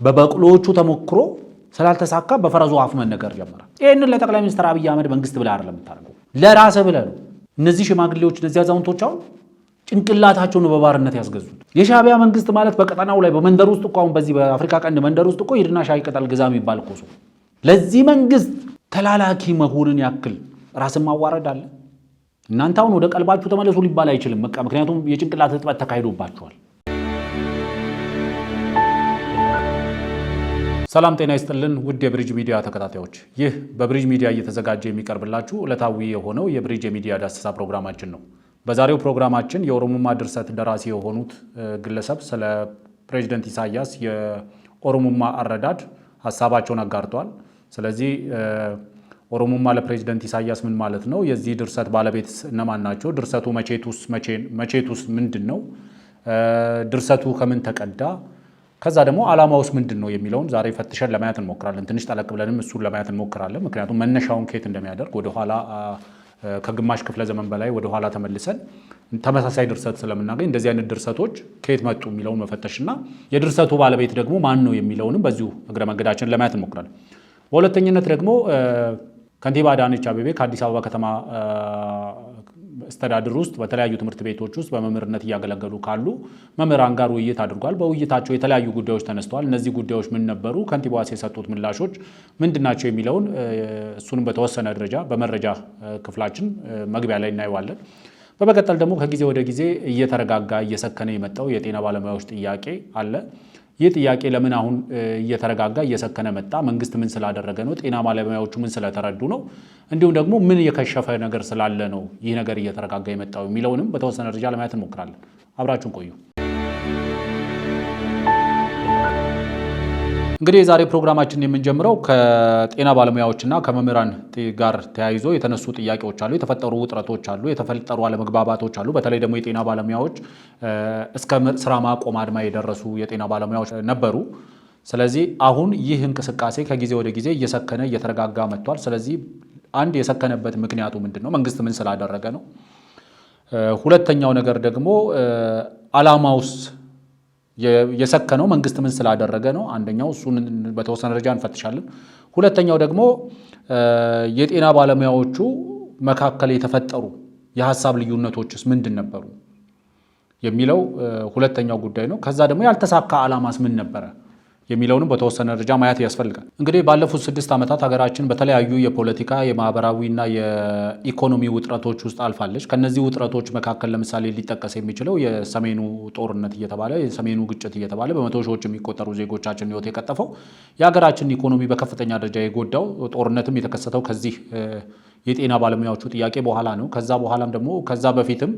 በበቅሎቹ ተሞክሮ ስላልተሳካ በፈረሱ አፍ መነገር ጀመረ። ይሄንን ለጠቅላይ ሚኒስትር አብይ አህመድ መንግስት ብለህ አይደለም የምታደርገው፣ ለራስህ ብለህ ነው። እነዚህ ሽማግሌዎች እነዚህ አዛውንቶች አሁን ጭንቅላታቸውን በባርነት ያስገዙት። የሻዕቢያ መንግስት ማለት በቀጠናው ላይ በመንደር ውስጥ እኮ አሁን በዚህ በአፍሪካ ቀንድ መንደር ውስጥ እኮ ሂድና ሻይ ቅጠል ግዛ የሚባል እኮ ሰው ለዚህ መንግስት ተላላኪ መሆንን ያክል ራስን ማዋረድ አለ። እናንተ አሁን ወደ ቀልባችሁ ተመለሱ ሊባል አይችልም። ምክንያቱም የጭንቅላት እጥበት ተካሂዶባችኋል። ሰላም ጤና ይስጥልን ውድ የብሪጅ ሚዲያ ተከታታዮች፣ ይህ በብሪጅ ሚዲያ እየተዘጋጀ የሚቀርብላችሁ ዕለታዊ የሆነው የብሪጅ የሚዲያ ዳሰሳ ፕሮግራማችን ነው። በዛሬው ፕሮግራማችን የኦሮሞማ ድርሰት ደራሲ የሆኑት ግለሰብ ስለ ፕሬዝዳንት ኢሳያስ የኦሮሞማ አረዳድ ሀሳባቸውን አጋርተዋል። ስለዚህ ኦሮሞማ ለፕሬዝዳንት ኢሳያስ ምን ማለት ነው? የዚህ ድርሰት ባለቤት እነማን ናቸው? ድርሰቱ መቼቱስ ምንድን ነው? ድርሰቱ ከምን ተቀዳ? ከዛ ደግሞ ዓላማውስ ምንድን ነው የሚለውን ዛሬ ፈትሸን ለማየት እንሞክራለን። ትንሽ ጠለቅ ብለንም እሱን ለማየት እንሞክራለን። ምክንያቱም መነሻውን ከየት እንደሚያደርግ ወደኋላ ከግማሽ ክፍለ ዘመን በላይ ወደኋላ ተመልሰን ተመሳሳይ ድርሰት ስለምናገኝ እንደዚህ አይነት ድርሰቶች ከየት መጡ የሚለውን መፈተሽና የድርሰቱ ባለቤት ደግሞ ማን ነው የሚለውንም በዚሁ እግረ መንገዳችን ለማየት እንሞክራለን። በሁለተኝነት ደግሞ ከንቲባ አዳነች አቤቤ ከአዲስ አበባ ከተማ አስተዳደር ውስጥ በተለያዩ ትምህርት ቤቶች ውስጥ በመምህርነት እያገለገሉ ካሉ መምህራን ጋር ውይይት አድርጓል። በውይይታቸው የተለያዩ ጉዳዮች ተነስተዋል። እነዚህ ጉዳዮች ምን ነበሩ? ከንቲባዋስ የሰጡት ምላሾች ምንድናቸው? የሚለውን እሱንም በተወሰነ ደረጃ በመረጃ ክፍላችን መግቢያ ላይ እናየዋለን። በመቀጠል ደግሞ ከጊዜ ወደ ጊዜ እየተረጋጋ እየሰከነ የመጣው የጤና ባለሙያዎች ጥያቄ አለ። ይህ ጥያቄ ለምን አሁን እየተረጋጋ እየሰከነ መጣ? መንግስት ምን ስላደረገ ነው? ጤና ባለሙያዎቹ ምን ስለተረዱ ነው? እንዲሁም ደግሞ ምን የከሸፈ ነገር ስላለ ነው ይህ ነገር እየተረጋጋ የመጣው የሚለውንም በተወሰነ ደረጃ ለማየት እንሞክራለን። አብራችሁን ቆዩ። እንግዲህ የዛሬ ፕሮግራማችን የምንጀምረው ከጤና ባለሙያዎችና ከመምህራን ጋር ተያይዞ የተነሱ ጥያቄዎች አሉ፣ የተፈጠሩ ውጥረቶች አሉ፣ የተፈጠሩ አለመግባባቶች አሉ። በተለይ ደግሞ የጤና ባለሙያዎች እስከ ስራ ማቆም አድማ የደረሱ የጤና ባለሙያዎች ነበሩ። ስለዚህ አሁን ይህ እንቅስቃሴ ከጊዜ ወደ ጊዜ እየሰከነ እየተረጋጋ መጥቷል። ስለዚህ አንድ የሰከነበት ምክንያቱ ምንድን ነው? መንግስት ምን ስላደረገ ነው? ሁለተኛው ነገር ደግሞ ዓላማውስ የሰከነው መንግስት ምን ስላደረገ ነው? አንደኛው እሱን በተወሰነ ደረጃ እንፈትሻለን። ሁለተኛው ደግሞ የጤና ባለሙያዎቹ መካከል የተፈጠሩ የሀሳብ ልዩነቶችስ ምንድን ነበሩ የሚለው ሁለተኛው ጉዳይ ነው። ከዛ ደግሞ ያልተሳካ ዓላማስ ምን ነበረ የሚለውንም በተወሰነ ደረጃ ማየት ያስፈልጋል። እንግዲህ ባለፉት 6 ዓመታት ሀገራችን በተለያዩ የፖለቲካ የማህበራዊና የኢኮኖሚ ውጥረቶች ውስጥ አልፋለች። ከነዚህ ውጥረቶች መካከል ለምሳሌ ሊጠቀስ የሚችለው የሰሜኑ ጦርነት እየተባለ የሰሜኑ ግጭት እየተባለ በመቶ ሺዎች የሚቆጠሩ ዜጎቻችን ሕይወት የቀጠፈው የሀገራችን ኢኮኖሚ በከፍተኛ ደረጃ የጎዳው ጦርነትም የተከሰተው ከዚህ የጤና ባለሙያዎቹ ጥያቄ በኋላ ነው። ከዛ በኋላም ደግሞ ከዛ በፊትም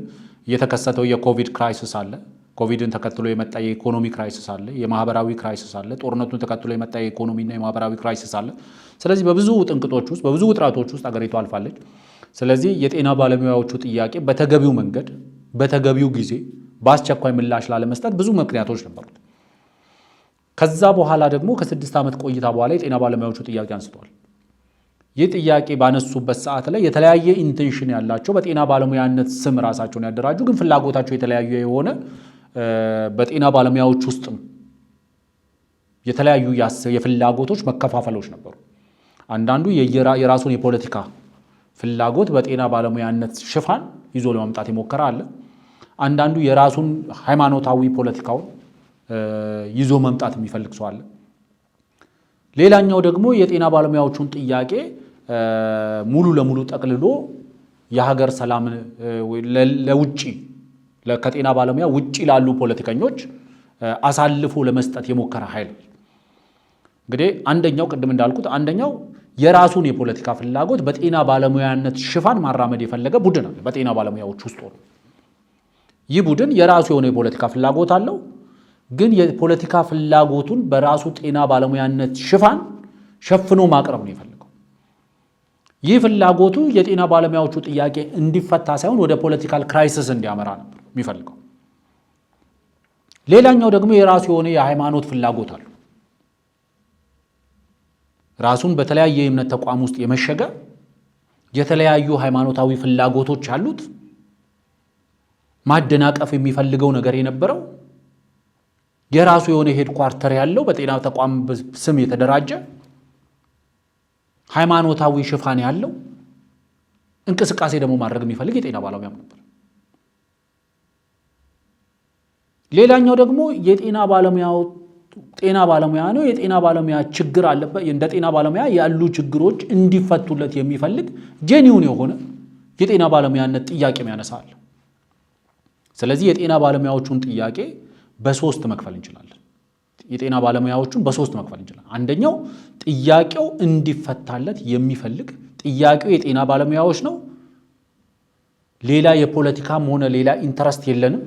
የተከሰተው የኮቪድ ክራይሲስ አለ። ኮቪድን ተከትሎ የመጣ የኢኮኖሚ ክራይሲስ አለ፣ የማህበራዊ ክራይሲስ አለ። ጦርነቱን ተከትሎ የመጣ የኢኮኖሚና የማህበራዊ ክራይሲስ አለ። ስለዚህ በብዙ ጥንቅጦች ውስጥ በብዙ ውጥረቶች ውስጥ አገሪቱ አልፋለች። ስለዚህ የጤና ባለሙያዎቹ ጥያቄ በተገቢው መንገድ በተገቢው ጊዜ በአስቸኳይ ምላሽ ላለመስጠት ብዙ ምክንያቶች ነበሩት። ከዛ በኋላ ደግሞ ከ6 ዓመት ቆይታ በኋላ የጤና ባለሙያዎቹ ጥያቄ አንስተዋል። ይህ ጥያቄ ባነሱበት ሰዓት ላይ የተለያየ ኢንቴንሽን ያላቸው በጤና ባለሙያነት ስም ራሳቸውን ያደራጁ ግን ፍላጎታቸው የተለያየ የሆነ በጤና ባለሙያዎች ውስጥም የተለያዩ የፍላጎቶች መከፋፈሎች ነበሩ። አንዳንዱ የራሱን የፖለቲካ ፍላጎት በጤና ባለሙያነት ሽፋን ይዞ ለማምጣት የሞከረ አለ። አንዳንዱ የራሱን ሃይማኖታዊ ፖለቲካውን ይዞ መምጣት የሚፈልግ ሰው አለ። ሌላኛው ደግሞ የጤና ባለሙያዎቹን ጥያቄ ሙሉ ለሙሉ ጠቅልሎ የሀገር ሰላም ለውጪ ከጤና ባለሙያ ውጪ ላሉ ፖለቲከኞች አሳልፎ ለመስጠት የሞከረ ኃይል። እንግዲህ አንደኛው ቅድም እንዳልኩት አንደኛው የራሱን የፖለቲካ ፍላጎት በጤና ባለሙያነት ሽፋን ማራመድ የፈለገ ቡድን አለ በጤና ባለሙያዎች ውስጥ ሆኖ። ይህ ቡድን የራሱ የሆነ የፖለቲካ ፍላጎት አለው፣ ግን የፖለቲካ ፍላጎቱን በራሱ ጤና ባለሙያነት ሽፋን ሸፍኖ ማቅረብ ነው የፈለገው። ይህ ፍላጎቱ የጤና ባለሙያዎቹ ጥያቄ እንዲፈታ ሳይሆን ወደ ፖለቲካል ክራይሲስ እንዲያመራ ነበር የሚፈልገው። ሌላኛው ደግሞ የራሱ የሆነ የሃይማኖት ፍላጎት አለው። ራሱን በተለያየ የእምነት ተቋም ውስጥ የመሸገ የተለያዩ ሃይማኖታዊ ፍላጎቶች ያሉት ማደናቀፍ የሚፈልገው ነገር የነበረው የራሱ የሆነ ሄድ ኳርተር ያለው በጤና ተቋም ስም የተደራጀ ሃይማኖታዊ ሽፋን ያለው እንቅስቃሴ ደግሞ ማድረግ የሚፈልግ የጤና ባለሙያ ነበር። ሌላኛው ደግሞ የጤና ባለሙያው ጤና ባለሙያ ነው። የጤና ባለሙያ ችግር አለበት። እንደ ጤና ባለሙያ ያሉ ችግሮች እንዲፈቱለት የሚፈልግ ጄኒውን የሆነ የጤና ባለሙያነት ጥያቄ ያነሳል። ስለዚህ የጤና ባለሙያዎቹን ጥያቄ በሶስት መክፈል እንችላለን። የጤና ባለሙያዎቹን በሶስት መክፈል እንችላለን። አንደኛው ጥያቄው እንዲፈታለት የሚፈልግ ጥያቄው የጤና ባለሙያዎች ነው። ሌላ የፖለቲካም ሆነ ሌላ ኢንተረስት የለንም።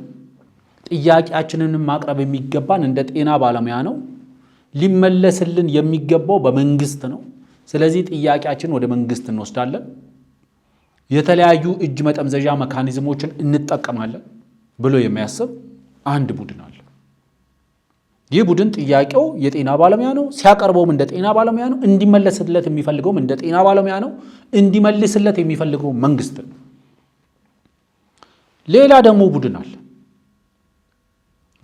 ጥያቄያችንን ማቅረብ የሚገባን እንደ ጤና ባለሙያ ነው። ሊመለስልን የሚገባው በመንግስት ነው። ስለዚህ ጥያቄያችን ወደ መንግስት እንወስዳለን። የተለያዩ እጅ መጠምዘዣ መካኒዝሞችን እንጠቀማለን ብሎ የሚያስብ አንድ ቡድን አለ። ይህ ቡድን ጥያቄው የጤና ባለሙያ ነው፣ ሲያቀርበውም እንደ ጤና ባለሙያ ነው፣ እንዲመለስለት የሚፈልገውም እንደ ጤና ባለሙያ ነው፣ እንዲመልስለት የሚፈልገው መንግስት ነው። ሌላ ደግሞ ቡድን አለ።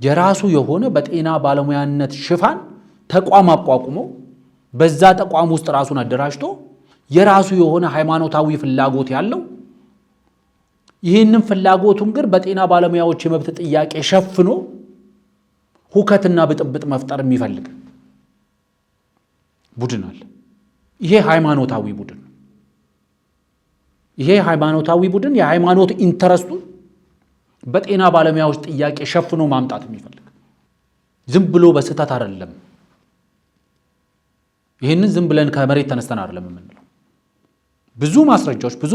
የራሱ የሆነ በጤና ባለሙያነት ሽፋን ተቋም አቋቁሞ በዛ ተቋም ውስጥ ራሱን አደራጅቶ የራሱ የሆነ ሃይማኖታዊ ፍላጎት ያለው ይህንን ፍላጎቱን ግን በጤና ባለሙያዎች የመብት ጥያቄ ሸፍኖ ሁከትና ብጥብጥ መፍጠር የሚፈልግ ቡድን አለ። ይሄ ሃይማኖታዊ ቡድን የሃይማኖት ኢንተረስቱን በጤና ባለሙያዎች ጥያቄ ሸፍኖ ማምጣት የሚፈልግ ዝም ብሎ በስህተት አይደለም። ይህንን ዝም ብለን ከመሬት ተነስተን አይደለም የምንለው። ብዙ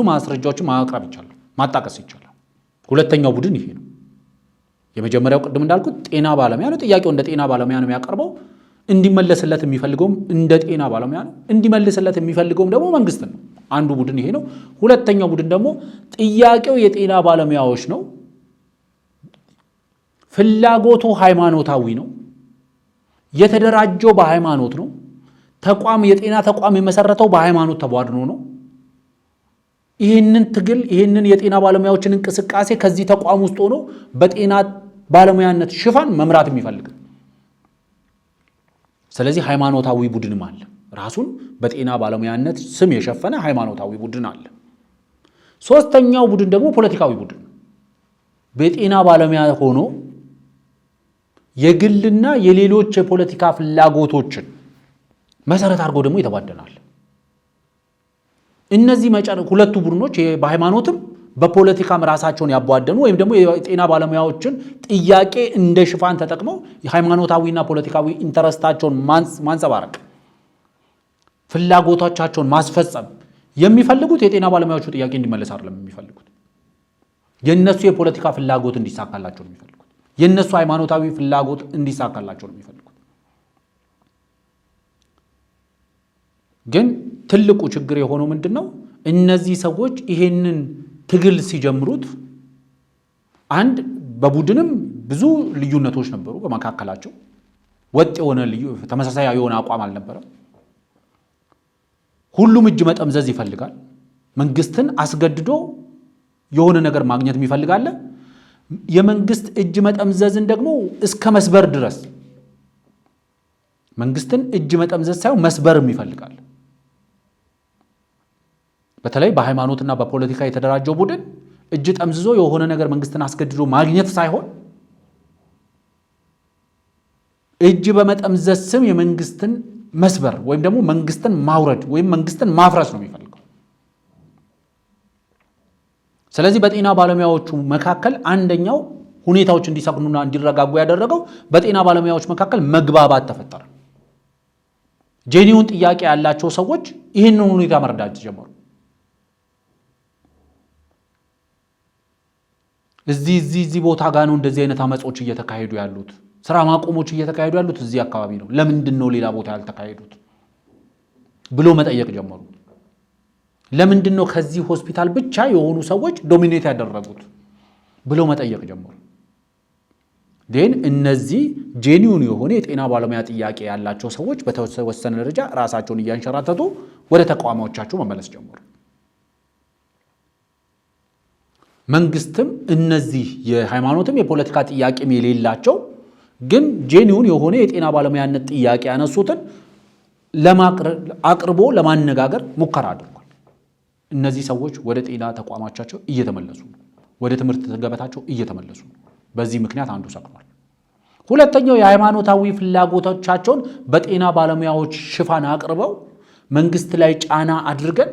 ማስረጃዎችን ማቅረብ ይቻላል፣ ማጣቀስ ይቻላል። ሁለተኛው ቡድን ይሄ ነው። የመጀመሪያው ቅድም እንዳልኩት ጤና ባለሙያ ነው። ጥያቄው እንደ ጤና ባለሙያ ነው የሚያቀርበው። እንዲመለስለት የሚፈልገውም እንደ ጤና ባለሙያ ነው። እንዲመልስለት የሚፈልገውም ደግሞ መንግስት ነው። አንዱ ቡድን ይሄ ነው። ሁለተኛው ቡድን ደግሞ ጥያቄው የጤና ባለሙያዎች ነው። ፍላጎቱ ሃይማኖታዊ ነው። የተደራጀው በሃይማኖት ነው። የጤና ተቋም የመሰረተው በሃይማኖት ተቧድኖ ነው። ይህንን ትግል ይህንን የጤና ባለሙያዎችን እንቅስቃሴ ከዚህ ተቋም ውስጥ ሆኖ በጤና ባለሙያነት ሽፋን መምራት የሚፈልግ። ስለዚህ ሃይማኖታዊ ቡድንም አለ። ራሱን በጤና ባለሙያነት ስም የሸፈነ ሃይማኖታዊ ቡድን አለ። ሶስተኛው ቡድን ደግሞ ፖለቲካዊ ቡድን በጤና ባለሙያ ሆኖ የግልና የሌሎች የፖለቲካ ፍላጎቶችን መሰረት አድርጎ ደግሞ ይተባደናል። እነዚህ ሁለቱ ቡድኖች በሃይማኖትም በፖለቲካም ራሳቸውን ያቧደኑ ወይም ደግሞ የጤና ባለሙያዎችን ጥያቄ እንደ ሽፋን ተጠቅመው የሃይማኖታዊና ፖለቲካዊ ኢንተረስታቸውን ማንጸባረቅ፣ ፍላጎቶቻቸውን ማስፈጸም የሚፈልጉት የጤና ባለሙያዎቹ ጥያቄ እንዲመለስ አይደለም የሚፈልጉት። የነሱ የፖለቲካ ፍላጎት እንዲሳካላቸው ነው የሚፈልጉት። የነሱ ሃይማኖታዊ ፍላጎት እንዲሳካላቸው ነው የሚፈልጉት። ግን ትልቁ ችግር የሆነው ምንድነው? እነዚህ ሰዎች ይሄንን ትግል ሲጀምሩት አንድ በቡድንም ብዙ ልዩነቶች ነበሩ በመካከላቸው። ወጥ የሆነ ተመሳሳይ የሆነ አቋም አልነበረም። ሁሉም እጅ መጠምዘዝ ይፈልጋል። መንግስትን አስገድዶ የሆነ ነገር ማግኘት ይፈልጋል። የመንግስት እጅ መጠምዘዝን ደግሞ እስከ መስበር ድረስ መንግስትን እጅ መጠምዘዝ ሳይሆን መስበርም ይፈልጋል። በተለይ በሃይማኖትና በፖለቲካ የተደራጀው ቡድን እጅ ጠምዝዞ የሆነ ነገር መንግስትን አስገድዶ ማግኘት ሳይሆን እጅ በመጠምዘዝ ስም የመንግስትን መስበር ወይም ደግሞ መንግስትን ማውረድ ወይም መንግስትን ማፍረስ ነው የሚፈልገው። ስለዚህ በጤና ባለሙያዎቹ መካከል አንደኛው ሁኔታዎች እንዲሰክኑና እንዲረጋጉ ያደረገው በጤና ባለሙያዎች መካከል መግባባት ተፈጠረ። ጄኒውን ጥያቄ ያላቸው ሰዎች ይህንን ሁኔታ መረዳት ጀመሩ። እዚህ ቦታ ጋር ነው እንደዚህ አይነት አመጾች እየተካሄዱ ያሉት፣ ስራ ማቆሞች እየተካሄዱ ያሉት እዚህ አካባቢ ነው፣ ለምንድን ነው ሌላ ቦታ ያልተካሄዱት ብሎ መጠየቅ ጀመሩ። ለምንድን ነው ከዚህ ሆስፒታል ብቻ የሆኑ ሰዎች ዶሚኔት ያደረጉት ብሎ መጠየቅ ጀመሩ። እነዚህ ጄኒውን የሆነ የጤና ባለሙያ ጥያቄ ያላቸው ሰዎች በተወሰነ ደረጃ ራሳቸውን እያንሸራተቱ ወደ ተቋሞቻቸው መመለስ ጀመሩ። መንግስትም እነዚህ የሃይማኖትም የፖለቲካ ጥያቄም የሌላቸው ግን ጄኒውን የሆነ የጤና ባለሙያነት ጥያቄ ያነሱትን አቅርቦ ለማነጋገር ሙከራ አድርጓል። እነዚህ ሰዎች ወደ ጤና ተቋማቸው እየተመለሱ ነው፣ ወደ ትምህርት ገበታቸው እየተመለሱ ነው። በዚህ ምክንያት አንዱ ሰክኗል። ሁለተኛው የሃይማኖታዊ ፍላጎቶቻቸውን በጤና ባለሙያዎች ሽፋን አቅርበው መንግስት ላይ ጫና አድርገን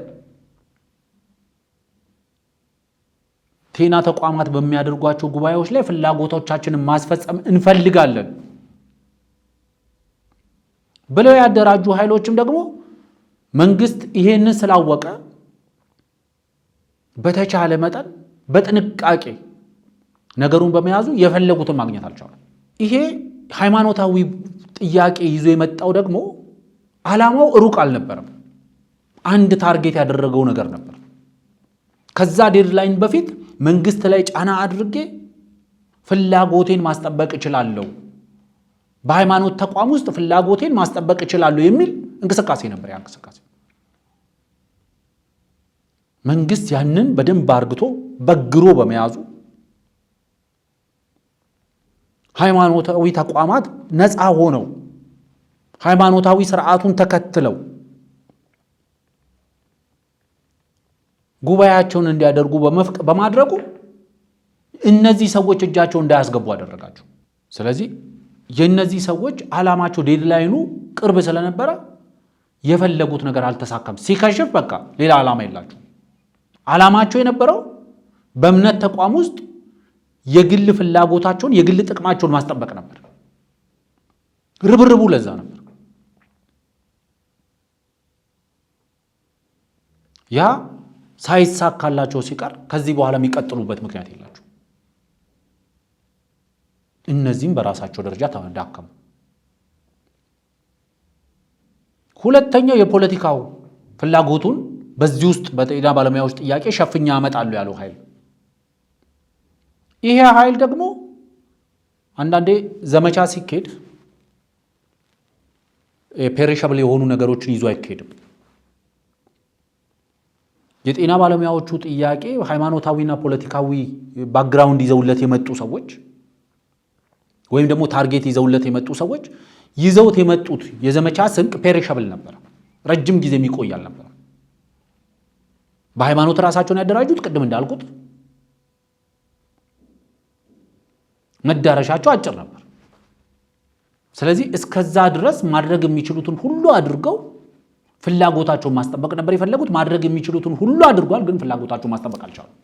ጤና ተቋማት በሚያደርጓቸው ጉባኤዎች ላይ ፍላጎቶቻችንን ማስፈጸም እንፈልጋለን ብለው ያደራጁ ኃይሎችም ደግሞ መንግስት ይሄንን ስላወቀ በተቻለ መጠን በጥንቃቄ ነገሩን በመያዙ የፈለጉትን ማግኘት አልቻሉም። ይሄ ሃይማኖታዊ ጥያቄ ይዞ የመጣው ደግሞ ዓላማው ሩቅ አልነበረም። አንድ ታርጌት ያደረገው ነገር ነበር። ከዛ ዴድላይን በፊት መንግስት ላይ ጫና አድርጌ ፍላጎቴን ማስጠበቅ እችላለሁ፣ በሃይማኖት ተቋም ውስጥ ፍላጎቴን ማስጠበቅ እችላለሁ የሚል እንቅስቃሴ ነበር። ያ እንቅስቃሴ መንግስት ያንን በደንብ አርግቶ በግሮ በመያዙ ሃይማኖታዊ ተቋማት ነፃ ሆነው ሃይማኖታዊ ስርዓቱን ተከትለው ጉባኤያቸውን እንዲያደርጉ በማድረጉ እነዚህ ሰዎች እጃቸውን እንዳያስገቡ አደረጋቸው። ስለዚህ የእነዚህ ሰዎች ዓላማቸው ዴድላይኑ ቅርብ ስለነበረ የፈለጉት ነገር አልተሳካም። ሲከሽፍ በቃ ሌላ ዓላማ የላቸው። ዓላማቸው የነበረው በእምነት ተቋም ውስጥ የግል ፍላጎታቸውን የግል ጥቅማቸውን ማስጠበቅ ነበር። ርብርቡ ለዛ ነበር። ያ ሳይሳካላቸው ሲቀር ከዚህ በኋላ የሚቀጥሉበት ምክንያት የላቸው። እነዚህም በራሳቸው ደረጃ ተዳከሙ። ሁለተኛው የፖለቲካው ፍላጎቱን በዚህ ውስጥ በጤና ባለሙያዎች ጥያቄ ሸፍኛ ያመጣሉ ያለው ኃይል። ይሄ ኃይል ደግሞ አንዳንዴ ዘመቻ ሲካሄድ ፔሪሸብል የሆኑ ነገሮችን ይዞ አይካሄድም። የጤና ባለሙያዎቹ ጥያቄ ሃይማኖታዊና ፖለቲካዊ ባክግራውንድ ይዘውለት የመጡ ሰዎች ወይም ደግሞ ታርጌት ይዘውለት የመጡ ሰዎች ይዘውት የመጡት የዘመቻ ስንቅ ፔሪሸብል ነበር፣ ረጅም ጊዜ የሚቆይ አልነበረ። በሃይማኖት ራሳቸውን ያደራጁት ቅድም እንዳልኩት መዳረሻቸው አጭር ነበር። ስለዚህ እስከዛ ድረስ ማድረግ የሚችሉትን ሁሉ አድርገው ፍላጎታቸውን ማስጠበቅ ነበር የፈለጉት። ማድረግ የሚችሉትን ሁሉ አድርጓል፣ ግን ፍላጎታቸውን ማስጠበቅ አልቻሉም።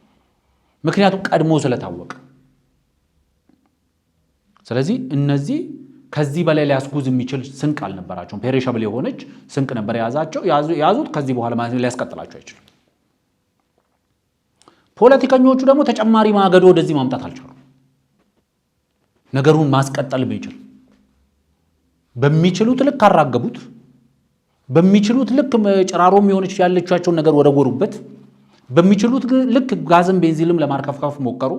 ምክንያቱም ቀድሞ ስለታወቀ። ስለዚህ እነዚህ ከዚህ በላይ ሊያስጉዝ የሚችል ስንቅ አልነበራቸውም። ፔሪሸብል የሆነች ስንቅ ነበር ያዙት። ከዚህ በኋላ ሊያስቀጥላቸው አይችልም። ፖለቲከኞቹ ደግሞ ተጨማሪ ማገዶ ወደዚህ ማምጣት አልቻሉም። ነገሩን ማስቀጠል ቢችል በሚችሉት ልክ አራገቡት። በሚችሉት ልክ ጭራሮም የሆነች ያለቻቸውን ነገር ወረወሩበት። በሚችሉት ልክ ጋዝም ቤንዚልም ለማርከፍከፍ ሞከሩ።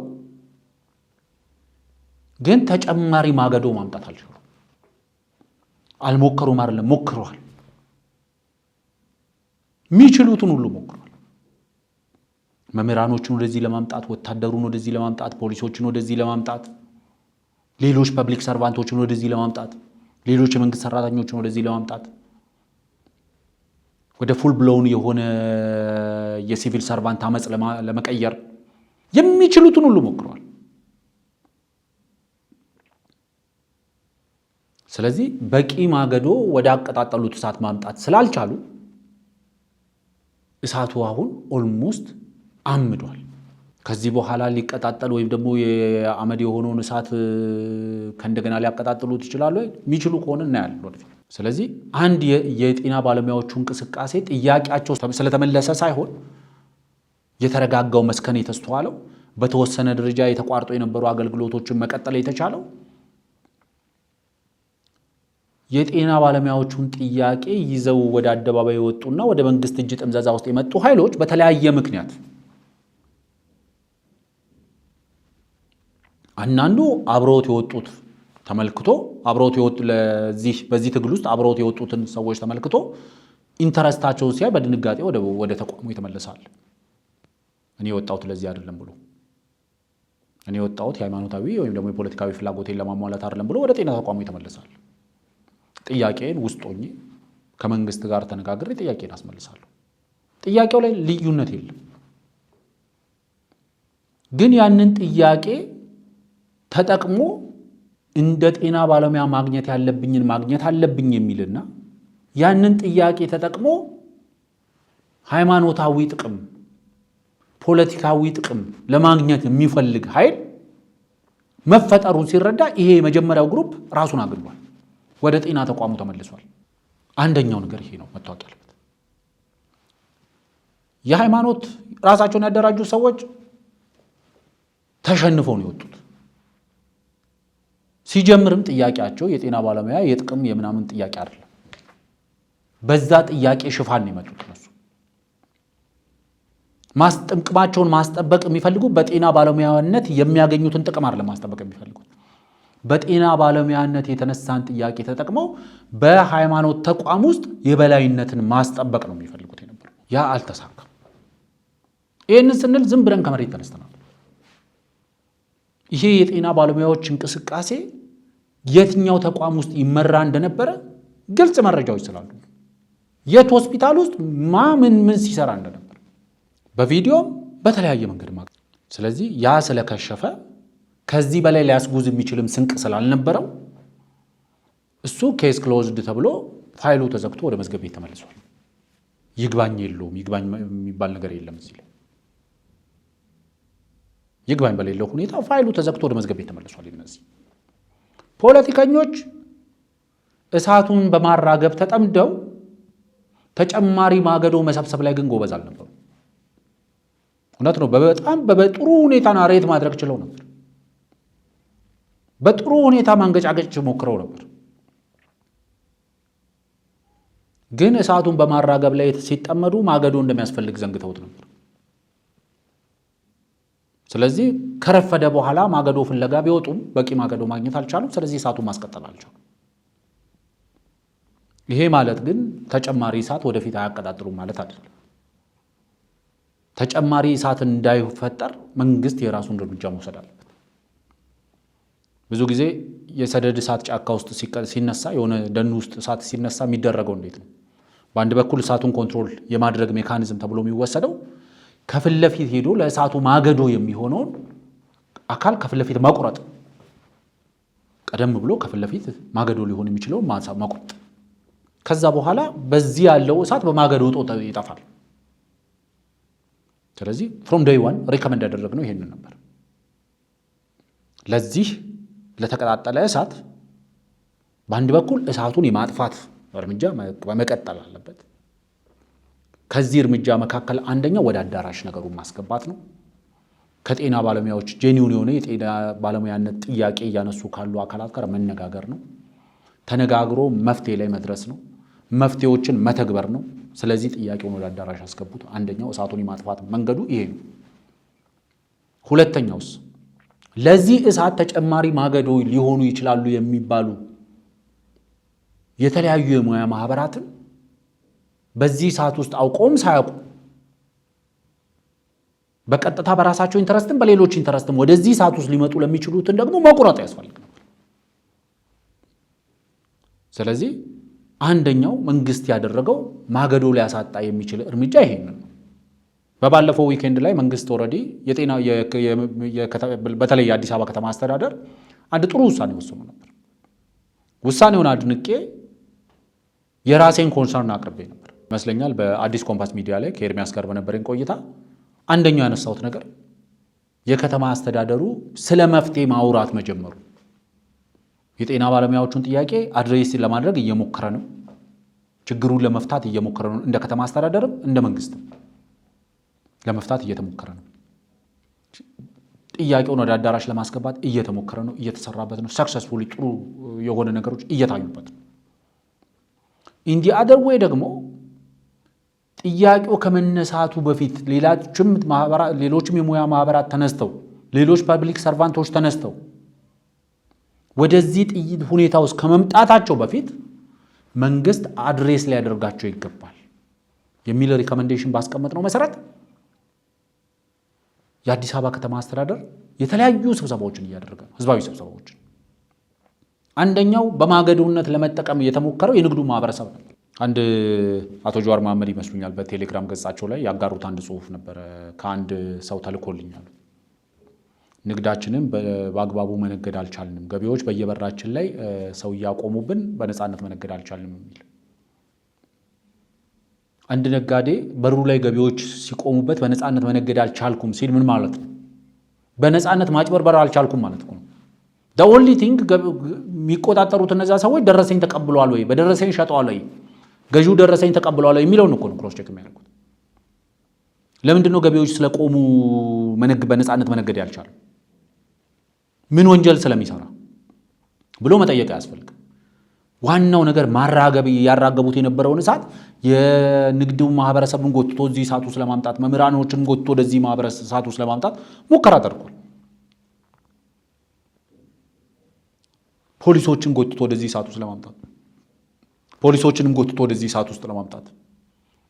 ግን ተጨማሪ ማገዶ ማምጣት አልቻሉም። አልሞከሩም አይደለም፣ ሞክረዋል። የሚችሉትን ሁሉ ሞክረዋል። መምህራኖችን ወደዚህ ለማምጣት፣ ወታደሩን ወደዚህ ለማምጣት፣ ፖሊሶችን ወደዚህ ለማምጣት፣ ሌሎች ፐብሊክ ሰርቫንቶችን ወደዚህ ለማምጣት፣ ሌሎች የመንግስት ሰራተኞችን ወደዚህ ለማምጣት፣ ወደ ፉል ብሎውን የሆነ የሲቪል ሰርቫንት አመጽ ለመቀየር የሚችሉትን ሁሉ ሞክረዋል። ስለዚህ በቂ ማገዶ ወደ አቀጣጠሉት እሳት ማምጣት ስላልቻሉ እሳቱ አሁን ኦልሞስት አምዷል። ከዚህ በኋላ ሊቀጣጠል ወይም ደግሞ የአመድ የሆነውን እሳት ከእንደገና ሊያቀጣጥሉት ይችላሉ። የሚችሉ ከሆነ እናያለን ወደፊት። ስለዚህ አንድ የጤና ባለሙያዎቹ እንቅስቃሴ ጥያቄያቸው ስለተመለሰ ሳይሆን የተረጋጋው መስከን የተስተዋለው በተወሰነ ደረጃ የተቋርጦ የነበሩ አገልግሎቶችን መቀጠል የተቻለው የጤና ባለሙያዎቹን ጥያቄ ይዘው ወደ አደባባይ የወጡና ወደ መንግስት እጅ ጥምዘዛ ውስጥ የመጡ ኃይሎች በተለያየ ምክንያት አንዳንዱ አብረውት የወጡት ተመልክቶ በዚህ ትግል ውስጥ አብረውት የወጡትን ሰዎች ተመልክቶ ኢንተረስታቸው ሲያይ በድንጋጤ ወደ ተቋሙ ይተመለሳል። እኔ የወጣሁት ለዚህ አይደለም ብሎ እኔ ወጣሁት የሃይማኖታዊ ወይም ደግሞ የፖለቲካዊ ፍላጎቴን ለማሟላት አይደለም ብሎ ወደ ጤና ተቋሙ ይተመለሳል። ጥያቄን ውስጥ ሆኜ ከመንግስት ጋር ተነጋግሬ ጥያቄን አስመልሳለሁ። ጥያቄው ላይ ልዩነት የለም። ግን ያንን ጥያቄ ተጠቅሞ እንደ ጤና ባለሙያ ማግኘት ያለብኝን ማግኘት አለብኝ የሚልና ያንን ጥያቄ ተጠቅሞ ሃይማኖታዊ ጥቅም፣ ፖለቲካዊ ጥቅም ለማግኘት የሚፈልግ ኃይል መፈጠሩን ሲረዳ ይሄ የመጀመሪያው ግሩፕ ራሱን አግሏል፣ ወደ ጤና ተቋሙ ተመልሷል። አንደኛው ነገር ይሄ ነው መታወቅ ያለበት። የሃይማኖት ራሳቸውን ያደራጁ ሰዎች ተሸንፈው ነው የወጡት። ሲጀምርም ጥያቄያቸው የጤና ባለሙያ የጥቅም የምናምን ጥያቄ አይደለም። በዛ ጥያቄ ሽፋን ነው የመጡት። እነሱ ጥቅማቸውን ማስጠበቅ የሚፈልጉ በጤና ባለሙያነት የሚያገኙትን ጥቅም አይደለም ማስጠበቅ የሚፈልጉት። በጤና ባለሙያነት የተነሳን ጥያቄ ተጠቅመው በሃይማኖት ተቋም ውስጥ የበላይነትን ማስጠበቅ ነው የሚፈልጉት የነበረው። ያ አልተሳካም። ይህንን ስንል ዝም ብለን ከመሬት ተነስተናል። ይሄ የጤና ባለሙያዎች እንቅስቃሴ የትኛው ተቋም ውስጥ ይመራ እንደነበረ ግልጽ መረጃዎች ስላሉ፣ የት ሆስፒታል ውስጥ ምን ሲሰራ እንደነበር በቪዲዮም በተለያየ መንገድ ማግኘት። ስለዚህ ያ ስለከሸፈ ከዚህ በላይ ሊያስጉዝ የሚችልም ስንቅ ስላልነበረው እሱ ኬስ ክሎዝድ ተብሎ ፋይሉ ተዘግቶ ወደ መዝገብ ቤት ተመልሷል። ይግባኝ የለውም። ይግባኝ የሚባል ነገር የለም እዚህ ላይ። ይግባኝ በሌለው ሁኔታ ፋይሉ ተዘግቶ ወደ መዝገብ ቤት ተመልሷል። እነዚህ ፖለቲከኞች እሳቱን በማራገብ ተጠምደው ተጨማሪ ማገዶ መሰብሰብ ላይ ግን ጎበዝ አልነበሩ። እውነት ነው። በጣም በጥሩ ሁኔታ ናሬት ማድረግ ችለው ነበር። በጥሩ ሁኔታ ማንገጫገጭ ሞክረው ነበር። ግን እሳቱን በማራገብ ላይ ሲጠመዱ ማገዶ እንደሚያስፈልግ ዘንግተውት ነበር። ስለዚህ ከረፈደ በኋላ ማገዶ ፍለጋ ቢወጡም በቂ ማገዶ ማግኘት አልቻሉም። ስለዚህ እሳቱን ማስቀጠል አልቻሉም። ይሄ ማለት ግን ተጨማሪ እሳት ወደፊት አያቀጣጥሉም ማለት አይደለም። ተጨማሪ እሳት እንዳይፈጠር መንግስት የራሱን እርምጃ መውሰድ አለበት። ብዙ ጊዜ የሰደድ እሳት ጫካ ውስጥ ሲነሳ፣ የሆነ ደን ውስጥ እሳት ሲነሳ የሚደረገው እንዴት ነው? በአንድ በኩል እሳቱን ኮንትሮል የማድረግ ሜካኒዝም ተብሎ የሚወሰደው ከፊት ለፊት ሄዶ ለእሳቱ ማገዶ የሚሆነውን አካል ከፊት ለፊት መቁረጥ፣ ቀደም ብሎ ከፊት ለፊት ማገዶ ሊሆን የሚችለውን መቁረጥ። ከዛ በኋላ በዚህ ያለው እሳት በማገዶ ጦጥ ይጠፋል። ስለዚህ ፍሮም ዴይ ዋን ሪከመንድ ያደረግነው ይሄንን ነበር። ለዚህ ለተቀጣጠለ እሳት በአንድ በኩል እሳቱን የማጥፋት እርምጃ መቀጠል አለበት። ከዚህ እርምጃ መካከል አንደኛው ወደ አዳራሽ ነገሩን ማስገባት ነው። ከጤና ባለሙያዎች ጄኒውን የሆነ የጤና ባለሙያነት ጥያቄ እያነሱ ካሉ አካላት ጋር መነጋገር ነው። ተነጋግሮ መፍትሄ ላይ መድረስ ነው። መፍትሄዎችን መተግበር ነው። ስለዚህ ጥያቄውን ወደ አዳራሽ አስገቡት። አንደኛው እሳቱን የማጥፋት መንገዱ ይሄ ነው። ሁለተኛውስ ለዚህ እሳት ተጨማሪ ማገዶ ሊሆኑ ይችላሉ የሚባሉ የተለያዩ የሙያ ማህበራትን በዚህ እሳት ውስጥ አውቆም ሳያውቁ በቀጥታ በራሳቸው ኢንተረስትም በሌሎች ኢንተረስትም ወደዚህ እሳት ውስጥ ሊመጡ ለሚችሉትን ደግሞ መቁረጥ ያስፈልግ ነበር። ስለዚህ አንደኛው መንግስት ያደረገው ማገዶ ሊያሳጣ የሚችል እርምጃ ይሄንን ነው። በባለፈው ዊኬንድ ላይ መንግስት ኦልሬዲ የጤና በተለይ የአዲስ አበባ ከተማ አስተዳደር አንድ ጥሩ ውሳኔ ወስኖ ነበር። ውሳኔውን አድንቄ የራሴን ኮንሰርን አቅርቤ ነበር ይመስለኛል። በአዲስ ኮምፓስ ሚዲያ ላይ ከኤርሚያስ ጋር በነበረኝ ቆይታ አንደኛው ያነሳሁት ነገር የከተማ አስተዳደሩ ስለ መፍትሄ ማውራት መጀመሩ፣ የጤና ባለሙያዎቹን ጥያቄ አድሬስ ለማድረግ እየሞከረ ነው፣ ችግሩን ለመፍታት እየሞከረ ነው። እንደ ከተማ አስተዳደርም እንደ መንግስትም ለመፍታት እየተሞከረ ነው። ጥያቄውን ወደ አዳራሽ ለማስገባት እየተሞከረ ነው፣ እየተሰራበት ነው። ሰክሰስፉሊ ጥሩ የሆነ ነገሮች እየታዩበት ነው። ኢንዲ አደር ወይ ደግሞ ጥያቄው ከመነሳቱ በፊት ሌሎችም የሙያ ማህበራት ተነስተው ሌሎች ፐብሊክ ሰርቫንቶች ተነስተው ወደዚህ ሁኔታ ውስጥ ከመምጣታቸው በፊት መንግስት አድሬስ ሊያደርጋቸው ይገባል የሚል ሪኮመንዴሽን ባስቀመጥነው መሰረት የአዲስ አበባ ከተማ አስተዳደር የተለያዩ ስብሰባዎችን እያደረገ ነው፣ ህዝባዊ ስብሰባዎችን። አንደኛው በማገዶነት ለመጠቀም የተሞከረው የንግዱ ማህበረሰብ ነው። አንድ አቶ ጀዋር መሐመድ ይመስሉኛል በቴሌግራም ገጻቸው ላይ ያጋሩት አንድ ጽሁፍ ነበረ። ከአንድ ሰው ተልኮልኛል። ንግዳችንን በአግባቡ መነገድ አልቻልንም፣ ገቢዎች በየበራችን ላይ ሰው እያቆሙብን በነፃነት መነገድ አልቻልንም የሚል። አንድ ነጋዴ በሩ ላይ ገቢዎች ሲቆሙበት በነፃነት መነገድ አልቻልኩም ሲል ምን ማለት ነው? በነፃነት ማጭበርበር አልቻልኩም ማለት ነው። the only thing የሚቆጣጠሩት እነዛ ሰዎች ደረሰኝ ተቀብለዋል ወይ፣ በደረሰኝ ሸጠዋል ወይ፣ ገዢው ደረሰኝ ተቀብለዋል ወይ የሚለውን እኮ ነው ክሮስ ቼክ የሚያደርጉት። ለምንድን ነው ገቢዎች ስለቆሙ በነፃነት መነገድ ያልቻሉ? ምን ወንጀል ስለሚሰራ ብሎ መጠየቅ ያስፈልግ። ዋናው ነገር ማራገብ ያራገቡት የነበረውን እሳት የንግዱ ማህበረሰብን ጎትቶ እዚህ እሳት ውስጥ ለማምጣት መምህራኖችን ጎትቶ ወደዚህ ማህበረሰብ እሳት ውስጥ ለማምጣት ሙከራ አድርጓል። ፖሊሶችን ጎትቶ ወደዚህ እሳት ውስጥ ለማምጣት ፖሊሶችንም ጎትቶ ወደዚህ እሳት ውስጥ ለማምጣት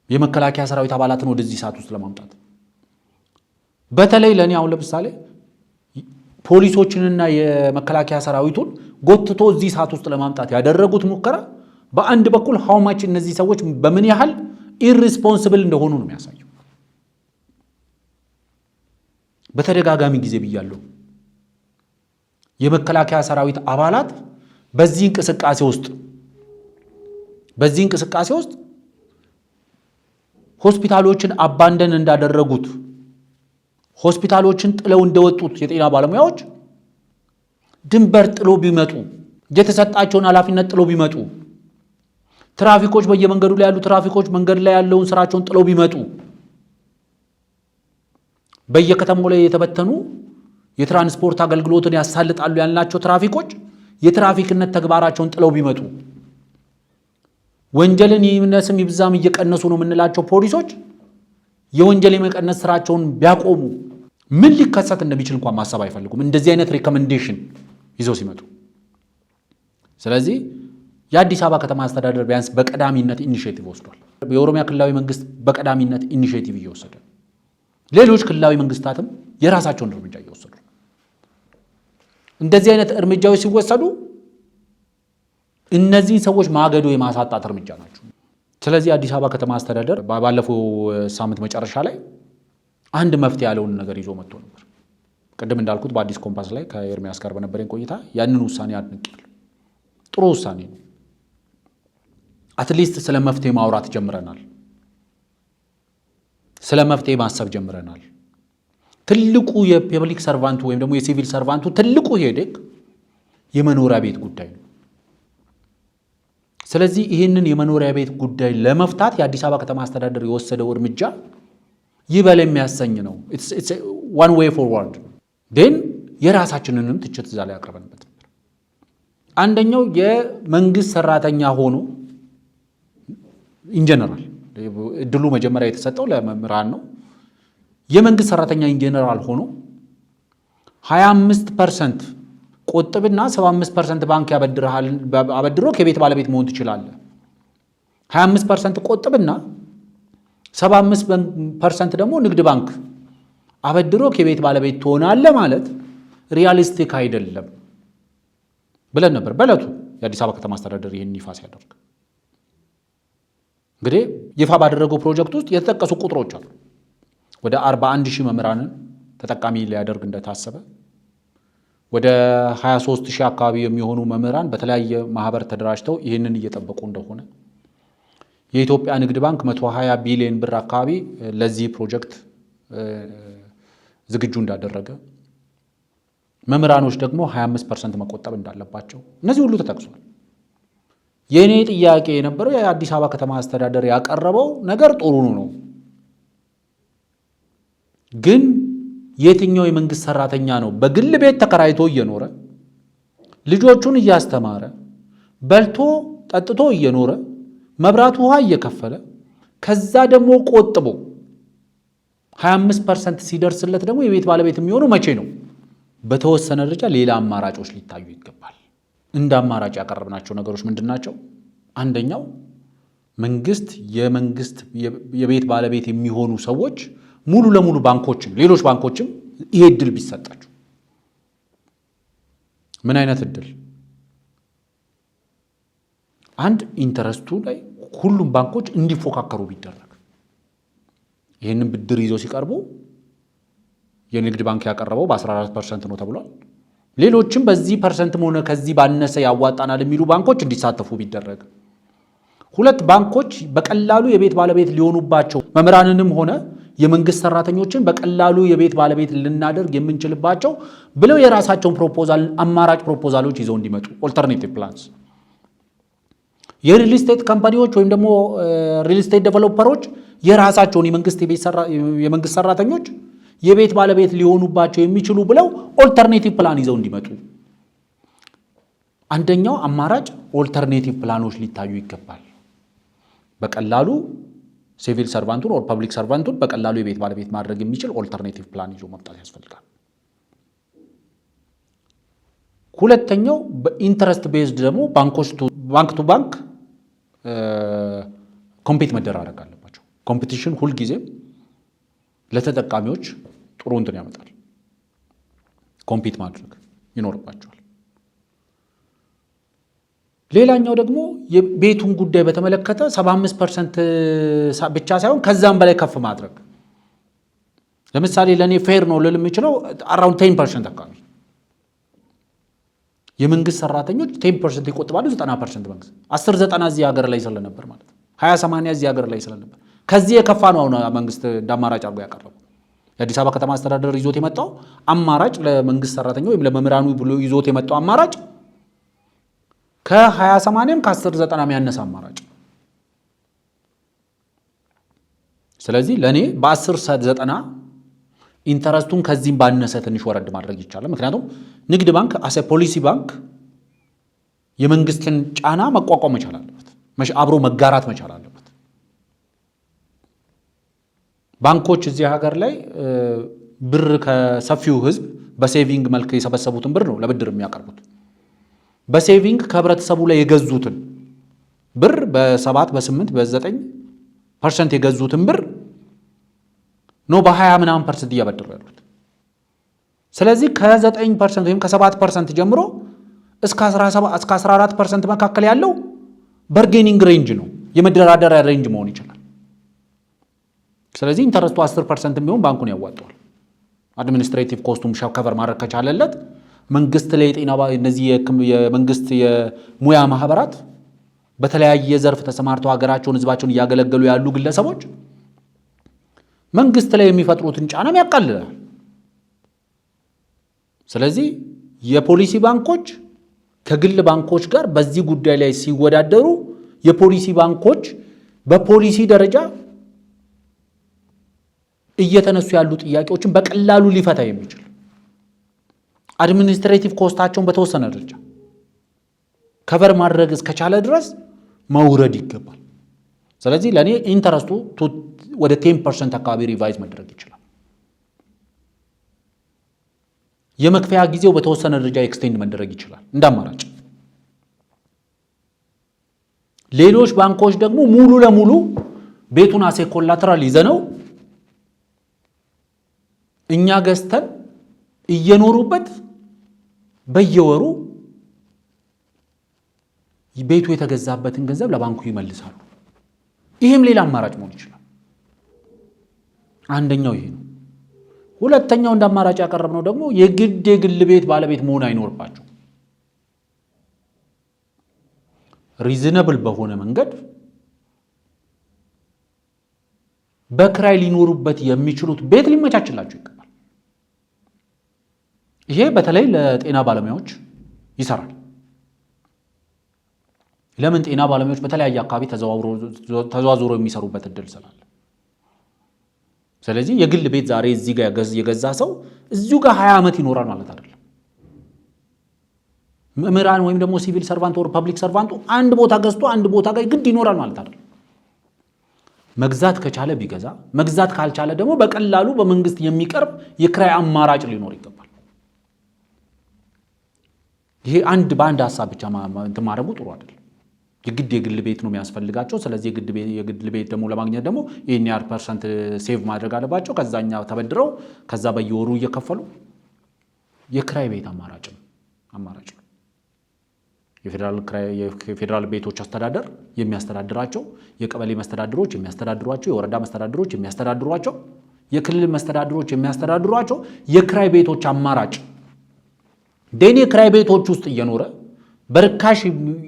የመከላከያ ሰራዊት አባላትን ወደዚህ እሳት ውስጥ ለማምጣት በተለይ ለኔ አሁን ለምሳሌ ፖሊሶችንና የመከላከያ ሰራዊቱን ጎትቶ እዚህ እሳት ውስጥ ለማምጣት ያደረጉት ሙከራ በአንድ በኩል how much እነዚህ ሰዎች በምን ያህል irresponsible እንደሆኑ ነው የሚያሳየው። በተደጋጋሚ ጊዜ ብያለሁ። የመከላከያ ሰራዊት አባላት በዚህ እንቅስቃሴ ውስጥ ሆስፒታሎችን አባንደን እንዳደረጉት ሆስፒታሎችን ጥለው እንደወጡት የጤና ባለሙያዎች ድንበር ጥሎ ቢመጡ የተሰጣቸውን ኃላፊነት ጥሎ ቢመጡ ትራፊኮች በየመንገዱ ላይ ያሉ ትራፊኮች መንገድ ላይ ያለውን ስራቸውን ጥሎ ቢመጡ በየከተማው ላይ የተበተኑ የትራንስፖርት አገልግሎትን ያሳልጣሉ ያልናቸው ትራፊኮች የትራፊክነት ተግባራቸውን ጥለው ቢመጡ ወንጀልን ይነስም ይብዛም እየቀነሱ ነው የምንላቸው ፖሊሶች የወንጀል የመቀነስ ስራቸውን ቢያቆሙ ምን ሊከሰት እንደሚችል እንኳን ማሰብ አይፈልጉም እንደዚህ አይነት ሪኮመንዴሽን ይዘው ሲመጡ። ስለዚህ የአዲስ አበባ ከተማ አስተዳደር ቢያንስ በቀዳሚነት ኢኒሼቲቭ ወስዷል። የኦሮሚያ ክልላዊ መንግስት በቀዳሚነት ኢኒሼቲቭ እየወሰደ፣ ሌሎች ክልላዊ መንግስታትም የራሳቸውን እርምጃ እየወሰዱ። እንደዚህ አይነት እርምጃዎች ሲወሰዱ እነዚህ ሰዎች ማገዶ የማሳጣት እርምጃ ናቸው። ስለዚህ አዲስ አበባ ከተማ አስተዳደር ባለፈው ሳምንት መጨረሻ ላይ አንድ መፍትሄ ያለውን ነገር ይዞ መጥቶ ነበር። ቅድም እንዳልኩት በአዲስ ኮምፓስ ላይ ከኤርሚያስ ጋር በነበረኝ ቆይታ ያንን ውሳኔ አድንቄያለሁ። ጥሩ ውሳኔ ነው። አትሊስት ስለ መፍትሄ ማውራት ጀምረናል። ስለ መፍትሄ ማሰብ ጀምረናል። ትልቁ የፐብሊክ ሰርቫንቱ ወይም ደግሞ የሲቪል ሰርቫንቱ ትልቁ ሄዴክ የመኖሪያ ቤት ጉዳይ ነው። ስለዚህ ይህንን የመኖሪያ ቤት ጉዳይ ለመፍታት የአዲስ አበባ ከተማ አስተዳደር የወሰደው እርምጃ ይበል የሚያሰኝ ነው። ኢትስ ዋን ዌይ ፎርዋርድ። ግን የራሳችንንም ትችት እዛ ላይ አቅርበንበት ነበር። አንደኛው የመንግስት ሰራተኛ ሆኖ ኢንጀነራል እድሉ መጀመሪያ የተሰጠው ለመምህራን ነው። የመንግስት ሰራተኛ ኢንጀነራል ሆኖ 25% ቆጥብና 75% ባንክ ያበድርሃል አበድሮ ከቤት ባለቤት መሆን ትችላለህ። 25% ቆጥብና 75% ደግሞ ንግድ ባንክ አበድሮ ከቤት ባለቤት ትሆናለህ ማለት ሪያሊስቲክ አይደለም ብለን ነበር በእለቱ የአዲስ አበባ ከተማ አስተዳደር ይህን ይፋ ሲያደርግ። እንግዲህ ይፋ ባደረገው ፕሮጀክት ውስጥ የተጠቀሱ ቁጥሮች አሉ። ወደ 41,000 መምህራንን ተጠቃሚ ሊያደርግ እንደታሰበ፣ ወደ 23,000 አካባቢ የሚሆኑ መምህራን በተለያየ ማህበር ተደራጅተው ይህንን እየጠበቁ እንደሆነ፣ የኢትዮጵያ ንግድ ባንክ 120 ቢሊዮን ብር አካባቢ ለዚህ ፕሮጀክት ዝግጁ እንዳደረገ፣ መምህራኖች ደግሞ 25% መቆጠብ እንዳለባቸው እነዚህ ሁሉ ተጠቅሷል። የኔ ጥያቄ የነበረው የአዲስ አበባ ከተማ አስተዳደር ያቀረበው ነገር ጥሩ ነው፣ ግን የትኛው የመንግስት ሰራተኛ ነው በግል ቤት ተከራይቶ እየኖረ ልጆቹን እያስተማረ በልቶ ጠጥቶ እየኖረ መብራት ውሃ እየከፈለ ከዛ ደግሞ ቆጥቦ 25% ሲደርስለት ደግሞ የቤት ባለቤት የሚሆነው መቼ ነው? በተወሰነ ደረጃ ሌላ አማራጮች ሊታዩ ይገባል። እንደ አማራጭ ያቀረብናቸው ነገሮች ምንድናቸው? አንደኛው መንግስት የቤት ባለቤት የሚሆኑ ሰዎች ሙሉ ለሙሉ ባንኮችም ሌሎች ባንኮችም ይሄ እድል ቢሰጣቸው ምን አይነት እድል? አንድ ኢንተረስቱ ላይ ሁሉም ባንኮች እንዲፎካከሩ ቢደረግ። ይህንን ብድር ይዘው ሲቀርቡ የንግድ ባንክ ያቀረበው በ14% ነው ተብሏል። ሌሎችም በዚህ ፐርሰንትም ሆነ ከዚህ ባነሰ ያዋጣናል የሚሉ ባንኮች እንዲሳተፉ ቢደረግ። ሁለት ባንኮች በቀላሉ የቤት ባለቤት ሊሆኑባቸው መምህራንንም ሆነ የመንግስት ሰራተኞችን በቀላሉ የቤት ባለቤት ልናደርግ የምንችልባቸው ብለው የራሳቸውን ፕሮፖዛል አማራጭ ፕሮፖዛሎች ይዘው እንዲመጡ ኦልተርኔቲቭ ፕላንስ። የሪል ስቴት ካምፓኒዎች ወይም ደግሞ ሪል ስቴት ዴቨሎፐሮች የራሳቸውን የመንግስት ሰራተኞች የቤት ባለቤት ሊሆኑባቸው የሚችሉ ብለው ኦልተርኔቲቭ ፕላን ይዘው እንዲመጡ። አንደኛው አማራጭ ኦልተርኔቲቭ ፕላኖች ሊታዩ ይገባል። በቀላሉ ሲቪል ሰርቫንቱን ኦር ፐብሊክ ሰርቫንቱን በቀላሉ የቤት ባለቤት ማድረግ የሚችል ኦልተርኔቲቭ ፕላን ይዞ መምጣት ያስፈልጋል። ሁለተኛው በኢንተረስት ቤዝድ ደግሞ ባንክ ቱ ባንክ ኮምፒት መደራረግ አለባቸው። ኮምፒቲሽን ሁልጊዜም ለተጠቃሚዎች ጥሩ እንትን ያመጣል። ኮምፒት ማድረግ ይኖርባቸዋል። ሌላኛው ደግሞ የቤቱን ጉዳይ በተመለከተ 75% ብቻ ሳይሆን ከዛም በላይ ከፍ ማድረግ። ለምሳሌ ለኔ ፌር ነው ልል የምችለው አራውንድ 10% አካባቢ የመንግስት ሰራተኞች 10% ይቆጥባሉ። 90% መንግስት 10-90 እዚህ ሀገር ላይ ስለነበር ማለት ነው። 20-80 እዚህ ሀገር ላይ ስለነበር ከዚህ የከፋ ነው አሁን መንግስት እንዳማራጭ አድርጎ ያቀረበው። የአዲስ አበባ ከተማ አስተዳደር ይዞት የመጣው አማራጭ ለመንግስት ሰራተኛው ወይም ለመምህራኑ ብሎ ይዞት የመጣው አማራጭ ከ20-80 ከ10-90 ያነሰ አማራጭ። ስለዚህ ለኔ በ10-90 ኢንተረስቱን ከዚህም ባነሰ ትንሽ ወረድ ማድረግ ይቻላል። ምክንያቱም ንግድ ባንክ አሰ ፖሊሲ ባንክ የመንግስትን ጫና መቋቋም መቻል አለበት፣ አብሮ መጋራት መቻል አለበት። ባንኮች እዚህ ሀገር ላይ ብር ከሰፊው ህዝብ በሴቪንግ መልክ የሰበሰቡትን ብር ነው ለብድር የሚያቀርቡት። በሴቪንግ ከህብረተሰቡ ላይ የገዙትን ብር በ7 በ8 በ9% የገዙትን ብር ነው በ20% እያበደሩ ያሉት። ስለዚህ ከ9% ወይም ከ7% ጀምሮ እስከ 14% መካከል ያለው በርጌኒንግ ሬንጅ ነው፣ የመደራደሪያ ሬንጅ መሆን ይችላል። ስለዚህ ኢንተረስቱ 10% ቢሆን ባንኩን ያዋጣዋል። አድሚኒስትሬቲቭ ኮስቱም ከቨር ማድረግ ከቻለለት መንግስት ላይ እነዚህ የመንግስት የሙያ ማህበራት በተለያየ ዘርፍ ተሰማርተው ሀገራቸውን ህዝባቸውን እያገለገሉ ያሉ ግለሰቦች መንግስት ላይ የሚፈጥሩትን ጫናም ያቃልላል። ስለዚህ የፖሊሲ ባንኮች ከግል ባንኮች ጋር በዚህ ጉዳይ ላይ ሲወዳደሩ የፖሊሲ ባንኮች በፖሊሲ ደረጃ እየተነሱ ያሉ ጥያቄዎችን በቀላሉ ሊፈታ የሚችል አድሚኒስትሬቲቭ ኮስታቸውን በተወሰነ ደረጃ ከቨር ማድረግ እስከቻለ ድረስ መውረድ ይገባል። ስለዚህ ለኔ ኢንተረስቱ ወደ 10% አካባቢ ሪቫይዝ መደረግ ይችላል። የመክፈያ ጊዜው በተወሰነ ደረጃ ኤክስቴንድ መደረግ ይችላል እንደ አማራጭ። ሌሎች ባንኮች ደግሞ ሙሉ ለሙሉ ቤቱን አሴ ኮላተራል ይዘነው እኛ ገዝተን እየኖሩበት በየወሩ ቤቱ የተገዛበትን ገንዘብ ለባንኩ ይመልሳሉ። ይሄም ሌላ አማራጭ መሆን ይችላል። አንደኛው ይሄ ነው። ሁለተኛው እንደ አማራጭ ያቀረብነው ደግሞ የግል ቤት ባለቤት መሆን አይኖርባቸው፣ ሪዝነብል በሆነ መንገድ በክራይ ሊኖሩበት የሚችሉት ቤት ሊመቻችላቸው ይገባል። ይሄ በተለይ ለጤና ባለሙያዎች ይሰራል። ለምን ጤና ባለሙያዎች በተለያየ አካባቢ ተዘዋውሮ የሚሰሩበት እድል ስላለ። ስለዚህ የግል ቤት ዛሬ እዚህ ጋር የገዛ ሰው እዚሁ ጋር 20 ዓመት ይኖራል ማለት አይደለም። መምህራን ወይም ደግሞ ሲቪል ሰርቫንት ወር ፐብሊክ ሰርቫንቱ አንድ ቦታ ገዝቶ አንድ ቦታ ጋር ግድ ይኖራል ማለት አይደለም። መግዛት ከቻለ ቢገዛ፣ መግዛት ካልቻለ ደግሞ በቀላሉ በመንግስት የሚቀርብ የክራይ አማራጭ ሊኖር ይገባል። ይሄ አንድ በአንድ ሐሳብ ብቻ እንትን ማድረጉ ጥሩ አይደለም። የግል ቤት ነው የሚያስፈልጋቸው። ስለዚህ የግል ቤት ደግሞ ለማግኘት ደግሞ ይሄን ያህል ፐርሰንት ሴቭ ማድረግ አለባቸው። ከዛኛ ተበድረው ከዛ በየወሩ እየከፈሉ የክራይ ቤት አማራጭ አማራጭ ነው። የፌዴራል ቤቶች አስተዳደር የሚያስተዳድራቸው፣ የቀበሌ መስተዳድሮች የሚያስተዳድሯቸው፣ የወረዳ መስተዳድሮች የሚያስተዳድሯቸው፣ የክልል መስተዳድሮች የሚያስተዳድሯቸው የክራይ ቤቶች አማራጭ ደኔ ክራይ ቤቶች ውስጥ እየኖረ በርካሽ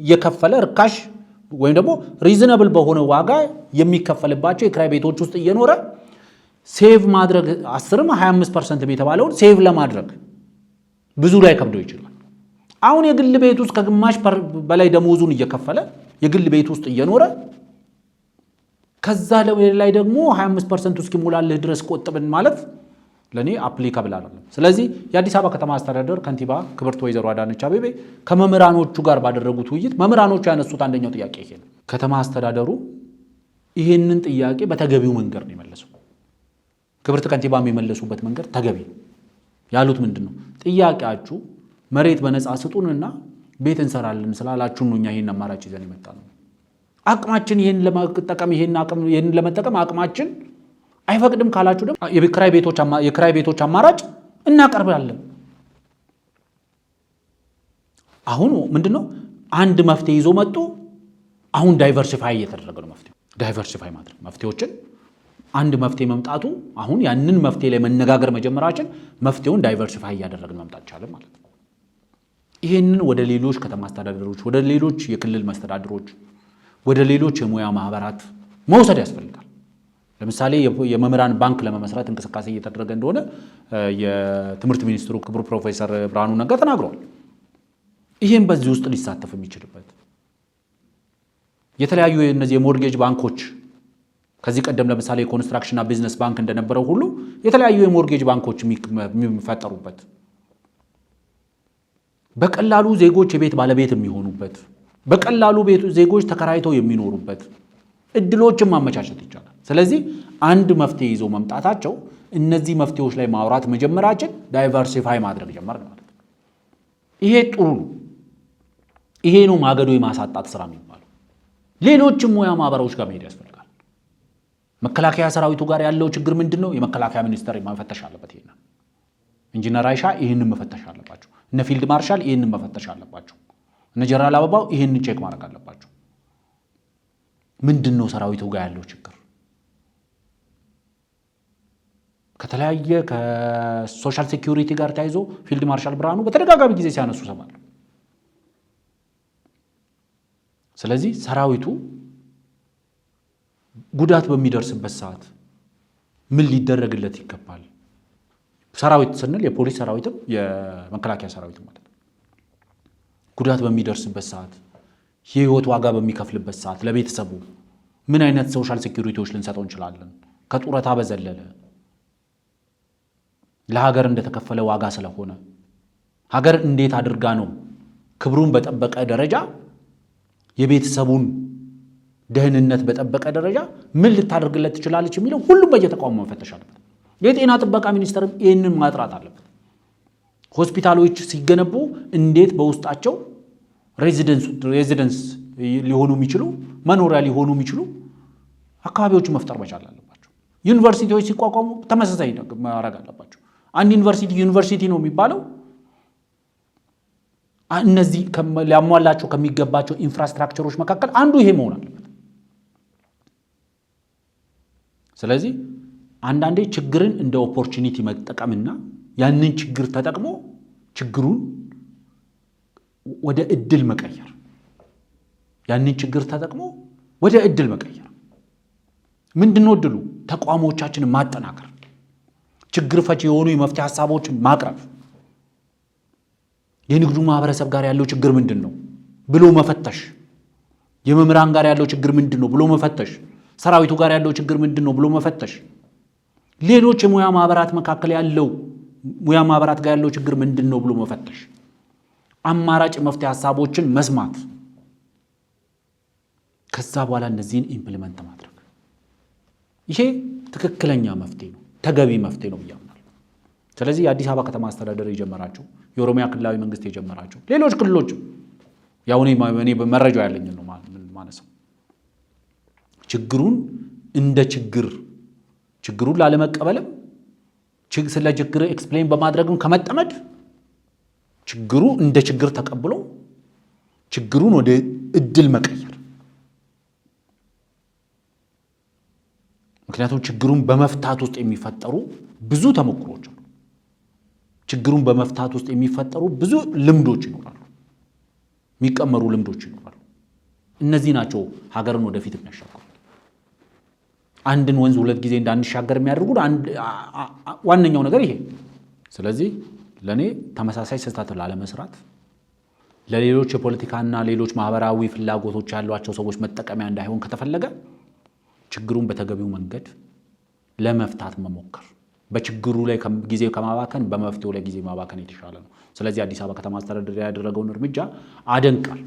የከፈለ ርካሽ ወይም ደግሞ ሪዝነብል በሆነ ዋጋ የሚከፈልባቸው የክራይ ቤቶች ውስጥ እየኖረ ሴቭ ማድረግ 10-25% የተባለውን ሴቭ ለማድረግ ብዙ ላይ ከብዶ ይችላል። አሁን የግል ቤት ውስጥ ከግማሽ በላይ ደሞዙን እየከፈለ የግል ቤት ውስጥ እየኖረ ከዛ ላይ ደግሞ 25% እስኪሞላልህ ድረስ ቆጥብን ማለት ለኔ አፕሊካብል አይደለም። ስለዚህ የአዲስ አበባ ከተማ አስተዳደር ከንቲባ ክብርት ወይዘሮ አዳነች አቤቤ ከመምህራኖቹ ጋር ባደረጉት ውይይት መምህራኖቹ ያነሱት አንደኛው ጥያቄ ይሄ ነው። ከተማ አስተዳደሩ ይሄንን ጥያቄ በተገቢው መንገድ ነው የመለሰው። ክብርት ከንቲባ የሚመለሱበት መንገድ ተገቢ ነው ያሉት ምንድነው? ጥያቄያችሁ መሬት በነፃ ስጡንና ቤት እንሰራለን ስላላችሁ ነው እኛ ይሄን አማራጭ ይዘን የመጣነው። አቅማችን ይሄን ለመጠቀም አቅማችን አይፈቅድም ካላችሁ ደግሞ የክራይ ቤቶች አማራጭ እናቀርባለን። አሁን ምንድነው አንድ መፍትሄ ይዞ መጡ። አሁን ዳይቨርሲፋይ እየተደረገ ነው። ዳይቨርሲፋይ ማድረግ መፍትሄዎችን አንድ መፍትሄ መምጣቱ አሁን ያንን መፍትሄ ላይ መነጋገር መጀመራችን መፍትሄውን ዳይቨርሲፋይ እያደረግን መምጣት ቻለን ማለት ነው። ይሄንን ወደ ሌሎች ከተማ አስተዳደሮች፣ ወደ ሌሎች የክልል መስተዳድሮች፣ ወደ ሌሎች የሙያ ማህበራት መውሰድ ያስፈልጋል። ለምሳሌ የመምህራን ባንክ ለመመስረት እንቅስቃሴ እየተደረገ እንደሆነ የትምህርት ሚኒስትሩ ክቡር ፕሮፌሰር ብርሃኑ ነጋ ተናግረዋል። ይሄን በዚህ ውስጥ ሊሳተፍ የሚችልበት የተለያዩ እነዚህ የሞርጌጅ ባንኮች ከዚህ ቀደም ለምሳሌ የኮንስትራክሽንና ቢዝነስ ባንክ እንደነበረው ሁሉ የተለያዩ የሞርጌጅ ባንኮች የሚፈጠሩበት በቀላሉ ዜጎች የቤት ባለቤት የሚሆኑበት በቀላሉ ዜጎች ተከራይተው የሚኖሩበት እድሎችን ማመቻቸት ይቻላል። ስለዚህ አንድ መፍትሄ ይዞ መምጣታቸው እነዚህ መፍትሄዎች ላይ ማውራት መጀመራችን ዳይቨርሲፋይ ማድረግ ጀመር ማለት ነው። ይሄ ጥሩ ነው። ይሄ ነው ማገዶ የማሳጣት ስራ የሚባለው። ሌሎችም ሙያ ማህበሮች ጋር መሄድ ያስፈልጋል። መከላከያ ሰራዊቱ ጋር ያለው ችግር ምንድነው? የመከላከያ ሚኒስቴር መፈተሽ አለበት። ይሄን ኢንጂነር አይሻ ይሄንን መፈተሽ አለባቸው። እነ ፊልድ ማርሻል ይሄንን መፈተሽ አለባቸው። እነ ጀነራል አበባው ይሄንን ቼክ ማድረግ አለባቸው። ምንድነው ሰራዊቱ ጋር ያለው ችግር? ከተለያየ ከሶሻል ሴኩሪቲ ጋር ተያይዞ ፊልድ ማርሻል ብርሃኑ በተደጋጋሚ ጊዜ ሲያነሱ ሰማል። ስለዚህ ሰራዊቱ ጉዳት በሚደርስበት ሰዓት ምን ሊደረግለት ይገባል? ሰራዊት ስንል የፖሊስ ሰራዊትም የመከላከያ ሰራዊትም ማለት ነው። ጉዳት በሚደርስበት ሰዓት የህይወት ዋጋ በሚከፍልበት ሰዓት ለቤተሰቡ ምን አይነት ሶሻል ሴኩሪቲዎች ልንሰጠው እንችላለን? ከጡረታ በዘለለ ለሀገር እንደተከፈለ ዋጋ ስለሆነ ሀገር እንዴት አድርጋ ነው ክብሩን በጠበቀ ደረጃ የቤተሰቡን ደህንነት በጠበቀ ደረጃ ምን ልታደርግለት ትችላለች የሚለው ሁሉም በየተቋሙ መፈተሽ አለበት። የጤና ጥበቃ ሚኒስቴርም ይህንን ማጥራት አለበት። ሆስፒታሎች ሲገነቡ እንዴት በውስጣቸው ሬዚደንስ ሊሆኑ የሚችሉ መኖሪያ ሊሆኑ የሚችሉ አካባቢዎችን መፍጠር መቻል አለባቸው። ዩኒቨርሲቲዎች ሲቋቋሙ ተመሳሳይ ማድረግ አለባቸው። አንድ ዩኒቨርሲቲ ነው የሚባለው እነዚህ ሊያሟላቸው ከሚገባቸው ኢንፍራስትራክቸሮች መካከል አንዱ ይሄ መሆን አለበት። ስለዚህ አንዳንዴ ችግርን እንደ ኦፖርቹኒቲ መጠቀምና ያንን ችግር ተጠቅሞ ችግሩን ወደ እድል መቀየር ምንድነው እድሉ? ተቋሞቻችንን ማጠናከር፣ ችግር ፈቺ የሆኑ የመፍትሄ ሐሳቦችን ማቅረብ፣ የንግዱ ማህበረሰብ ጋር ያለው ችግር ምንድነው ብሎ መፈተሽ፣ የመምህራን ጋር ያለው ችግር ምንድነው ብሎ መፈተሽ፣ ሰራዊቱ ጋር ያለው ችግር ምንድነው ብሎ መፈተሽ፣ ሌሎች የሙያ ማህበራት መካከል ያለው ሙያ ማህበራት ጋር ያለው ችግር ምንድነው ብሎ መፈተሽ፣ አማራጭ መፍትሄ ሐሳቦችን መስማት፣ ከዛ በኋላ እነዚህን ኢምፕሊመንት ማድረግ። ይሄ ትክክለኛ መፍትሄ ነው፣ ተገቢ መፍትሄ ነው ብያምናለሁ። ስለዚህ የአዲስ አበባ ከተማ አስተዳደር የጀመራቸው፣ የኦሮሚያ ክልላዊ መንግስት የጀመራቸው፣ ሌሎች ክልሎችም ያው እኔ በመረጃው ያለኝ ነው ማነሳው ችግሩን እንደ ችግሩን ላለመቀበልም ስለ ችግር ኤክስፕሌን በማድረግም ከመጠመድ ችግሩ እንደ ችግር ተቀብሎ ችግሩን ወደ እድል መቀየር። ምክንያቱም ችግሩን በመፍታት ውስጥ የሚፈጠሩ ብዙ ተሞክሮች አሉ። ችግሩን በመፍታት ውስጥ የሚፈጠሩ ብዙ ልምዶች ይኖራሉ፣ የሚቀመሩ ልምዶች ይኖራሉ። እነዚህ ናቸው ሀገርን ወደፊት የሚያሻግሩ። አንድን ወንዝ ሁለት ጊዜ እንዳንሻገር የሚያደርጉ ዋነኛው ነገር ይሄ። ስለዚህ ለኔ ተመሳሳይ ስህተት ላለመስራት ለሌሎች የፖለቲካና ሌሎች ማህበራዊ ፍላጎቶች ያሏቸው ሰዎች መጠቀሚያ እንዳይሆን ከተፈለገ ችግሩን በተገቢው መንገድ ለመፍታት መሞከር፣ በችግሩ ላይ ጊዜ ከማባከን በመፍትሄው ላይ ጊዜ ማባከን የተሻለ ነው። ስለዚህ አዲስ አበባ ከተማ አስተዳደር ያደረገውን እርምጃ አደንቃል።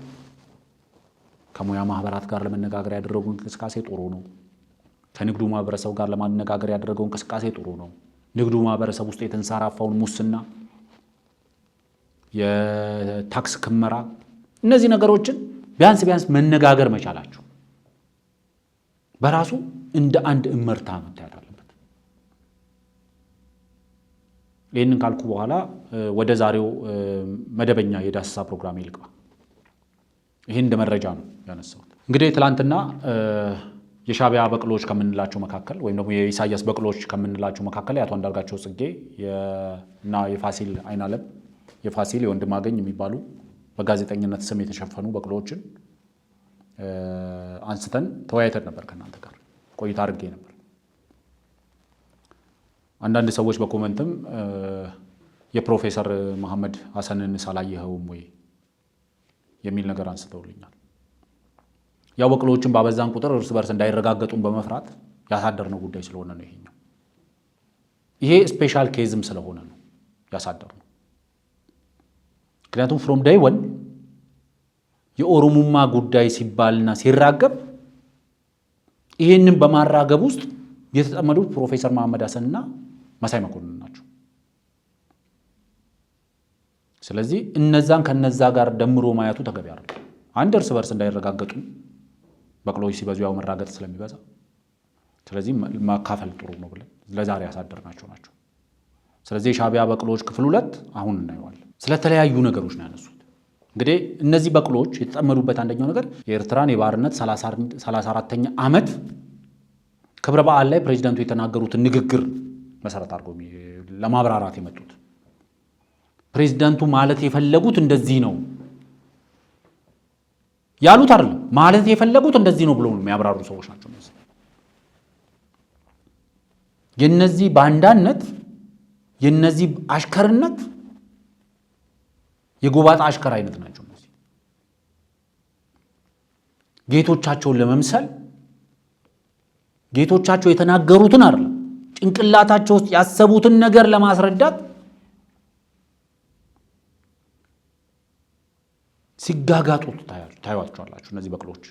ከሙያ ማህበራት ጋር ለመነጋገር ያደረገው እንቅስቃሴ ጥሩ ነው። ከንግዱ ማህበረሰብ ጋር ለማነጋገር ያደረገው እንቅስቃሴ ጥሩ ነው። ንግዱ ማህበረሰብ ውስጥ የተንሰራፋውን ሙስና፣ የታክስ ክመራ፣ እነዚህ ነገሮችን ቢያንስ መነጋገር መቻላቸው በራሱ እንደ አንድ እመርታ መታየት አለበት። ይህንን ካልኩ በኋላ ወደ ዛሬው መደበኛ የዳሰሳ ፕሮግራም ይልቅባ። ይህን እንደ መረጃ ነው ያነሳሁት። እንግዲህ ትላንትና የሻዕቢያ በቅሎች ከምንላቸው መካከል ወይም ደግሞ የኢሳያስ በቅሎች ከምንላቸው መካከል የአቶ አንዳርጋቸው ጽጌ እና የፋሲል አይናለም የፋሲል የወንድማገኝ የሚባሉ በጋዜጠኝነት ስም የተሸፈኑ በቅሎችን አንስተን ተወያይተን ነበር። ከእናንተ ጋር ቆይታ አድርጌ ነበር። አንዳንድ ሰዎች በኮመንትም የፕሮፌሰር መሐመድ ሐሰንን ሳላየኸውም ወይ የሚል ነገር አንስተውልኛል። ያው በቅሎችን ባበዛን ቁጥር እርስ በርስ እንዳይረጋገጡን በመፍራት ያሳደርነው ጉዳይ ስለሆነ ነው። ይሄ ስፔሻል ኬዝም ስለሆነ ነው ያሳደርነው። ምክንያቱም ፍሮም ዴይ ወን የኦሮሙማ ጉዳይ ሲባልና ሲራገብ ይሄንን በማራገብ ውስጥ የተጠመዱት ፕሮፌሰር መሐመድ ሐሰንና መሳይ መኮንን ናቸው። ስለዚህ እነዛን ከነዛ ጋር ደምሮ ማየቱ ተገቢ አይደለም። አንድ እርስ በርስ እንዳይረጋገጡ በቅሎች ሲበዙ ያው መራገጥ ስለሚበዛ፣ ስለዚህ ማካፈል ጥሩ ነው ብለን ለዛሬ ያሳደርናቸው ናቸው። ስለዚህ የሻዕቢያ በቅሎች ክፍል 2 አሁን እናየዋለን። ስለተለያዩ ነገሮች ነው ያነሱት። እንግዲህ እነዚህ በቅሎች የተጠመዱበት አንደኛው ነገር የኤርትራን የባርነት 34ኛ ዓመት ክብረ በዓል ላይ ፕሬዚዳንቱ የተናገሩትን ንግግር መሰረት አድርገው ለማብራራት የመጡት ፕሬዚዳንቱ ማለት የፈለጉት እንደዚህ ነው ያሉት አይደለም፣ ማለት የፈለጉት እንደዚህ ነው ብሎ ነው የሚያብራሩ ሰዎች ናቸው። የነዚህ ባንዳነት የነዚህ አሽከርነት የጎባጣ አሽከር አይነት ናቸው። እነዚህ ጌቶቻቸውን ለመምሰል ጌቶቻቸው የተናገሩትን አይደለም ጭንቅላታቸው ውስጥ ያሰቡትን ነገር ለማስረዳት ሲጋጋጡ ታዩዋቸዋላችሁ። እነዚህ በቅሎች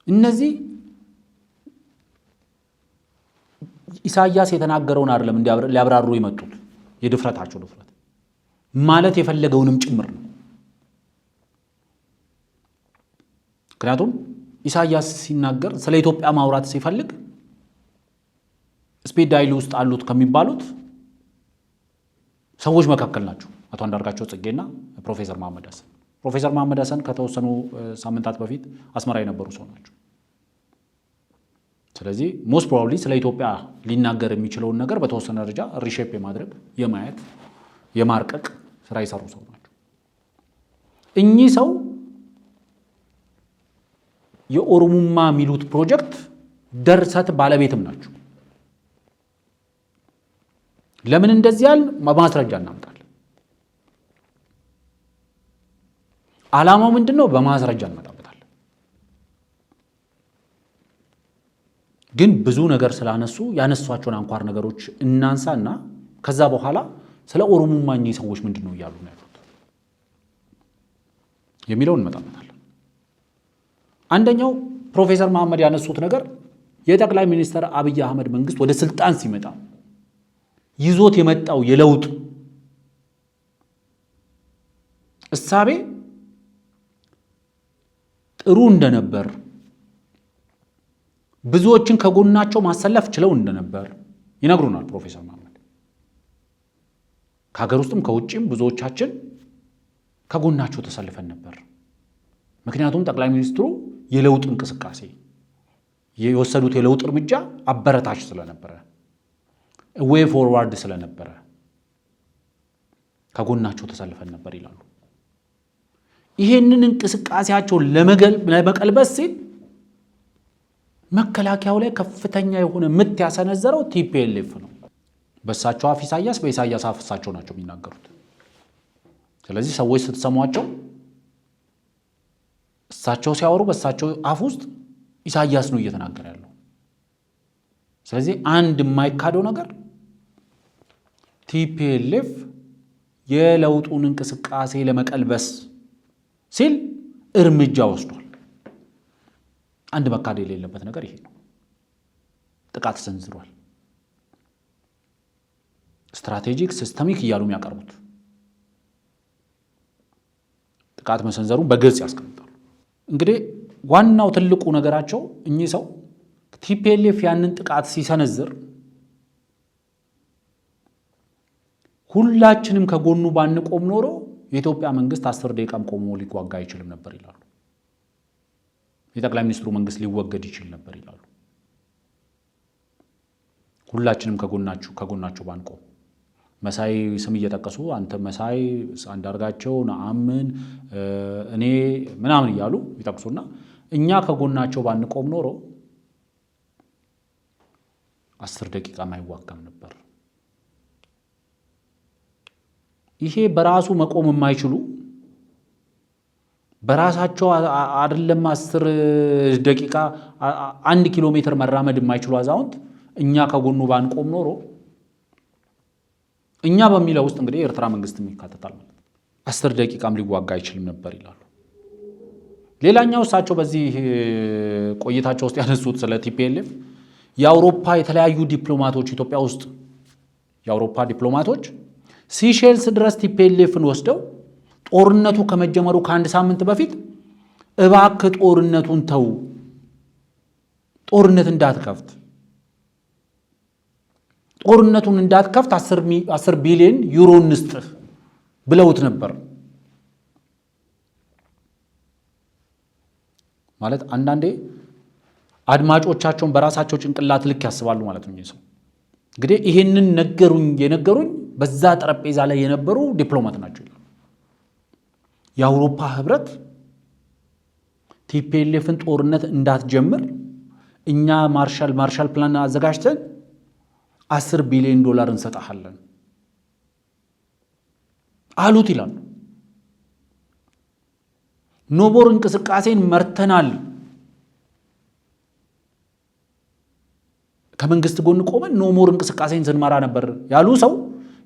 እነዚህ ኢሳያስ የተናገረውን አይደለም ሊያብራሩ የመጡት የድፍረታቸው ድፍረት ማለት የፈለገውንም ጭምር ነው። ምክንያቱም ኢሳያስ ሲናገር ስለ ኢትዮጵያ ማውራት ሲፈልግ ስፒድ ዳይል ውስጥ አሉት ከሚባሉት ሰዎች መካከል ናቸው አቶ አንዳርጋቸው ጽጌና ፕሮፌሰር መሐመድ ሐሰን። ፕሮፌሰር መሐመድ ሐሰን ከተወሰኑ ሳምንታት በፊት አስመራ የነበሩ ሰው ናቸው። ስለዚህ ሞስት ፕሮባብሊ ስለ ኢትዮጵያ ሊናገር የሚችለውን ነገር በተወሰነ ደረጃ ሪሼፕ የማድረግ የማየት የማርቀቅ ስራ የሰሩ ሰው ናቸው። እኚህ ሰው የኦሮሙማ የሚሉት ፕሮጀክት ደርሰት ባለቤትም ናቸው። ለምን እንደዚህ ያል ማስረጃ እናመጣለን። ዓላማው ምንድነው? በማስረጃ እንመጣበታለን። ግን ብዙ ነገር ስላነሱ ያነሷቸውን አንኳር ነገሮች እናንሳና ከዛ በኋላ ስለ ኦሮሙማ እኚህ ሰዎች ምንድነው እያሉ ነው ያሉት የሚለውን እንመጣበታለን። አንደኛው ፕሮፌሰር መሐመድ ያነሱት ነገር የጠቅላይ ሚኒስትር አብይ አህመድ መንግስት ወደ ስልጣን ሲመጣ ይዞት የመጣው የለውጥ እሳቤ ጥሩ እንደነበር፣ ብዙዎችን ከጎናቸው ማሰለፍ ችለው እንደነበር ይነግሩናል ፕሮፌሰር መሐመድ። ከሀገር ውስጥም ከውጭም ብዙዎቻችን ከጎናቸው ተሰልፈን ነበር። ምክንያቱም ጠቅላይ ሚኒስትሩ የለውጥ እንቅስቃሴ የወሰዱት የለውጥ እርምጃ አበረታች ስለነበረ ዌይ ፎርዋርድ ስለነበረ ከጎናቸው ተሰልፈን ነበር ይላሉ። ይሄንን እንቅስቃሴያቸውን ለመቀልበስ ሲል መከላከያው ላይ ከፍተኛ የሆነ ምት ያሰነዘረው ቲፒኤልኤፍ ነው። በእሳቸው አፍ ኢሳያስ፣ በኢሳያስ አፍ እሳቸው ናቸው የሚናገሩት። ስለዚህ ሰዎች ስትሰሟቸው እሳቸው ሲያወሩ በእሳቸው አፍ ውስጥ ኢሳያስ ነው እየተናገረ ያለው። ስለዚህ አንድ የማይካደው ነገር ቲፒኤልኤፍ የለውጡን እንቅስቃሴ ለመቀልበስ ሲል እርምጃ ወስዷል። አንድ መካድ የሌለበት ነገር ይሄ ነው። ጥቃት ሰንዝሯል። ስትራቴጂክ ሲስተሚክ እያሉ የሚያቀርቡት ጥቃት መሰንዘሩን በግልጽ ያስቀምጣሉ። እንግዲህ ዋናው ትልቁ ነገራቸው እኚህ ሰው ቲፒኤልኤፍ ያንን ጥቃት ሲሰነዝር ሁላችንም ከጎኑ ባንቆም ኖሮ የኢትዮጵያ መንግስት 10 ደቂቃም ቆሞ ሊዋጋ አይችልም ነበር ይላሉ። የጠቅላይ ሚኒስትሩ መንግስት ሊወገድ ይችል ነበር ይላሉ። ሁላችንም ከጎናቸው ባንቆም መሳይ ስም እየጠቀሱ አንተ መሳይ፣ አንዳርጋቸው፣ ነአምን፣ እኔ ምናምን እያሉ ይጠቅሱና እኛ ከጎናቸው ባንቆም ኖሮ 10 ደቂቃ አይዋጋም ነበር። ይሄ በራሱ መቆም የማይችሉ በራሳቸው አይደለም 10 ደቂቃ 1 ኪሎ ሜትር መራመድ የማይችሉ አዛውንት እኛ ከጎኑ ባንቆም ኖሮ እኛ በሚለው ውስጥ እንግዲህ የኤርትራ መንግስትም ይካተታል ማለት 10 ደቂቃም ሊዋጋ አይችልም ነበር ይላሉ። ሌላኛው እሳቸው በዚህ ቆይታቸው ውስጥ ያነሱት ስለ ቲፒኤልኤፍ የአውሮፓ የተለያዩ ዲፕሎማቶች ኢትዮጵያ ውስጥ የአውሮፓ ዲፕሎማቶች ሲሼልስ ድረስ ቲፒኤልኤፍን ወስደው ጦርነቱ ከመጀመሩ ከአንድ ሳምንት በፊት እባክህ ጦርነቱን ተው፣ ጦርነት እንዳትከፍት 10 ቢሊዮን ዩሮ እንስጥህ ብለውት ነበር። ማለት አንዳንዴ አድማጮቻቸውን በራሳቸው ጭንቅላት ልክ ያስባሉ ማለት ነው። ሰው እንግዲህ ይሄንን የነገሩኝ በዛ ጠረጴዛ ላይ የነበሩ ዲፕሎማት ናቸው። የአውሮፓ ህብረት ቲፒኤልኤፍን ጦርነት እንዳትጀምር እኛ ማርሻል ፕላን አዘጋጅተን 10 ቢሊዮን ዶላር እንሰጣለን አሉት ይላሉ። ኖቦር እንቅስቃሴን መርተናል፣ ከመንግስት ጎን ቆመን ኖሞር እንቅስቃሴን ስንመራ ነበር ያሉ ሰው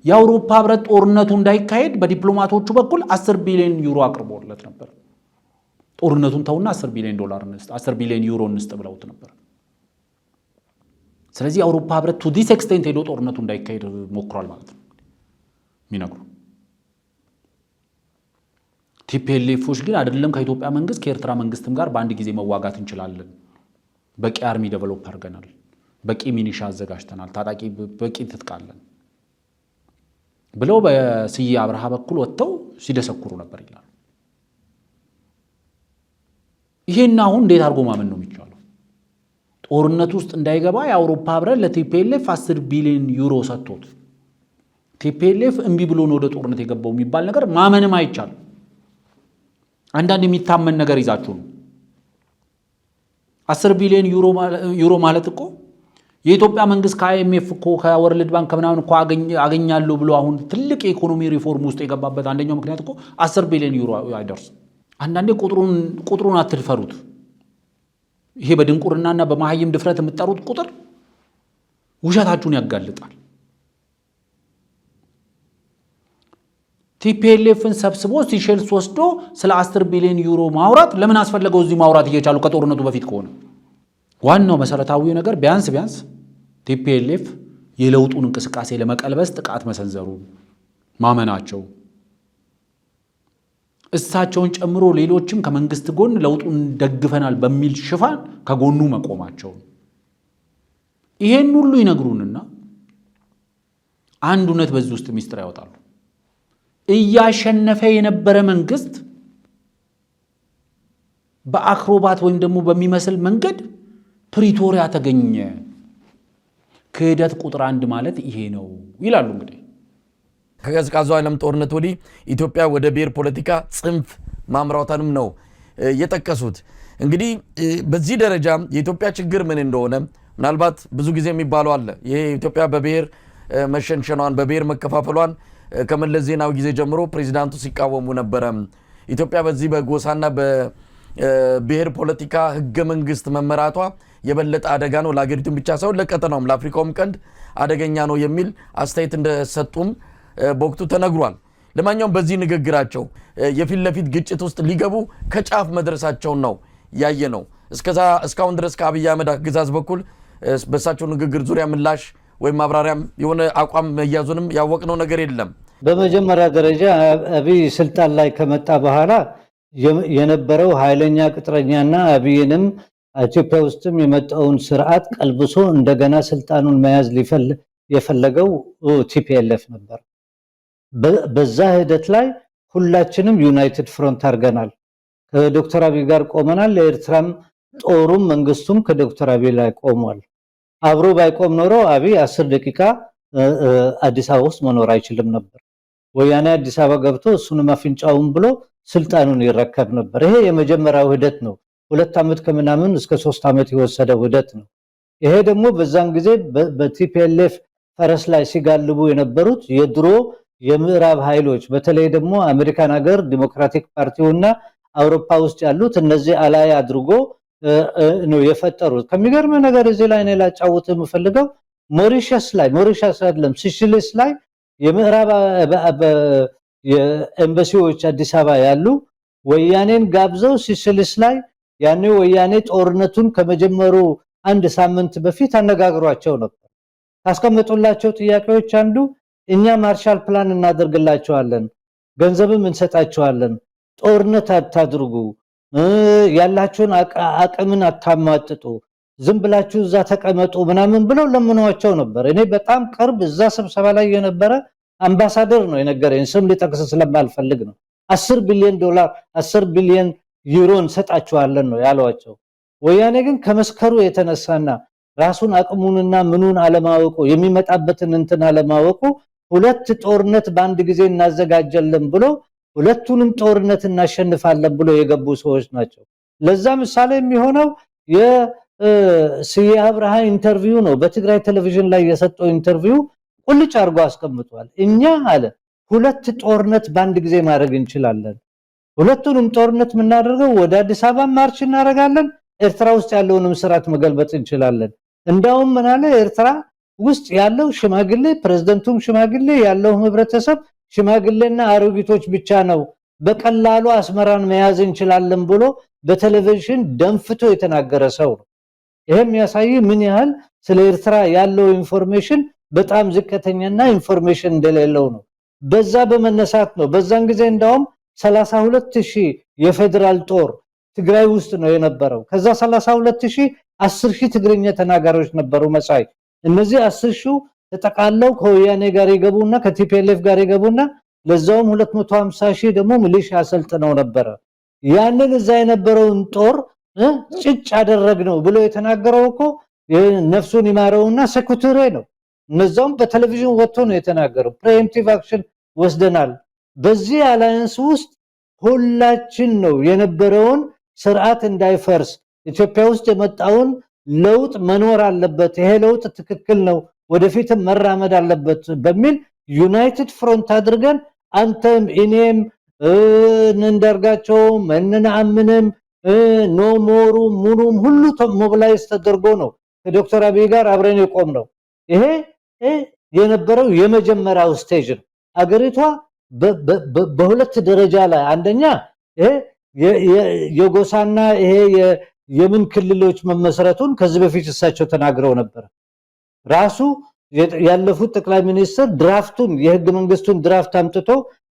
የአውሮፓ ህብረት ጦርነቱ እንዳይካሄድ በዲፕሎማቶቹ በኩል 10 ቢሊዮን ዩሮ አቅርቦለት ነበር። ጦርነቱን ተውና 10 ቢሊዮን ዶላር እንስጥ፣ 10 ቢሊዮን ዩሮ እንስጥ ብለውት ነበር። ስለዚህ የአውሮፓ ህብረት ቱ ዲስ ኤክስቴንት ሄዶ ጦርነቱ እንዳይካሄድ ሞክሯል ማለት ነው የሚነግሩ። ቲፒኤልኤፎች ግን አይደለም ከኢትዮጵያ መንግስት ከኤርትራ መንግስትም ጋር በአንድ ጊዜ መዋጋት እንችላለን፣ በቂ አርሚ ዴቨሎፕ አድርገናል፣ በቂ ሚኒሻ አዘጋጅተናል፣ ታጣቂ በቂ ትጥቃለን ብለው በስዬ አብርሃ በኩል ወጥተው ሲደሰኩሩ ነበር ይላሉ። ይሄን አሁን እንዴት አድርጎ ማመን ነው የሚቻለው? ጦርነት ውስጥ እንዳይገባ የአውሮፓ ህብረት ለቲፒኤልኤፍ 10 ቢሊዮን ዩሮ ሰጥቶት ቲፒኤልኤፍ እምቢ ብሎ ነው ወደ ጦርነት የገባው የሚባል ነገር ማመንም አይቻልም። አንዳንድ የሚታመን ነገር ይዛችሁ ነው። 10 ቢሊዮን ዩሮ ማለት እኮ የኢትዮጵያ መንግስት ከአይኤምኤፍ እኮ ከወርልድ ባንክ ከምናምን እኮ አገኛለሁ ብሎ አሁን ትልቅ የኢኮኖሚ ሪፎርም ውስጥ የገባበት አንደኛው ምክንያት እኮ 10 ቢሊዮን ዩሮ አይደርስም። አንዳንዴ ቁጥሩን አትድፈሩት። ይሄ በድንቁርናና በመሀይም ድፍረት የምትጠሩት ቁጥር ውሸታችሁን ያጋልጣል። ቲፒኤልኤፍን ሰብስቦ ሲሼልስ ወስዶ ስለ 10 ቢሊዮን ዩሮ ማውራት ለምን አስፈለገው? እዚህ ማውራት እየቻሉ ከጦርነቱ በፊት ከሆነ ዋናው መሰረታዊ ነገር ቢያንስ ቲፒኤልኤፍ የለውጡን እንቅስቃሴ ለመቀልበስ ጥቃት መሰንዘሩ ማመናቸው፣ እሳቸውን ጨምሮ ሌሎችም ከመንግስት ጎን ለውጡን ደግፈናል በሚል ሽፋን ከጎኑ መቆማቸው፣ ይሄን ሁሉ ይነግሩንና አንድ እውነት በዚህ ውስጥ ሚስጥር ያወጣሉ። እያሸነፈ የነበረ መንግስት በአክሮባት ወይም ደግሞ በሚመስል መንገድ ፕሪቶሪያ ተገኘ። ክህደት ቁጥር 1 ማለት ይሄ ነው ይላሉ። እንግዲህ ከቀዝቃዛው ዓለም ጦርነት ወዲህ ኢትዮጵያ ወደ ብሔር ፖለቲካ ጽንፍ ማምራቷንም ነው የጠቀሱት። እንግዲህ በዚህ ደረጃ የኢትዮጵያ ችግር ምን እንደሆነ ምናልባት ብዙ ጊዜ የሚባለው አለ። ይሄ ኢትዮጵያ በብሔር መሸንሸኗን በብሔር መከፋፈሏን ከመለስ ዜናዊ ጊዜ ጀምሮ ፕሬዚዳንቱ ሲቃወሙ ነበረ። ኢትዮጵያ በዚህ በጎሳና በብሔር ፖለቲካ ህገ መንግስት መመራቷ የበለጠ አደጋ ነው ለሀገሪቱም ብቻ ሳይሆን ለቀጠናውም ለአፍሪካውም ቀንድ አደገኛ ነው የሚል አስተያየት እንደሰጡም በወቅቱ ተነግሯል። ለማንኛውም በዚህ ንግግራቸው የፊት ለፊት ግጭት ውስጥ ሊገቡ ከጫፍ መድረሳቸውን ነው ያየ ነው። እስካሁን ድረስ ከአብይ አህመድ አገዛዝ በኩል በሳቸው ንግግር ዙሪያ ምላሽ ወይም ማብራሪያም የሆነ አቋም መያዙንም ያወቅነው ነገር የለም። በመጀመሪያ ደረጃ አብይ ስልጣን ላይ ከመጣ በኋላ የነበረው ኃይለኛ ቅጥረኛና አብይንም ኢትዮጵያ ውስጥም የመጣውን ስርዓት ቀልብሶ እንደገና ስልጣኑን መያዝ የፈለገው ቲፒኤልኤፍ ነበር። በዛ ሂደት ላይ ሁላችንም ዩናይትድ ፍሮንት አድርገናል። ከዶክተር አብይ ጋር ቆመናል። ለኤርትራም ጦሩም መንግስቱም ከዶክተር አብይ ላይ ቆሟል። አብሮ ባይቆም ኖሮ አብይ 10 ደቂቃ አዲስ አበባ ውስጥ መኖር አይችልም ነበር። ወያኔ አዲስ አበባ ገብቶ እሱንም አፍንጫውን ብሎ ስልጣኑን ይረከብ ነበር። ይሄ የመጀመሪያው ሂደት ነው። 2 ዓመት ከምናምን እስከ 3 ዓመት የወሰደው ሂደት ነው። ይሄ ደግሞ በዛን ጊዜ በቲፒኤልኤፍ ፈረስ ላይ ሲጋልቡ የነበሩት የድሮ የምዕራብ ኃይሎች በተለይ ደግሞ አሜሪካን ሀገር ዲሞክራቲክ ፓርቲውና አውሮፓ ውስጥ ያሉት እነዚህ አላይ አድርጎ ነው የፈጠሩት። ከሚገርም ነገር እዚህ ላይ እኔ ላጫውት የምፈልገው ሞሪሸስ አይደለም ሲሽሊስ ላይ የምዕራብ የኤምባሲዎች አዲስ አበባ ያሉ ወያኔን ጋብዘው ሲሽሊስ ላይ ያኔ ወያኔ ጦርነቱን ከመጀመሩ 1 ሳምንት በፊት አነጋግሯቸው ነበር። ካስቀመጡላቸው ጥያቄዎች አንዱ እኛ ማርሻል ፕላን እናደርግላቸዋለን፣ ገንዘብም እንሰጣቸዋለን፣ ጦርነት አታድርጉ፣ ያላችሁን አቅምን አታማጥጡ፣ ዝም ብላችሁ እዛ ተቀመጡ ምናምን ብለው ለምኗቸው ነበር። እኔ በጣም ቅርብ እዛ ስብሰባ ላይ የነበረ አምባሳደር ነው የነገረኝ፣ ስም ሊጠቅስ ስለማልፈልግ ነው። $10 ቢሊዮን 10 ቢሊዮን ዩሮ እንሰጣቸዋለን ነው ያሏቸው። ወያኔ ግን ከመስከሩ የተነሳና ራሱን አቅሙንና ምኑን አለማወቁ የሚመጣበትን እንትን አለማወቁ 2 ጦርነት በአንድ ጊዜ እናዘጋጀለን ብሎ 2ቱንም ጦርነት እናሸንፋለን ብሎ የገቡ ሰዎች ናቸው። ለዛ ምሳሌ የሚሆነው የስዬ አብርሃ ኢንተርቪው ነው። በትግራይ ቴሌቪዥን ላይ የሰጠው ኢንተርቪው ቁልጭ አድርጎ አስቀምጧል። እኛ አለ 2 ጦርነት በአንድ ጊዜ ማድረግ እንችላለን። 2ቱንም ጦርነት የምናደርገው ወደ አዲስ አበባ ማርች እናደርጋለን፣ ኤርትራ ውስጥ ያለውንም ስርዓት መገልበጥ እንችላለን። እንዳውም ምን አለ ኤርትራ ውስጥ ያለው ሽማግሌ ፕሬዝዳንቱም ሽማግሌ ያለው ህብረተሰብ ሽማግሌና አሮጊቶች ብቻ ነው፣ በቀላሉ አስመራን መያዝ እንችላለን ብሎ በቴሌቪዥን ደንፍቶ የተናገረ ሰው ነው። ይሄም ያሳይ ምን ያህል ስለ ኤርትራ ያለው ኢንፎርሜሽን በጣም ዝቅተኛና ኢንፎርሜሽን እንደሌለው ነው። በዛ በመነሳት ነው በዛን ጊዜ እንዳውም 32000 የፌደራል ጦር ትግራይ ውስጥ ነው የነበረው። ከዛ 32000 10000 ትግርኛ ተናጋሪዎች ነበሩ መሳይ። እነዚህ 10000 ተጠቃለው ከወያኔ ጋር ይገቡና ከቲፒኤልኤፍ ጋር ይገቡና ለዛውም 250000 ደግሞ ሚሊሻ አሰልጥነው ነበር። ያንን እዛ የነበረውን ጦር ጭጭ አደረግነው ብሎ የተናገረው እኮ ነፍሱን ይማረውና ሴኩሪቲ ነው። እነዛውም በቴሌቪዥን ወጥቶ ነው የተናገረው። ፕሪኤምፕቲቭ አክሽን ወስደናል። በዚህ አላያንስ ውስጥ ሁላችን ነው የነበረውን ስርዓት እንዳይፈርስ ኢትዮጵያ ውስጥ የመጣውን ለውጥ መኖር አለበት፣ ይሄ ለውጥ ትክክል ነው፣ ወደፊትም መራመድ አለበት በሚል ዩናይትድ ፍሮንት አድርገን አንተም እኔም እንደርጋቸውም እንናምንም ኖሞሩ ሙሉም ሁሉ ሞቢላይዝ ተደርጎ ነው ከዶክተር አብይ ጋር አብረን የቆም ነው። ይሄ የነበረው የመጀመሪያው ስቴጅ ነው። አገሪቷ በሁለት ደረጃ ላይ አንደኛ ይሄ የጎሳና ይሄ የምን ክልሎች መመስረቱን ከዚህ በፊት እሳቸው ተናግረው ነበር። ራሱ ያለፉት ጠቅላይ ሚኒስትር ድራፍቱን የህግ መንግስቱን ድራፍት አምጥቶ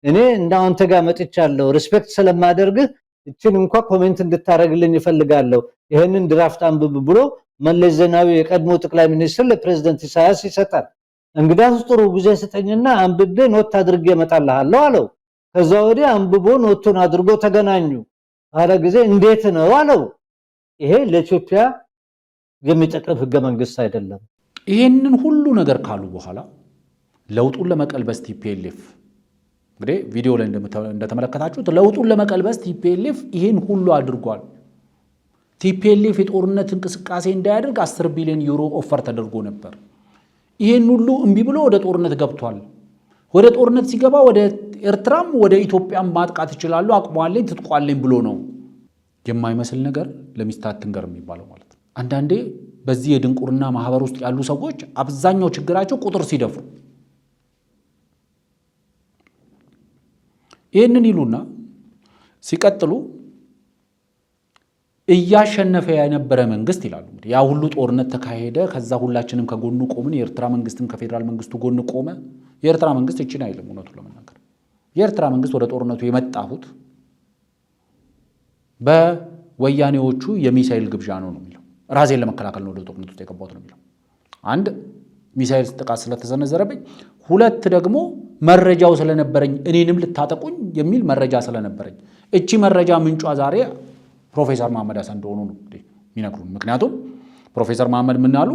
እኔ እንዳንተ ጋር መጥቻለሁ ሪስፔክት ስለማደርግህ እቺን እንኳን ኮሜንት እንድታረግልኝ ይፈልጋለሁ ይሄንን ድራፍት አንብብ ብሎ መለስ ዜናዊ የቀድሞ ጠቅላይ ሚኒስትር ለፕሬዝዳንት ኢሳያስ ይሰጣል። እንግዳስ ጥሩ ጊዜ ስጠኝና አንብቤ ኖት አድርጌ እመጣልሃለሁ አለው። ከዛ ወዲህ አንብቦ ኖቱን አድርጎ ተገናኙ አረ ጊዜ እንዴት ነው አለው። ይሄ ለኢትዮጵያ የሚጠቅም ህገ መንግስት አይደለም። ይሄንን ሁሉ ነገር ካሉ በኋላ ለውጡን ለመቀልበስ ቲፒኤልኤፍ እንግዲህ ቪዲዮ ላይ እንደተመለከታችሁት ለውጡን ለመቀልበስ ቲፒኤልኤፍ ይሄን ሁሉ አድርጓል። ቲፒኤልኤፍ የጦርነት እንቅስቃሴ እንዳያደርግ 10 ቢሊዮን ዩሮ ኦፈር ተደርጎ ነበር። ይሄን ሁሉ እምቢ ብሎ ወደ ጦርነት ገብቷል። ወደ ጦርነት ሲገባ ወደ ኤርትራም ወደ ኢትዮጵያም ማጥቃት ይችላሉ አቅሟለኝ ትጥቋለኝ ብሎ ነው። የማይመስል ነገር ለሚስታት ትንገር የሚባለው ማለት ነው። አንዳንዴ በዚህ የድንቁርና ማህበር ውስጥ ያሉ ሰዎች አብዛኛው ችግራቸው ቁጥር ሲደፍሩ ይህንን ይሉና ሲቀጥሉ እያሸነፈ የነበረ መንግስት ይላሉ። ያ ሁሉ ጦርነት ተካሄደ፣ ከዛ ሁላችንም ከጎኑ ቆምን፣ የኤርትራ መንግስትም ከፌዴራል መንግስቱ ጎን ቆመ። የኤርትራ መንግስት እቺን አይልም። እውነቱን ለመናገር የኤርትራ መንግስት ወደ ጦርነቱ የመጣሁት በወያኔዎቹ የሚሳኤል ግብዣ ነው የሚለው። ራሴን ለመከላከል ነው ወደ ጦርነቱ ውስጥ የገባሁት ነው የሚለው። አንድ ሚሳኤል ጥቃት ስለተሰነዘረብኝ፣ ሁለት ደግሞ መረጃው ስለነበረኝ እኔንም ልታጠቁኝ የሚል መረጃ ስለነበረኝ። እቺ መረጃ ምንጯ ዛሬ ፕሮፌሰር መሐመድ ሐሰን እንደሆኑ ነው የሚነግሩን። ምክንያቱም ፕሮፌሰር መሐመድ ምን አሉ?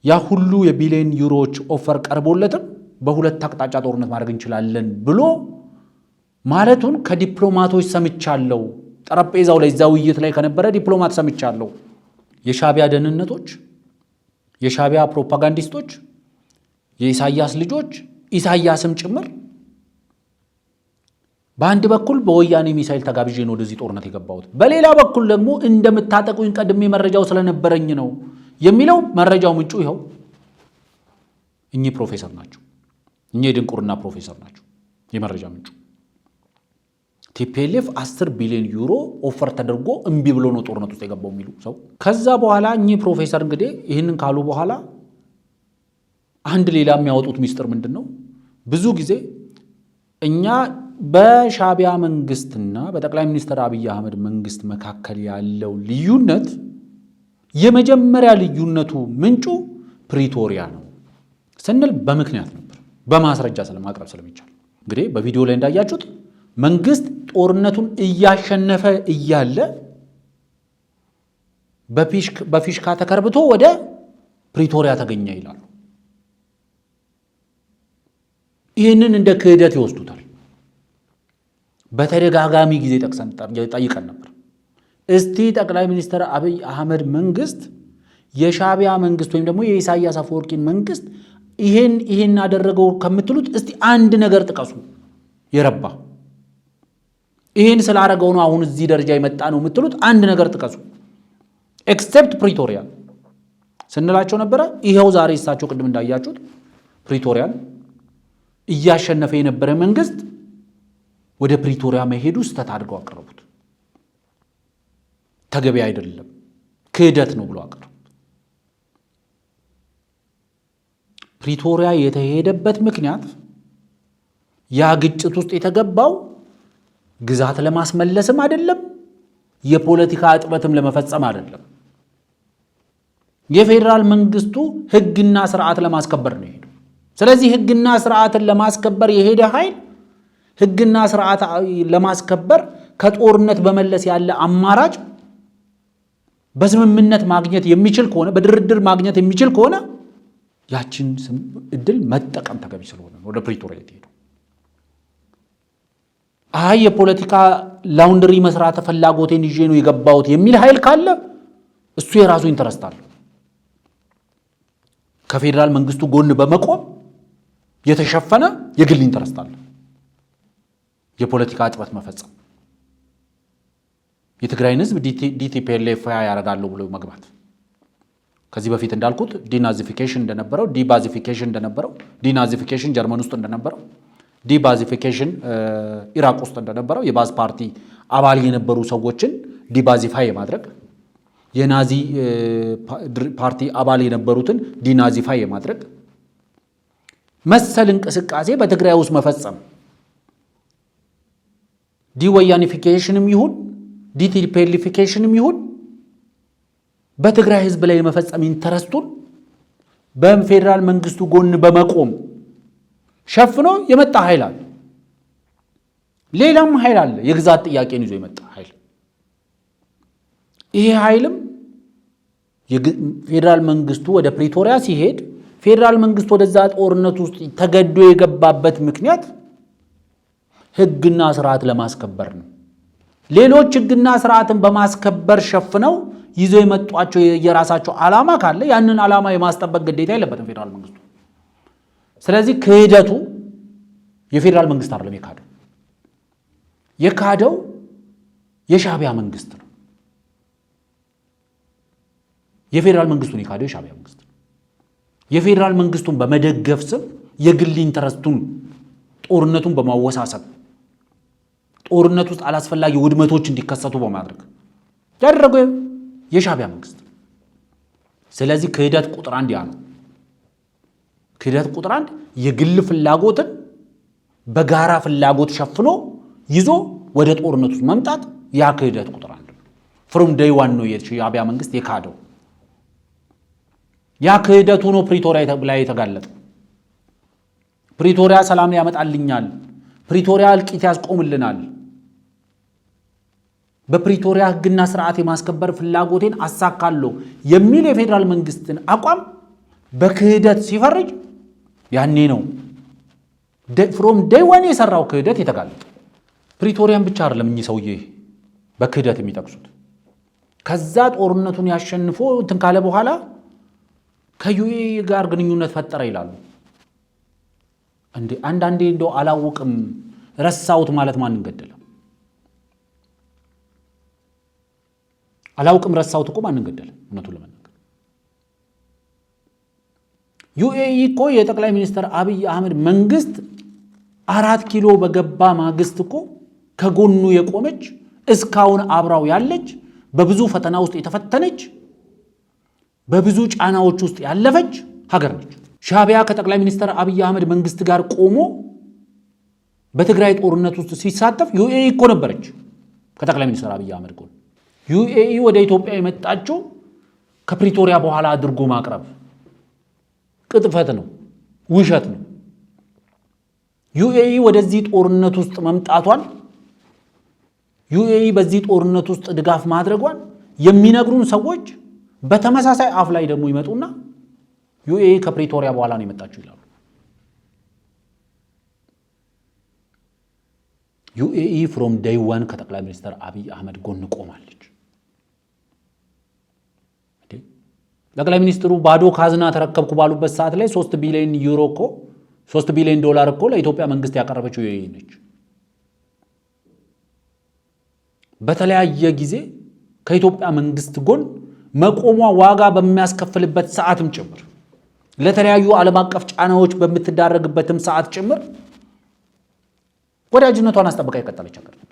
ያ ሁሉ የቢሊዮን ዩሮዎች ኦፈር ቀርቦለትም በሁለት አቅጣጫ ጦርነት ማድረግ እንችላለን ብሎ ማለቱን ከዲፕሎማቶች ሰምቻለሁ። ጠረጴዛው ላይ እዛ ውይይት ላይ ከነበረ ዲፕሎማት ሰምቻለሁ። የሻቢያ ደህንነቶች፣ የሻቢያ ፕሮፓጋንዲስቶች፣ የኢሳያስ ልጆች፣ ኢሳያስም ጭምር በአንድ በኩል በወያኔ ሚሳኤል ተጋብዤ ነው ወደዚህ ጦርነት የገባሁት፣ በሌላ በኩል ደግሞ እንደምታጠቁኝ ቀድሜ መረጃው ስለነበረኝ ነው የሚለው መረጃው ምንጩ ይኸው እኚህ ፕሮፌሰር ናቸው። እኚህ የድንቁርና ፕሮፌሰር ናቸው የመረጃ ምንጩ። ቲፒኤልኤፍ 10 ቢሊዮን ዩሮ ኦፈር ተደርጎ እምቢ ብሎ ነው ጦርነት ውስጥ የገባው የሚሉ ሰው። ከዛ በኋላ እኚህ ፕሮፌሰር እንግዲህ ይህንን ካሉ በኋላ አንድ ሌላ የሚያወጡት ሚስጥር ምንድን ነው? ብዙ ጊዜ እኛ በሻቢያ መንግስትና በጠቅላይ ሚኒስትር አብይ አህመድ መንግስት መካከል ያለው ልዩነት የመጀመሪያ ልዩነቱ ምንጩ ፕሪቶሪያ ነው ስንል በምክንያት ነበር፣ በማስረጃ ስለማቅረብ ስለሚቻል። እንግዲህ በቪዲዮ ላይ እንዳያችሁት መንግስት ጦርነቱን እያሸነፈ እያለ በፊሽካ ተከርብቶ ወደ ፕሪቶሪያ ተገኘ ይላሉ። ይህንን እንደ ክህደት ይወስዱታል። በተደጋጋሚ ጊዜ ጠይቀን ነበር። እስቲ ጠቅላይ ሚኒስትር አብይ አህመድ መንግስት የሻቢያ መንግስት ወይም ደግሞ የኢሳያስ አፈወርቂን መንግስት ይሄን አደረገው ከምትሉት እስቲ አንድ ነገር ጥቀሱ። የረባ ይሄን ስላደረገው ነው አሁን እዚህ ደረጃ የመጣ ነው የምትሉት አንድ ነገር ጥቀሱ። ኤክሴፕት ፕሪቶሪያ ስንላቸው ነበረ። ይሄው ዛሬ እሳቸው ቅድም እንዳያችሁት ፕሪቶሪያን እያሸነፈ የነበረ መንግስት ወደ ፕሪቶሪያ መሄዱ ስተት አድርገው አቀረቡት። ተገቢ አይደለም፣ ክህደት ነው ብሎ አቀረቡት። ፕሪቶሪያ የተሄደበት ምክንያት ያ ግጭት ውስጥ የተገባው ግዛት ለማስመለስም አይደለም፣ የፖለቲካ እጥበትም ለመፈጸም አይደለም። የፌዴራል መንግስቱ ህግና ስርዓት ለማስከበር ነው የሄደው። ስለዚህ ህግና ስርዓትን ለማስከበር የሄደ ኃይል ህግና ስርዓት ለማስከበር ከጦርነት በመለስ ያለ አማራጭ በስምምነት ማግኘት የሚችል ከሆነ በድርድር ማግኘት የሚችል ከሆነ ያችን እድል መጠቀም ተገቢ ስለሆነ ወደ ፕሪቶሪያ የተሄደው። አይ የፖለቲካ ላውንደሪ መስራት ፍላጎቴን ይዤ ነው የገባሁት የሚል ኃይል ካለ እሱ የራሱ ኢንተረስት አለው። ከፌዴራል መንግስቱ ጎን በመቆም የተሸፈነ የግል ኢንተረስት አለ። የፖለቲካ እጥበት መፈጸም፣ የትግራይን ህዝብ ዲቲፒኤልኤፍ ያደርጋሉ ብሎ መግባት፣ ከዚህ በፊት እንዳልኩት ዲናዚፊኬሽን እንደነበረው፣ ዲባዚፊኬሽን እንደነበረው፣ ዲናዚፊኬሽን ጀርመን ውስጥ እንደነበረው፣ ዲባዚፊኬሽን ኢራቅ ውስጥ እንደነበረው የባዝ ፓርቲ አባል የነበሩ ሰዎችን ዲባዚፋይ የማድረግ፣ የናዚ ፓርቲ አባል የነበሩትን ዲናዚፋይ የማድረግ መሰል እንቅስቃሴ በትግራይ ውስጥ መፈጸም ዲወያኒፊኬሽንም ይሁን ዲቲፒኤልኤፊኬሽንም ይሁን በትግራይ ህዝብ ላይ የመፈጸም ኢንተረስቱን በፌዴራል መንግስቱ ጎን በመቆም ሸፍኖ የመጣ ኃይል አለ። ሌላም ኃይል አለ፣ የግዛት ጥያቄን ይዞ የመጣ ኃይል። ይሄ ኃይልም ፌዴራል መንግስቱ ወደ ፕሪቶሪያ ሲሄድ ፌዴራል መንግስቱ ወደዛ ጦርነት ውስጥ ተገዶ የገባበት ምክንያት ህግና ስርዓት ለማስከበር ነው። ሌሎች ህግና ስርዓትን በማስከበር ሸፍነው ይዘው የመጧቸው የራሳቸው ዓላማ ካለ ያንን ዓላማ የማስጠበቅ ግዴታ የለበትም ፌዴራል መንግስቱ። ስለዚህ ክህደቱ የፌዴራል መንግስት አይደለም የካደው የሻዕቢያ መንግስት ነው። የፌዴራል መንግስቱን የካደው የሻዕቢያ መንግስት ነው። የፌዴራል መንግስቱን በመደገፍ ስም የግል ኢንተረስቱን ጦርነቱን በማወሳሰብ ጦርነት ውስጥ አላስፈላጊ ውድመቶች እንዲከሰቱ በማድረግ ያደረገው የሻዕቢያ መንግስት። ስለዚህ ክህደት ቁጥር 1 ያ ነው። ክህደት ቁጥር 1 የግል ፍላጎትን በጋራ ፍላጎት ሸፍኖ ይዞ ወደ ጦርነት ውስጥ መምጣት፣ ያ ክህደት ቁጥር 1 ነው። ፍሮም ዴይ ዋን ነው የሻዕቢያ መንግስት የካደው። ያ ክህደቱ ነው ፕሪቶሪያ ላይ የተጋለጠው። ፕሪቶሪያ ሰላም ያመጣልኛል፣ ፕሪቶሪያ እልቂት ያስቆምልናል፣ በፕሪቶሪያ ህግና ስርዓት የማስከበር ፍላጎቴን አሳካለሁ የሚል የፌዴራል መንግስትን አቋም በክህደት ሲፈርጅ ያኔ ነው ፍሮም ዴይ ዋን የሰራው ክህደት የተጋለጠ። ፕሪቶሪያን ብቻ አይደለም እኚህ ሰውዬ በክህደት የሚጠቅሱት። ከዛ ጦርነቱን ያሸንፎ እንትን ካለ በኋላ ከዩኤኢ ጋር ግንኙነት ፈጠረ ይላሉ። እንዴ አንዳንዴ እንደው አላውቅም ረሳውት ማለት ማንን ገደለ? አላውቅም ረሳውት እኮ ማንን ገደለ? እውነቱን ለመናገር ዩኤኢ እኮ የጠቅላይ ሚኒስትር አብይ አህመድ መንግስት 4 ኪሎ በገባ ማግስት እኮ ከጎኑ የቆመች እስካሁን አብራው ያለች በብዙ ፈተና ውስጥ የተፈተነች በብዙ ጫናዎች ውስጥ ያለፈች ሀገር ነች። ሻዕቢያ ከጠቅላይ ሚኒስትር አብይ አህመድ መንግስት ጋር ቆሞ በትግራይ ጦርነት ውስጥ ሲሳተፍ ዩኤኢ እኮ ነበረች ከጠቅላይ ሚኒስትር አብይ አህመድ ጎን። ዩኤኢ ወደ ኢትዮጵያ የመጣችው ከፕሪቶሪያ በኋላ አድርጎ ማቅረብ ቅጥፈት ነው፣ ውሸት ነው። ዩኤኢ ወደዚህ ጦርነት ውስጥ መምጣቷን ዩኤኢ በዚህ ጦርነት ውስጥ ድጋፍ ማድረጓን የሚነግሩን ሰዎች በተመሳሳይ አፍ ላይ ደግሞ ይመጡና ዩኤኢ ከፕሪቶሪያ በኋላ ነው የመጣችው ይላሉ። ዩኤኢ ፍሮም ዴይ ዋን ከጠቅላይ ሚኒስትር አብይ አህመድ ጎን ቆማለች። ጠቅላይ ሚኒስትሩ ባዶ ካዝና ተረከብኩ ባሉበት ሰዓት ላይ 3 ቢሊዮን ዩሮ እኮ 3 ቢሊዮን ዶላር እኮ ለኢትዮጵያ መንግስት ያቀረበችው ዩኤኢ ነች። በተለያየ ጊዜ ከኢትዮጵያ መንግስት ጎን መቆሟ ዋጋ በሚያስከፍልበት ሰዓትም ጭምር ለተለያዩ ዓለም አቀፍ ጫናዎች በምትዳረግበትም ሰዓት ጭምር ወዳጅነቷን አስጠብቃ የቀጠለች ሀገር ነች።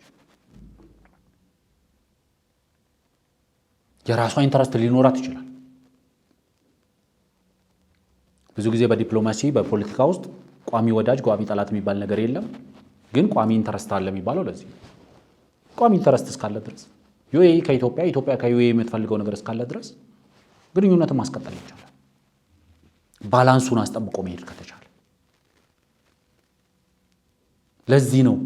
የራሷ ኢንተረስት ሊኖራት ይችላል። ብዙ ጊዜ በዲፕሎማሲ በፖለቲካ ውስጥ ቋሚ ወዳጅ ቋሚ ጠላት የሚባል ነገር የለም። ግን ቋሚ ኢንተረስት አለ የሚባለው ለዚህ ነው። ቋሚ ኢንተረስት እስካለ ድረስ ዩኤኢ ከኢትዮጵያ ኢትዮጵያ ከዩኤኢ የምትፈልገው ነገር እስካለ ድረስ ግንኙነትን ማስቀጠል ይቻላል። ባላንሱን አስጠብቆ መሄድ ከተቻለ። ለዚህ ነው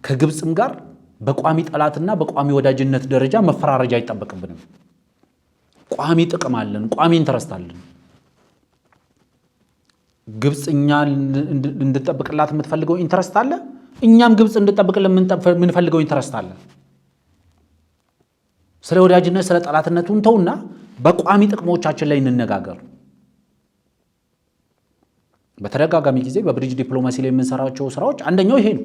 ከግብፅም ጋር በቋሚ ጠላትና በቋሚ ወዳጅነት ደረጃ መፈራረጃ አይጠበቅብንም። ቋሚ ጥቅም አለን፣ ቋሚ ኢንተረስት አለን። ግብፅ እኛ እንድጠብቅላት የምትፈልገው ኢንተረስት አለ፣ እኛም ግብፅ እንድጠብቅልን የምንፈልገው ኢንተረስት አለ። ስለ ወዳጅነት ስለ ጠላትነቱን ተውና በቋሚ ጥቅሞቻችን ላይ እንነጋገር። በተደጋጋሚ ጊዜ በብሪጅ ዲፕሎማሲ ላይ የምንሰራቸው ስራዎች አንደኛው ይሄ ነው።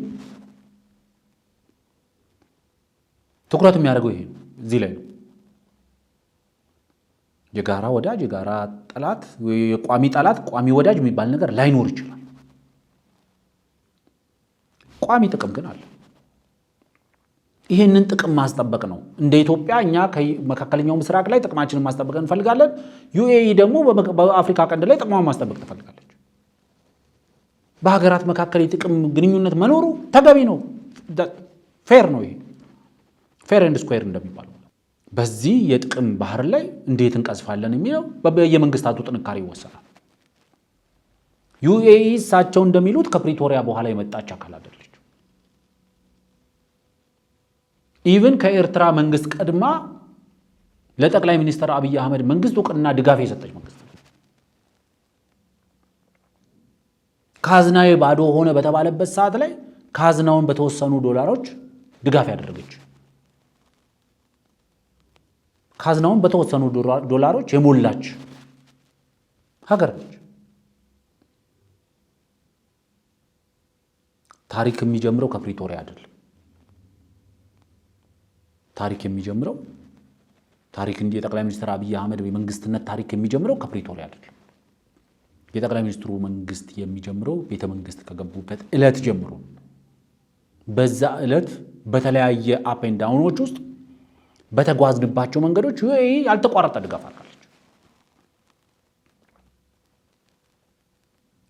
ትኩረት የሚያደርገው ይሄ ነው፣ እዚህ ላይ ነው። የጋራ ወዳጅ የጋራ ጠላት፣ የቋሚ ጠላት ቋሚ ወዳጅ የሚባል ነገር ላይኖር ይችላል። ቋሚ ጥቅም ግን አለ። ይህንን ጥቅም ማስጠበቅ ነው። እንደ ኢትዮጵያ እኛ ከመካከለኛው ምስራቅ ላይ ጥቅማችንን ማስጠበቅ እንፈልጋለን። ዩኤኢ ደግሞ በአፍሪካ ቀንድ ላይ ጥቅሟን ማስጠበቅ ትፈልጋለች። በሀገራት መካከል የጥቅም ግንኙነት መኖሩ ተገቢ ነው፣ ፌር ነው። ይሄ ፌር ኤንድ ስኩዌር እንደሚባለው በዚህ የጥቅም ባህር ላይ እንዴት እንቀዝፋለን የሚለው በየመንግስታቱ ጥንካሬ ይወሰናል። ዩኤኢ እሳቸው እንደሚሉት ከፕሪቶሪያ በኋላ የመጣች አካል አይደለች። ኢቭን ከኤርትራ መንግስት ቀድማ ለጠቅላይ ሚኒስትር አብይ አህመድ መንግስት ወቅና ድጋፍ የሰጠች መንግስት ካዝናዬ ባዶ ሆነ በተባለበት ሰዓት ላይ ካዝናውን በተወሰኑ ዶላሮች ድጋፍ ያደረገች ካዝናውን በተወሰኑ ዶላሮች የሞላች ሀገር ነች። ታሪክ የሚጀምረው ከፕሪቶሪያ አይደለም። ታሪክ የሚጀምረው የጠቅላይ ሚኒስትር አብይ አህመድ የመንግስትነት ታሪክ የሚጀምረው ከፕሪቶሪያ አይደለም። የጠቅላይ ሚኒስትሩ መንግስት የሚጀምረው ቤተ መንግስት ከገቡበት ዕለት ጀምሮ በዛ ዕለት በተለያየ አፕ ኤንድ ዳውኖች ውስጥ በተጓዝንባቸው መንገዶች ያልተቋረጠ ድጋፍ አድርጋለች።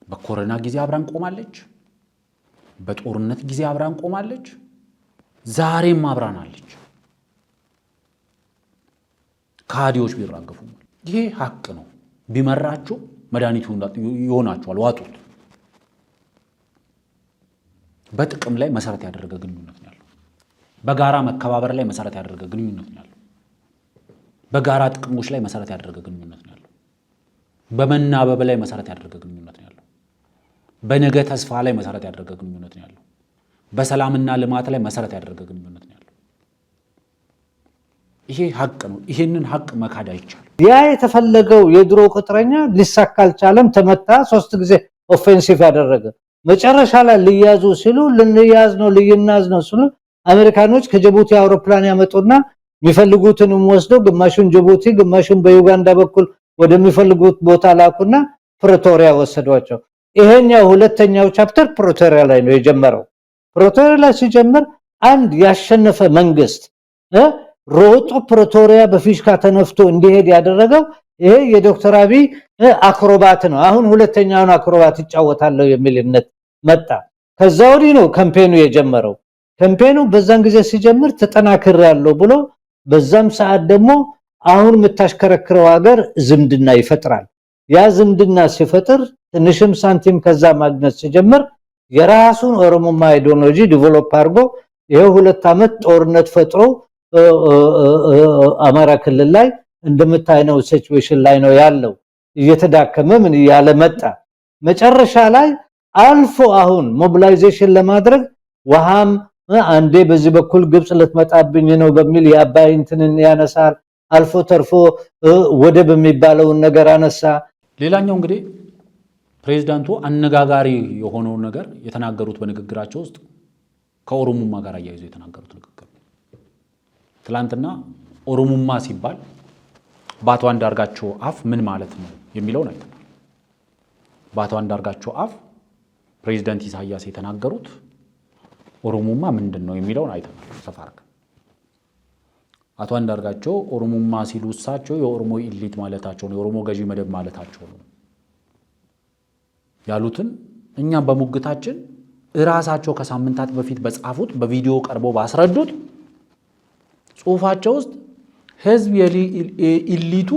በኮሮና ጊዜ አብራን ቆማለች። በጦርነት ጊዜ አብራን ቆማለች። ዛሬም አብራናለች። ካዲዎች ቢራገፉ ይሄ ሀቅ ነው። ቢመራችሁ መድኃኒቱ ይሆናችኋል፣ ዋጡት። በጥቅም ላይ መሰረት ያደረገ ግንኙነት ነው ያለው። በጋራ መከባበር ላይ መሰረት ያደረገ ግንኙነት ነው ያለው። በጋራ ጥቅሞች ላይ መሰረት ያደረገ ግንኙነት ነው ያለው። በመናበብ ላይ መሰረት ያደረገ ግንኙነት ነው ያለው። በነገ ተስፋ ላይ መሰረት ያደረገ ግንኙነት ነው ያለው። በሰላምና ልማት ላይ መሰረት ያደረገ ግንኙነት ነው ያለው። ይሄ ሀቅ ነው። ይሄንን ሀቅ መካድ አይቻልም። ያ የተፈለገው የድሮ ቁጥረኛ ሊሳካ አልቻለም። ተመታ። 3 ጊዜ ኦፌንሲቭ ያደረገ መጨረሻ ላይ ሊያዙ ሲሉ ልንያዝ ነው ልይናዝ ነው ሲሉ አሜሪካኖች ከጅቡቲ አውሮፕላን ያመጡና የሚፈልጉትን ወስደው ግማሹን ጅቡቲ ግማሹን በዩጋንዳ በኩል ወደሚፈልጉት ቦታ ላኩና ፕሪቶሪያ ወሰዷቸው። ይሄኛው ሁለተኛው ቻፕተር ፕሪቶሪያ ላይ ነው የጀመረው። ፕሪቶሪያ ላይ ሲጀምር አንድ ያሸነፈ መንግስት ሮጦ ፕሪቶሪያ በፊሽካ ተነፍቶ እንዲሄድ ያደረገው ይሄ የዶክተር አብይ አክሮባት ነው። አሁን ሁለተኛውን አክሮባት ይጫወታለው የሚልነት መጣ። ከዛ ወዲህ ነው ካምፔኑ የጀመረው። ካምፔኑ በዛን ጊዜ ሲጀምር ተጠናክር ያለው ብሎ በዛም ሰዓት ደግሞ አሁን የምታሽከረክረው ሀገር ዝምድና ይፈጥራል። ያ ዝምድና ሲፈጥር ትንሽም ሳንቲም ከዛ ማግኘት ሲጀምር የራሱን ኦሮሞማ አይዲዮሎጂ ዲቨሎፕ አድርጎ ይሄ 2 ዓመት ጦርነት ፈጥሮ አማራ ክልል ላይ እንደምታየው ሲቹዌሽን ላይ ነው ያለው። እየተዳከመ ምን ያለ መጣ። መጨረሻ ላይ አልፎ አሁን ሞቢላይዜሽን ለማድረግ ውሃም አንዴ በዚህ በኩል ግብጽ ልትመጣብኝ ነው በሚል የአባይ እንትንን ያነሳል። አልፎ ተርፎ ወደብ የሚባለው ነገር አነሳ። ሌላኛው እንግዲህ ፕሬዝዳንቱ አነጋጋሪ የሆነው ነገር የተናገሩት በንግግራቸው ውስጥ ከኦሮሞማ ጋር አያይዘው የተናገሩት ንግግር ትላንትና ኦሮሞማ ሲባል በአቶ አንዳርጋቸው አፍ ምን ማለት ነው የሚለውን አይተናል። በአቶ አንዳርጋቸው አፍ ፕሬዝዳንት ኢሳያስ የተናገሩት ኦሮሞማ ምንድነው የሚለውን አይተናል። ሰፋርክ አቶ አንዳርጋቸው ኦሮሞማ ሲሉ እሳቸው የኦሮሞ ኢሊት ማለታቸው ነው፣ የኦሮሞ ገዢ መደብ ማለታቸው ነው ያሉትን እኛ በሙግታችን እራሳቸው ከሳምንታት በፊት በጻፉት በቪዲዮ ቀርቦ ባስረዱት ጽሁፋቸው ውስጥ ህዝብ የኢሊቱ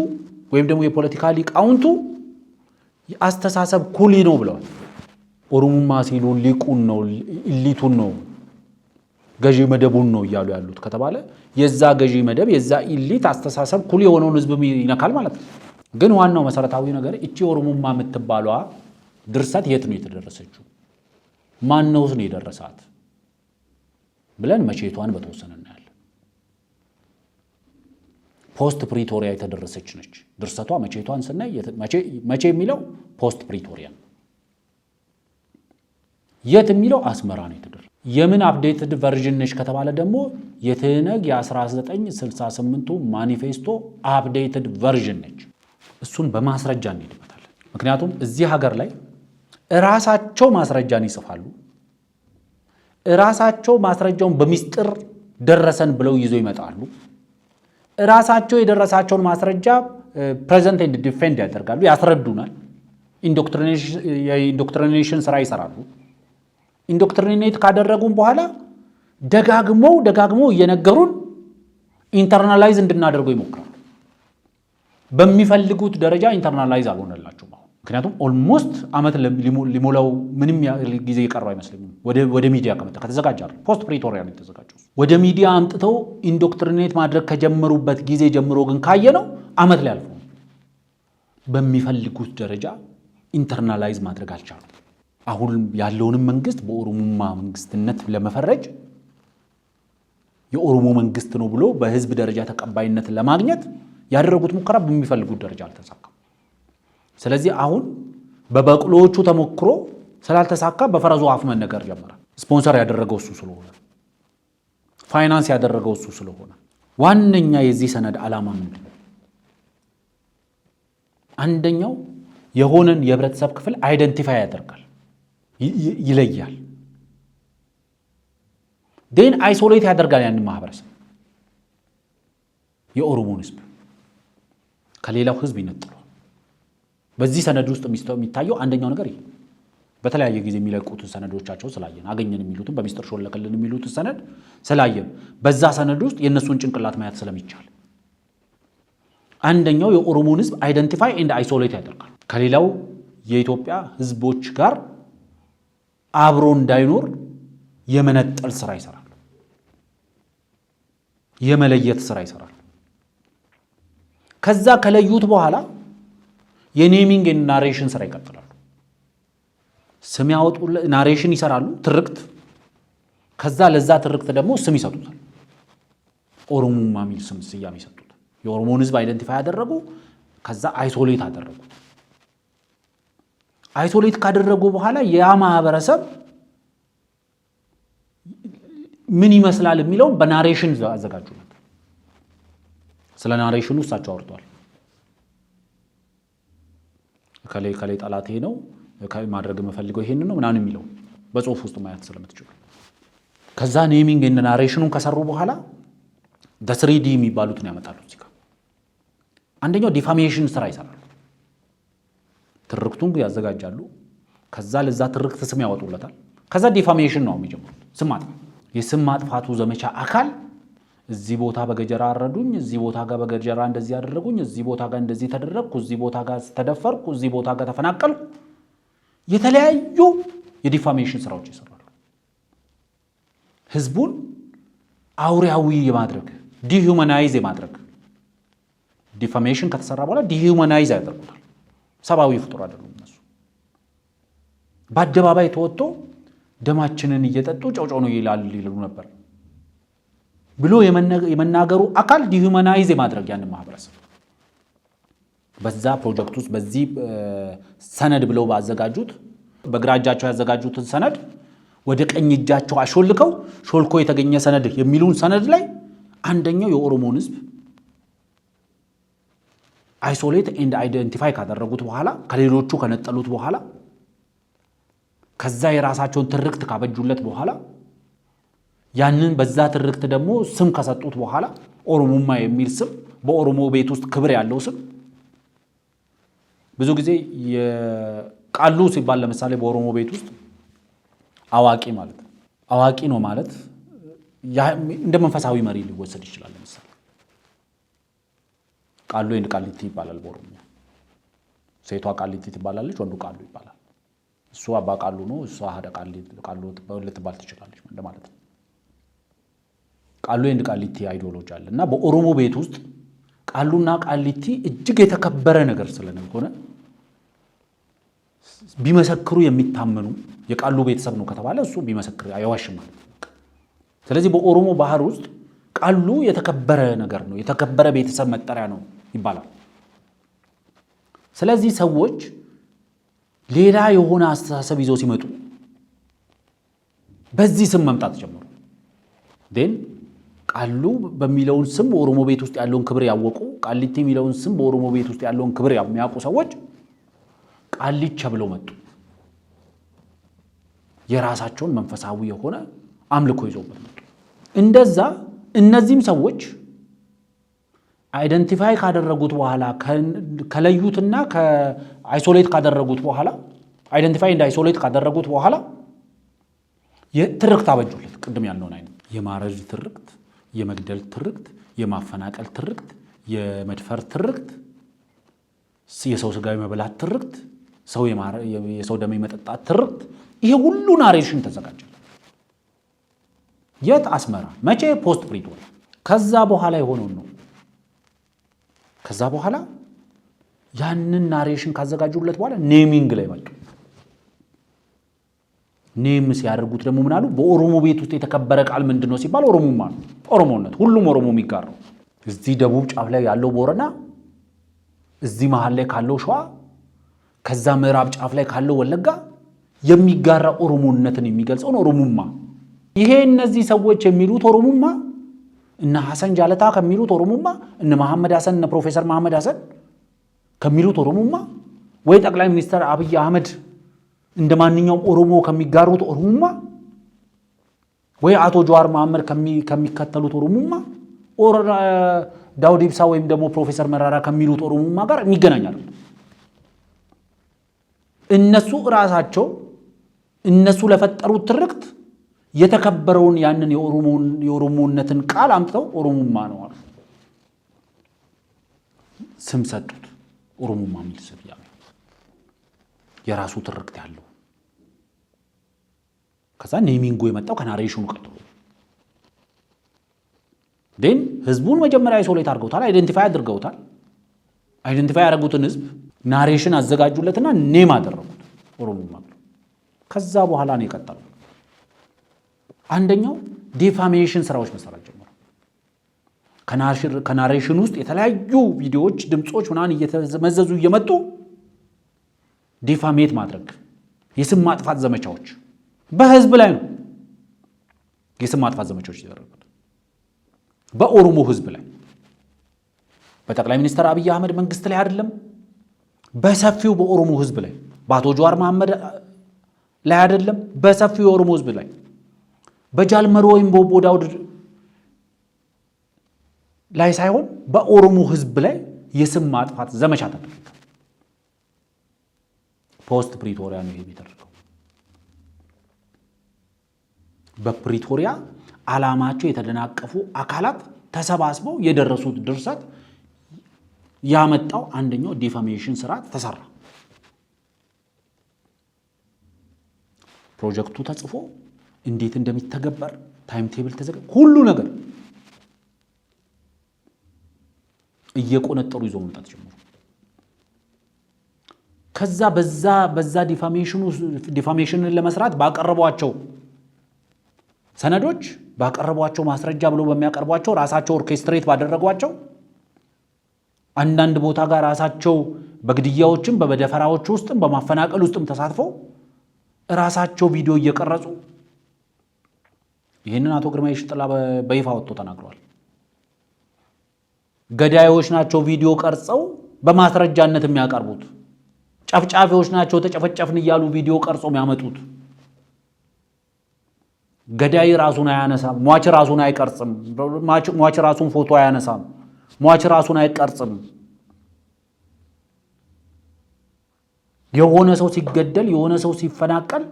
ወይም ደግሞ የፖለቲካ ሊቃውንቱ አስተሳሰብ ኩሊ ነው ብለዋል። ኦሮሞማ ሲሉ ሊቁን ነው ኢሊቱን ነው ገዢ መደቡን ነው እያሉ ያሉት ከተባለ የዛ ገዢ መደብ የዛ ኢሊት አስተሳሰብ ኩሊ የሆነውን ህዝብ ይነካል ማለት ነው። ግን ዋናው መሰረታዊ ነገር እቺ ኦሮሞማ የምትባለዋ ድርሰት የት ነው የተደረሰችው? ማን ነውስ ነው የደረሳት ብለን መቼቷን በተወሰነ እናያለን። ፖስት ፕሪቶሪያ የተደረሰች ነች ድርሰቷ። መቼቷን ስናይ መቼ የሚለው ፖስት ፕሪቶሪያ፣ የት የሚለው አስመራ ነው የተደረሰው። የምን አፕዴትድ ቨርዥን ነች ከተባለ ደግሞ የትነግ የ1968ቱ ማኒፌስቶ አፕዴትድ ቨርዥን ነች። እሱን በማስረጃ እንሄድበታለን። ምክንያቱም እዚህ ሀገር ላይ እራሳቸው ማስረጃን ይጽፋሉ። እራሳቸው ማስረጃውን በሚስጥር ደረሰን ብለው ይዘው ይመጣሉ። እራሳቸው የደረሳቸውን ማስረጃ ፕሬዘንት ኤንድ ዲፌንድ ያደርጋሉ፣ ያስረዱናል። ኢንዶክትሪኔሽን ስራ ይሰራሉ። ኢንዶክትሪኔት ካደረጉን በኋላ ደጋግመው እየነገሩን ኢንተርናላይዝ እንድናደርገው ይሞክራሉ። በሚፈልጉት ደረጃ ኢንተርናላይዝ አልሆነላቸውም። አሁን ምክንያቱም ኦልሞስት ዓመት ሊሞላው ምንም ጊዜ የቀረው አይመስለኝም። ወደ ሚዲያ ከመጣ ከተዘጋጃለ ፖስት ፕሪቶሪያ ነው የተዘጋጀው። ወደ ሚዲያ አምጥተው ኢንዶክትሪኔት ማድረግ ከጀመሩበት ጊዜ ጀምሮ ግን ካየነው ዓመት ላይ አልፎ በሚፈልጉት ደረጃ ኢንተርናላይዝ ማድረግ አልቻሉም። አሁን ያለውንም መንግስት በኦሮሞማ መንግስትነት ለመፈረጅ የኦሮሞ መንግስት ነው ብሎ በህዝብ ደረጃ ተቀባይነት ለማግኘት ያደረጉት ሙከራ በሚፈልጉት ደረጃ አልተሳካም። ስለዚህ አሁን በበቅሎቹ ተሞክሮ ስላልተሳካ በፈረሱ አፍ መነገር ጀመረ። ስፖንሰር ያደረገው እሱ ስለሆነ፣ ፋይናንስ ያደረገው እሱ ስለሆነ። ዋነኛ የዚህ ሰነድ ዓላማ ምንድን ነው? አንደኛው የሆነን የህብረተሰብ ክፍል አይደንቲፋይ ያደርጋል፣ ይለያል። ዴን አይሶሌት ያደርጋል ያንን ማህበረሰብ፣ የኦሮሞን ህዝብ ከሌላው ህዝብ ይነጥሏል። በዚህ ሰነድ ውስጥ የሚታየው አንደኛው ነገር ይሄ። በተለያየ ጊዜ የሚለቁትን ሰነዶቻቸው ስላየን፣ አገኘን የሚሉትን በሚስጥር ሾለከልን የሚሉትን ሰነድ ስላየን፣ በዛ ሰነድ ውስጥ የእነሱን ጭንቅላት ማየት ስለሚቻል አንደኛው የኦሮሞን ህዝብ አይደንቲፋይ ኤንድ አይሶሌት ያደርጋል። ከሌላው የኢትዮጵያ ህዝቦች ጋር አብሮ እንዳይኖር የመነጠል ስራ ይሰራል፣ የመለየት ስራ ይሰራል። ከዛ ከለዩት በኋላ የኔሚንግ ኤንድ ናሬሽን ስራ ይቀጥላሉ። ስም ያወጡ፣ ናሬሽን ይሰራሉ፣ ትርክት። ከዛ ለዛ ትርክት ደግሞ ስም ይሰጡታል። ኦሮሞማ የሚል ስም ስያሜ ይሰጡት። የኦሮሞን ህዝብ አይደንቲፋይ ያደረጉ፣ ከዛ አይሶሌት አደረጉት። አይሶሌት ካደረጉ በኋላ ያ ማህበረሰብ ምን ይመስላል የሚለውን በናሬሽን አዘጋጁለት። ስለ ናሬሽኑ እሳቸው አውርተዋል። ከላይ ጠላቴ ነው ማድረግ የምፈልገው ይሄንን ነው ምናምን የሚለው በጽሁፍ ውስጥ ማየት ስለምትችሉ። ከዛ ኔሚንግ እና ናሬሽኑን ከሰሩ በኋላ ደ3ዲ የሚባሉትን ያመጣሉ። እዚህ ጋር አንደኛው ዲፋሜሽን ስራ ይሰራሉ። ትርክቱን ያዘጋጃሉ። ከዛ ለዛ ትርክት ስም ያወጡለታል። ከዛ ዲፋሜሽን ነው የሚጀምሩት፣ ስም ማጥፋት። የስም ማጥፋቱ ዘመቻ አካል እዚህ ቦታ በገጀራ አረዱኝ፣ እዚህ ቦታ ጋር በገጀራ እንደዚህ ያደረጉኝ፣ እዚህ ቦታ ጋር እንደዚህ ተደረግኩ፣ እዚህ ቦታ ጋር ተደፈርኩ፣ እዚህ ቦታ ጋር ተፈናቀልኩ፣ የተለያዩ የዲፋሜሽን ስራዎች ይሰራሉ። ህዝቡን አውሬያዊ የማድረግ ዲሁማናይዝ የማድረግ ዲፋሜሽን ከተሰራ በኋላ ዲሁማናይዝ ያደርጉታል። ሰብአዊ ፍጡር አይደሉም እነሱ። በአደባባይ ተወጥቶ ደማችንን እየጠጡ ጨውጨው ነው ይሉ ነበር ብሎ የመናገሩ አካል ዲሁማናይዝ የማድረግ ያንን ማህበረሰብ በዛ ፕሮጀክት ውስጥ በዚህ ሰነድ ብለው ባዘጋጁት በግራ እጃቸው ያዘጋጁትን ሰነድ ወደ ቀኝ እጃቸው አሾልከው ሾልኮ የተገኘ ሰነድ የሚሉን ሰነድ ላይ አንደኛው የኦሮሞን ህዝብ አይሶሌት ኤንድ አይደንቲፋይ ካደረጉት በኋላ ከሌሎቹ ከነጠሉት በኋላ ከዛ የራሳቸውን ትርክት ካበጁለት በኋላ ያንን በዛ ትርክት ደግሞ ስም ከሰጡት በኋላ ኦሮሞማ የሚል ስም በኦሮሞ ቤት ውስጥ ክብር ያለው ስም ብዙ ጊዜ የቃሉ ሲባል ለምሳሌ በኦሮሞ ቤት ውስጥ አዋቂ ማለት ነው። አዋቂ ነው ማለት እንደ መንፈሳዊ መሪ ሊወሰድ ይችላል። ለምሳሌ ቃሉ እንደ ቃሊቲ ይባላል በኦሮሞ። ሴቷ ቃሊቲ ትባላለች፣ ወንዱ ቃሉ ይባላል። እሱ አባ ቃሉ ነው፣ እሷ ሀደ ቃሉ ልትባል ትችላለች እንደማለት ነው። ቃሉ እንደ ቃሊቲ አይዲዮሎጂ አለ እና በኦሮሞ ቤት ውስጥ ቃሉና ቃሊቲ እጅግ የተከበረ ነገር ስለሆነ ቢመሰክሩ የሚታመኑ የቃሉ ቤተሰብ ነው ከተባለ እሱ ቢመሰክር አይዋሽም ማለት ነው። ስለዚህ በኦሮሞ ባህል ውስጥ ቃሉ የተከበረ ነገር ነው፣ የተከበረ ቤተሰብ መጠሪያ ነው ይባላል። ስለዚህ ሰዎች ሌላ የሆነ አስተሳሰብ ይዘው ሲመጡ በዚህ ስም መምጣት ጀመሩ። ዴን ቃሉ በሚለውን ስም በኦሮሞ ቤት ውስጥ ያለውን ክብር ያወቁ፣ ቃሊቲ የሚለውን ስም በኦሮሞ ቤት ውስጥ ያለውን ክብር የሚያውቁ ሰዎች ቃሊቻ ብለው መጡ። የራሳቸውን መንፈሳዊ የሆነ አምልኮ ይዘውበት መጡ። እንደዛ እነዚህም ሰዎች አይደንቲፋይ ካደረጉት በኋላ ከለዩትና ከአይሶሌት ካደረጉት በኋላ አይደንቲፋይ እንደ አይሶሌት ካደረጉት በኋላ የትርክት አበጁለት። ቅድም ያልነውን አይነት የማረድ ትርክት፣ የመግደል ትርክት፣ የማፈናቀል ትርክት፣ የመድፈር ትርክት፣ የሰው ስጋ የመብላት ትርክት፣ የሰው ደም የመጠጣት ትርክት ይሄ ሁሉ ናሬሽን ተዘጋጀ። የት? አስመራ። መቼ? ፖስት ፕሪቶሪያ። ከዛ በኋላ የሆነው ነው። ከዛ በኋላ ያንን ናሬሽን ካዘጋጁለት በኋላ ኔሚንግ ላይ መጡ። ኔም ሲያደርጉት ደግሞ ምን አሉ? በኦሮሞ ቤት ውስጥ የተከበረ ቃል ምንድነው ሲባል ኦሮሞማ ነው። ኦሮሞነት ሁሉም ኦሮሞ የሚጋራው እዚህ ደቡብ ጫፍ ላይ ያለው ቦረና፣ እዚህ መሃል ላይ ካለው ሸዋ፣ ከዛ ምዕራብ ጫፍ ላይ ካለው ወለጋ የሚጋራ ኦሮሞነትን የሚገልጸው ነው ኦሮሞማ። ይሄ እነዚህ ሰዎች የሚሉት ኦሮሞማ እነ ሐሰን ጃለታ ከሚሉት ኦሮሞማ፣ እነ መሐመድ ሐሰን እነ ፕሮፌሰር መሐመድ ሐሰን ከሚሉት ኦሮሞማ፣ ወይ ጠቅላይ ሚኒስትር አብይ አህመድ እንደማንኛውም ኦሮሞ ከሚጋሩት ኦሮሞማ፣ ወይ አቶ ጀዋር መሐመድ ከሚከተሉት ኦሮሞማ፣ ዳውድ ኢብሳ ወይም ደግሞ ፕሮፌሰር መራራ ከሚሉት ኦሮሞማ ጋር የሚገናኛል። እነሱ ራሳቸው እነሱ ለፈጠሩት ትርክት የተከበረውን ያንን የኦሮሞነትን ቃል አምጥተው ኦሮሞማ ነው አሉ። ስም ሰጡት። ኦሮሞማ የሚል ስም የራሱ ትርክት ያለው። ከዛ ኔሚንጉ የመጣው ከናሬሽኑ ቀጥሎ ግን ህዝቡን መጀመሪያ አይሶሌት አድርገውታል፣ አይደንቲፋይ አድርገውታል። አይደንቲፋይ ያደረጉትን ህዝብ ናሬሽን አዘጋጁለትና ኔም አደረጉት ኦሮሞማ። ከዛ በኋላ ነው የቀጠለው። አንደኛው ዲፋሜሽን ስራዎች መሰራት ጀመሩ። ከናሬሽን ውስጥ የተለያዩ ቪዲዮዎች፣ ድምጾች ምናምን እየተመዘዙ እየመጡ ዲፋሜት ማድረግ፣ የስም ማጥፋት ዘመቻዎች በህዝብ ላይ ነው። የስም ማጥፋት ዘመቻዎች ይደረጋሉ በኦሮሞ ህዝብ ላይ። በጠቅላይ ሚኒስትር አብይ አህመድ መንግስት ላይ አይደለም፣ በሰፊው በኦሮሞ ህዝብ ላይ፣ በአቶ ጀዋር መሐመድ ላይ አይደለም፣ በሰፊው የኦሮሞ ህዝብ ላይ፣ በጃልመሮ ወይም በኦቦ ዳውድ ላይ ሳይሆን በኦሮሞ ህዝብ ላይ የስም ማጥፋት ዘመቻ ተደረገ። ፖስት ፕሪቶሪያ ነው የሚደረገው። በፕሪቶሪያ ዓላማቸው የተደናቀፉ አካላት ተሰባስበው የደረሱት ድርሰት ያመጣው አንደኛው ዲፋሜሽን ስራ ተሰራ። ፕሮጀክቱ ተጽፎ እንዴት እንደሚተገበር ታይም ቴብል ተዘጋ። ሁሉ ነገር እየቆነጠሩ ይዘው መምጣት ጀመሩ። ከዛ በዛ ዲፋሜሽንን ለመስራት ባቀረቧቸው ሰነዶች፣ ባቀረቧቸው ማስረጃ ብሎ በሚያቀርቧቸው ራሳቸው ኦርኬስትሬት ባደረጓቸው አንዳንድ ቦታ ጋር ራሳቸው በግድያዎችም በደፈራዎች ውስጥም በማፈናቀል ውስጥም ተሳትፈው ራሳቸው ቪዲዮ እየቀረጹ ይህንን አቶ ግርማ የሺጥላ በይፋ ወጥቶ ተናግረዋል። ገዳዮች ናቸው ቪዲዮ ቀርጸው በማስረጃነት የሚያቀርቡት፣ ጨፍጫፊዎች ናቸው ተጨፈጨፍን እያሉ ቪዲዮ ቀርጾ የሚያመጡት። ገዳይ ራሱን አያነሳም፣ ሟች ራሱን አይቀርጽም፣ ሟች ራሱን ፎቶ አያነሳም፣ ሟች ራሱን አይቀርጽም። የሆነ ሰው ሲገደል፣ የሆነ ሰው ሲፈናቀል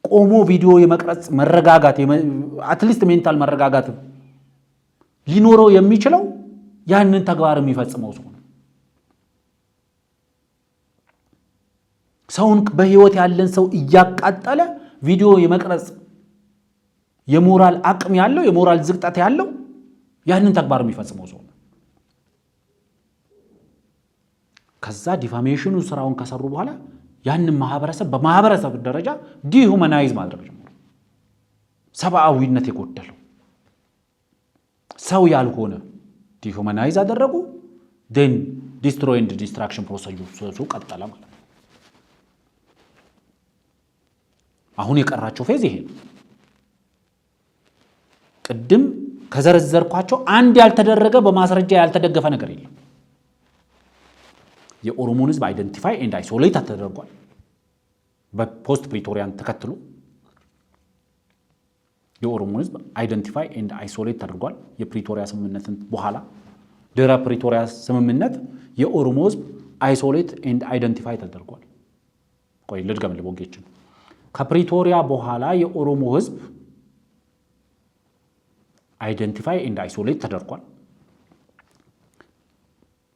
ቆሞ ቪዲዮ የመቅረጽ መረጋጋት፣ አትሊስት ሜንታል መረጋጋት ሊኖረው የሚችለው ያንን ተግባር የሚፈጽመው ሰው ነው። ሰውን በህይወት ያለን ሰው እያቃጠለ ቪዲዮ የመቅረጽ የሞራል አቅም ያለው የሞራል ዝቅጠት ያለው ያንን ተግባር የሚፈጽመው ሰው ነው። ከዛ ዲፋሜሽኑ ስራውን ከሰሩ በኋላ ያንን ማህበረሰብ በማህበረሰብ ደረጃ ዲሁማናይዝ ማድረግ ጀመሩ። ሰብአዊነት የጎደለው ሰው ያልሆነ ዲሁማናይዝ አደረጉ። ዴን ዲስትሮይ ኤንድ ዲስትራክሽን ፕሮሰሱ ቀጠለ ማለት ነው። አሁን የቀራቸው ፌዝ ይሄ ነው። ቅድም ከዘረዘርኳቸው አንድ ያልተደረገ በማስረጃ ያልተደገፈ ነገር የለም። የኦሮሞን ህዝብ አይደንቲፋይ ኤንድ አይሶሌት ተደርጓል። በፖስት ፕሪቶሪያን ተከትሎ የኦሮሞን ህዝብ አይደንቲፋይ ኤንድ አይሶሌት ተደርጓል። የፕሪቶሪያ ስምምነትን በኋላ ድህረ ፕሪቶሪያ ስምምነት የኦሮሞ ህዝብ አይሶሌት ኤንድ አይደንቲፋይ ተደርጓል። ቆይ ልድገምልህ ቦንጌችን። ከፕሪቶሪያ በኋላ የኦሮሞ ህዝብ አይደንቲፋይ ኤንድ አይሶሌት ተደርጓል።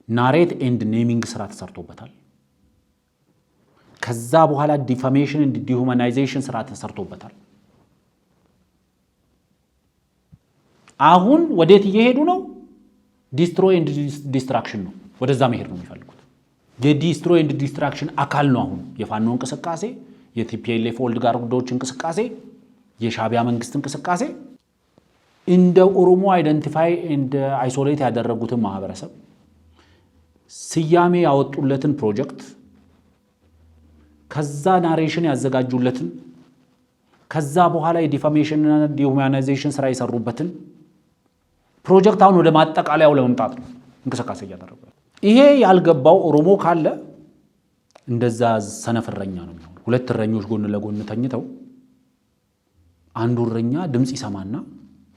ናሬት ኤንድ ኔሚንግ ስራ ተሰርቶበታል። ከዛ በኋላ ዲፋሜሽን እንድ ዲሁማናይዜሽን ስራ ተሰርቶበታል። አሁን ወዴት እየሄዱ ነው? ዲስትሮይ ኤንድ ዲስትራክሽን ነው። ወደዛ መሄድ ነው የሚፈልጉት። የዲስትሮይ ኤንድ ዲስትራክሽን አካል ነው አሁን የፋኖ እንቅስቃሴ፣ የቲፒኤልኤፍ ኦልድ ጋርዶች እንቅስቃሴ፣ የሻቢያ መንግስት እንቅስቃሴ። እንደ ኦሮሞ አይደንቲፋይ ኤንድ አይሶሌት ያደረጉትን ማህበረሰብ ስያሜ ያወጡለትን ፕሮጀክት ከዛ ናሬሽን ያዘጋጁለትን ከዛ በኋላ የዲፋሜሽን እና ዲሁማናይዜሽን ስራ የሰሩበትን ፕሮጀክት አሁን ወደ ማጠቃለያው ለመምጣት ነው እንቅስቃሴ እያደረጉ። ይሄ ያልገባው ኦሮሞ ካለ እንደዛ ሰነፍረኛ ነው የሚሆነው። ሁለት እረኞች ጎን ለጎን ተኝተው አንዱ እረኛ ድምጽ ይሰማና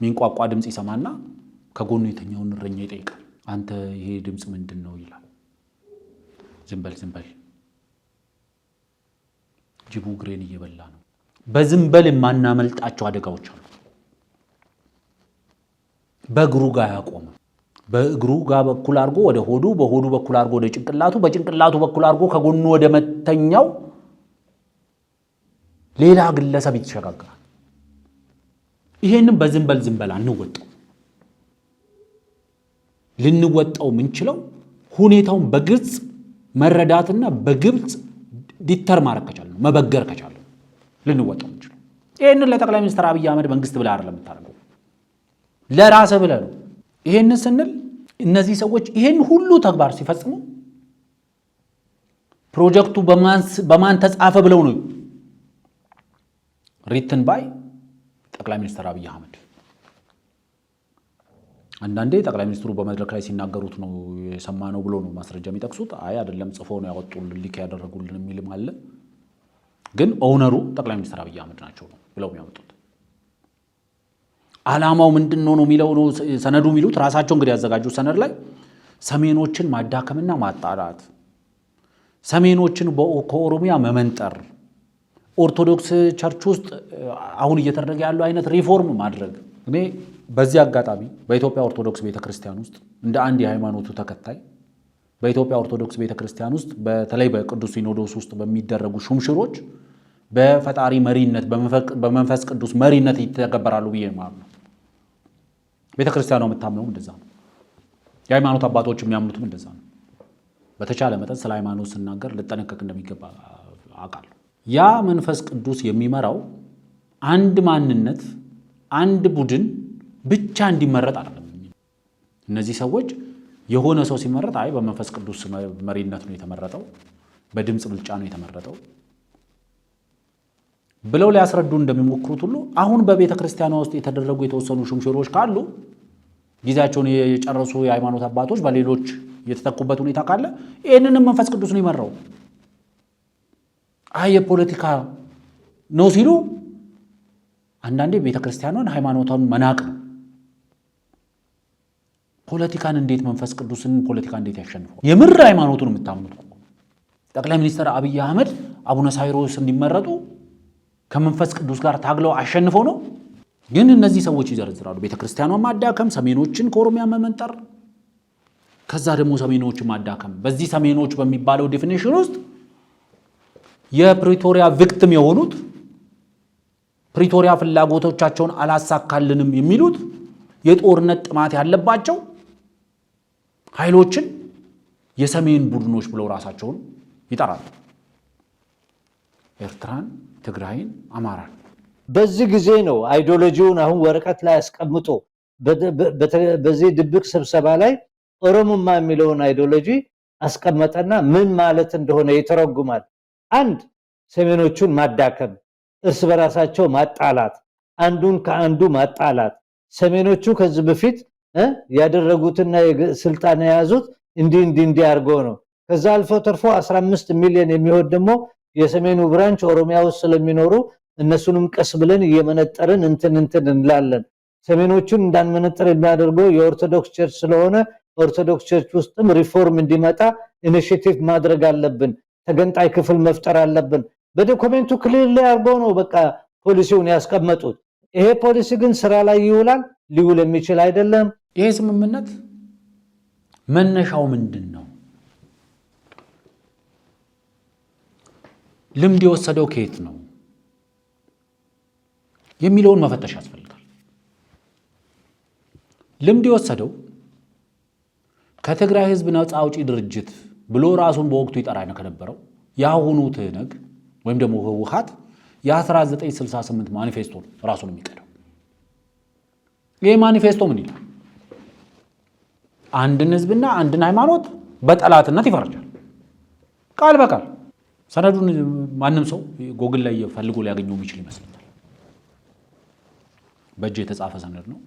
ሚንቋቋ ድምጽ ይሰማና ከጎኑ የተኛውን እረኛ ይጠይቃል። አንተ ይሄ ድምጽ ምንድነው ይላል። ዝምበል ጅቡ ግሬን እየበላ ነው። በዝምበል የማናመልጣቸው አደጋዎች አሉ። በእግሩ ጋር ያቆመ በእግሩ ጋር በኩል አድርጎ ወደ ሆዱ፣ በሆዱ በኩል አድርጎ ወደ ጭንቅላቱ፣ በጭንቅላቱ በኩል አድርጎ ከጎኑ ወደ መተኛው ሌላ ግለሰብ ይተሸጋግራል። ይሄንን በዝምበል አንወጣው። ልንወጣው የምንችለው ሁኔታውን በግልጽ መረዳትና በግልጽ ዲተር ማድረግ ከቻልን፣ መበገር ከቻልን ልንወጣው እንችላለን። ይሄንን ለጠቅላይ ሚኒስትር አብይ አህመድ መንግስት ብለህ አይደለም የምታደርገው፣ ለራስህ ብለህ ነው። ይሄንን ስንል እነዚህ ሰዎች ይሄን ሁሉ ተግባር ሲፈጽሙ ፕሮጀክቱ በማን ተጻፈ ብለው ነው ሪትን ባይ ጠቅላይ ሚኒስትር አብይ አህመድ። አንዳንዴ ጠቅላይ ሚኒስትሩ በመድረክ ላይ ሲናገሩት ነው የሰማነው ብሎ ነው ማስረጃ የሚጠቅሱት። አይ አይደለም ጽፎ ነው ያወጡልን ሊክ ያደረጉልን የሚልም አለ። ግን ኦነሩ ጠቅላይ ሚኒስትር አብይ አህመድ ናቸው ነው ብለው የሚያወጡት። ዓላማው ምንድነው ነው የሚለው ነው ሰነዱ የሚሉት። ራሳቸው እንግዲህ ያዘጋጁት ሰነድ ላይ ሰሜኖችን ማዳከምና ማጣላት፣ ሰሜኖችን ከኦሮሚያ መመንጠር፣ ኦርቶዶክስ ቸርች ውስጥ አሁን እየተደረገ ያለው አይነት ሪፎርም ማድረግ። እኔ በዚህ አጋጣሚ በኢትዮጵያ ኦርቶዶክስ ቤተክርስቲያን ውስጥ እንደ አንድ የሃይማኖቱ ተከታይ በኢትዮጵያ ኦርቶዶክስ ቤተክርስቲያን ውስጥ በተለይ በቅዱስ ሲኖዶስ ውስጥ በሚደረጉ ሹምሽሮች በፈጣሪ መሪነት በመንፈስ ቅዱስ መሪነት ይተገበራሉ ብዬ ማለት ነው። ቤተክርስቲያኗ የምታምነው እንደዛ ነው። የሃይማኖት አባቶች የሚያምኑትም እንደዛ ነው። በተቻለ መጠን ስለ ሃይማኖት ስናገር ልጠነቀቅ እንደሚገባ አውቃለሁ። ያ መንፈስ ቅዱስ የሚመራው አንድ ማንነት አንድ ቡድን ብቻ እንዲመረጥ አይደለም። እነዚህ ሰዎች የሆነ ሰው ሲመረጥ አይ በመንፈስ ቅዱስ መሪነት ነው የተመረጠው፣ በድምጽ ብልጫ ነው የተመረጠው ብለው ሊያስረዱ እንደሚሞክሩት ሁሉ አሁን በቤተ ክርስቲያኗ ውስጥ የተደረጉ የተወሰኑ ሹምሽሮች ካሉ ጊዜያቸውን የጨረሱ የሃይማኖት አባቶች በሌሎች የተተኩበት ሁኔታ ካለ ይህንንም መንፈስ ቅዱስ ነው የመራው አይ የፖለቲካ ነው ሲሉ አንዳንዴ ቤተ ክርስቲያኗን ሃይማኖቷን መናቅ ነው። ፖለቲካን እንዴት መንፈስ ቅዱስን ፖለቲካ እንዴት ያሸንፈው? የምር ሃይማኖቱን የምታምኑት ጠቅላይ ሚኒስትር አብይ አህመድ አቡነ ሳይሮስ እንዲመረጡ ከመንፈስ ቅዱስ ጋር ታግለው አሸንፈው ነው። ግን እነዚህ ሰዎች ይዘረዝራሉ። ቤተክርስቲያኗን ማዳከም፣ ሰሜኖችን ከኦሮሚያ መመንጠር፣ ከዛ ደግሞ ሰሜኖችን ማዳከም። በዚህ ሰሜኖች በሚባለው ዴፊኒሽን ውስጥ የፕሪቶሪያ ቪክቲም የሆኑት ፕሪቶሪያ ፍላጎቶቻቸውን አላሳካልንም የሚሉት የጦርነት ጥማት ያለባቸው ኃይሎችን የሰሜን ቡድኖች ብለው ራሳቸውን ይጠራሉ። ኤርትራን፣ ትግራይን፣ አማራን። በዚህ ጊዜ ነው አይዲዮሎጂውን አሁን ወረቀት ላይ አስቀምጦ በዚህ ድብቅ ስብሰባ ላይ ኦሮሞማ የሚለውን አይዲዮሎጂ አስቀመጠና ምን ማለት እንደሆነ ይተረጉማል። አንድ ሰሜኖቹን ማዳከም፣ እርስ በራሳቸው ማጣላት፣ አንዱን ከአንዱ ማጣላት። ሰሜኖቹ ከዚህ በፊት ያደረጉትና ስልጣን የያዙት እንዲህ አድርጎ ነው። ከዛ አልፎ ተርፎ 15 ሚሊዮን የሚሆን ደግሞ የሰሜኑ ብራንች ኦሮሚያ ውስጥ ስለሚኖሩ እነሱንም ቀስ ብለን እየመነጠርን እንትን እንላለን። ሰሜኖቹን እንዳንመነጠር የሚያደርገው የኦርቶዶክስ ቸርች ስለሆነ ኦርቶዶክስ ቸርች ውስጥም ሪፎርም እንዲመጣ ኢኒሺየቲቭ ማድረግ አለብን፣ ተገንጣይ ክፍል መፍጠር አለብን። በዶክመንቱ ክሊር ላይ አድርገው ነው በቃ ፖሊሲውን ያስቀመጡት። ይሄ ፖሊሲ ግን ስራ ላይ ይውላል? ሊውል የሚችል አይደለም። ይሄ ስምምነት መነሻው ምንድን ነው? ልምድ የወሰደው ከየት ነው የሚለውን መፈተሽ ያስፈልጋል። ልምድ የወሰደው ከትግራይ ህዝብ ነፃ አውጪ ድርጅት ብሎ ራሱን በወቅቱ ይጠራ ከነበረው ያሁኑ ትህነግ ወይም ደግሞ ህወሓት የ1968 ማኒፌስቶ ራሱን የሚቀደው። ይህ ማኒፌስቶ ምን ይላል? አንድን ህዝብና አንድን ሃይማኖት በጠላትነት ይፈርጃል። ቃል በቃል ሰነዱን ማንም ሰው ጎግል ላይ ፈልጎ ሊያገኘው የሚችል ይመስለኛል። በእጅ የተጻፈ ሰነድ ነው።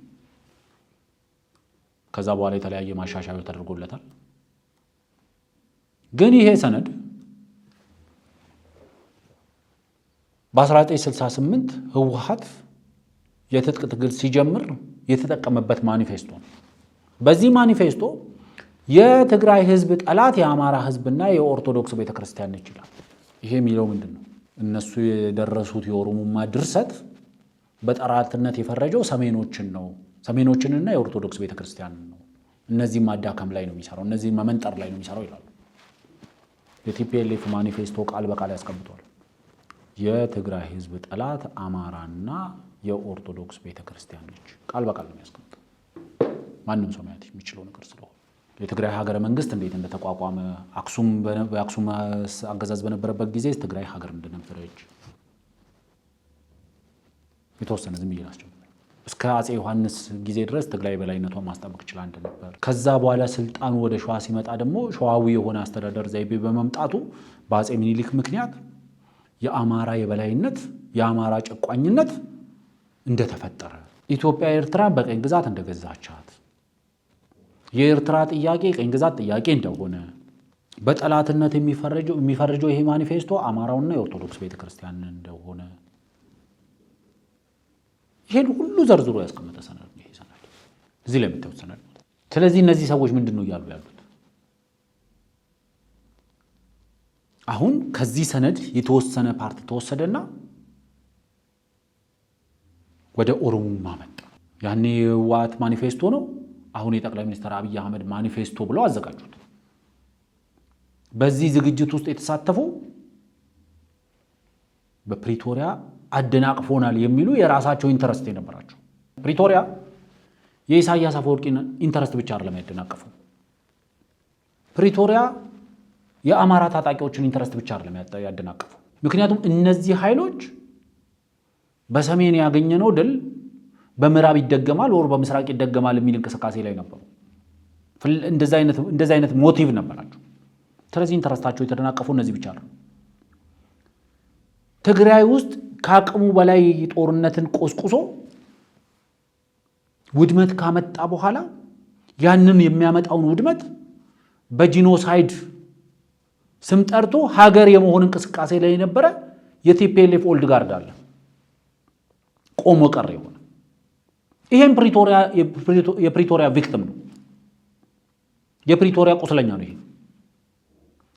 ከዛ በኋላ የተለያየ ማሻሻያዎች ተደርጎለታል። ግን ይሄ ሰነድ በ1968 ህወሓት የትጥቅ ትግል ሲጀምር የተጠቀመበት ማኒፌስቶ ነው። በዚህ ማኒፌስቶ የትግራይ ህዝብ ጠላት የአማራ ህዝብና የኦርቶዶክስ ቤተክርስቲያን ነች ይላል። ይሄ የሚለው ምንድን ነው? እነሱ የደረሱት የኦሮሞማ ድርሰት በጠላትነት የፈረጀው ሰሜኖችን ነው፣ ሰሜኖችንና የኦርቶዶክስ ቤተክርስቲያንን ነው። እነዚህ ማዳከም ላይ ነው የሚሰራው፣ እነዚህ መመንጠር ላይ ነው የሚሰራው ይላሉ። የቲፒኤልኤፍ ማኒፌስቶ ቃል በቃል ያስቀምጧል። የትግራይ ህዝብ ጠላት አማራና የኦርቶዶክስ ቤተክርስቲያን ነች። ቃል በቃል ነው የሚያስቀምጠው። ማንም ሰው ማየት የሚችለው ነገር ስለሆነ የትግራይ ሀገረ መንግስት እንዴት እንደተቋቋመ በአክሱም አገዛዝ በነበረበት ጊዜ ትግራይ ሀገር እንደነበረች የተወሰነ ዝም ብዬ ናቸው። እስከ አጼ ዮሐንስ ጊዜ ድረስ ትግራይ በላይነቷን ማስጠበቅ ይችላ እንደነበር፣ ከዛ በኋላ ስልጣኑ ወደ ሸዋ ሲመጣ ደግሞ ሸዋዊ የሆነ አስተዳደር ዘይቤ በመምጣቱ በአጼ ምኒልክ ምክንያት የአማራ የበላይነት የአማራ ጨቋኝነት እንደተፈጠረ፣ ኢትዮጵያ ኤርትራ በቀኝ ግዛት እንደገዛቻት፣ የኤርትራ ጥያቄ ቀኝ ግዛት ጥያቄ እንደሆነ በጠላትነት የሚፈርጀው ይሄ ማኒፌስቶ አማራውና የኦርቶዶክስ ቤተክርስቲያን እንደሆነ ይሄን ሁሉ ዘርዝሮ ያስቀመጠ ሰነድ ነው። ይሄ ሰነድ እዚህ ላይ የምታዩት ሰነድ። ስለዚህ እነዚህ ሰዎች ምንድን ነው እያሉ ያሉት? አሁን ከዚህ ሰነድ የተወሰነ ፓርት ተወሰደና ወደ ኦሮሞማ መጣ። ያኔ የህወሓት ማኒፌስቶ ነው፣ አሁን የጠቅላይ ሚኒስትር አብይ አህመድ ማኒፌስቶ ብለው አዘጋጁት። በዚህ ዝግጅት ውስጥ የተሳተፉ በፕሪቶሪያ አደናቅፎናል የሚሉ የራሳቸው ኢንተረስት የነበራቸው። ፕሪቶሪያ የኢሳያስ አፈወርቂን ኢንተረስት ብቻ አይደለም ያደናቀፈው። ፕሪቶሪያ የአማራ ታጣቂዎችን ኢንተረስት ብቻ አይደለም ያደናቀፈው። ምክንያቱም እነዚህ ኃይሎች በሰሜን ያገኘነው ድል በምዕራብ ይደገማል ወር በምስራቅ ይደገማል የሚል እንቅስቃሴ ላይ ነበሩ። እንደዚህ አይነት ሞቲቭ ነበራቸው። ስለዚህ ኢንተረስታቸው የተደናቀፉ እነዚህ ብቻ አይደለም። ትግራይ ውስጥ ከአቅሙ በላይ ጦርነትን ቆስቁሶ ውድመት ካመጣ በኋላ ያንን የሚያመጣውን ውድመት በጂኖሳይድ ስም ጠርቶ ሀገር የመሆን እንቅስቃሴ ላይ የነበረ የቲፒኤልኤፍ ኦልድ ጋርድ አለ፣ ቆሞ ቀር የሆነ። ይሄም የፕሪቶሪያ ቪክቲም ነው፣ የፕሪቶሪያ ቁስለኛ ነው ይሄ።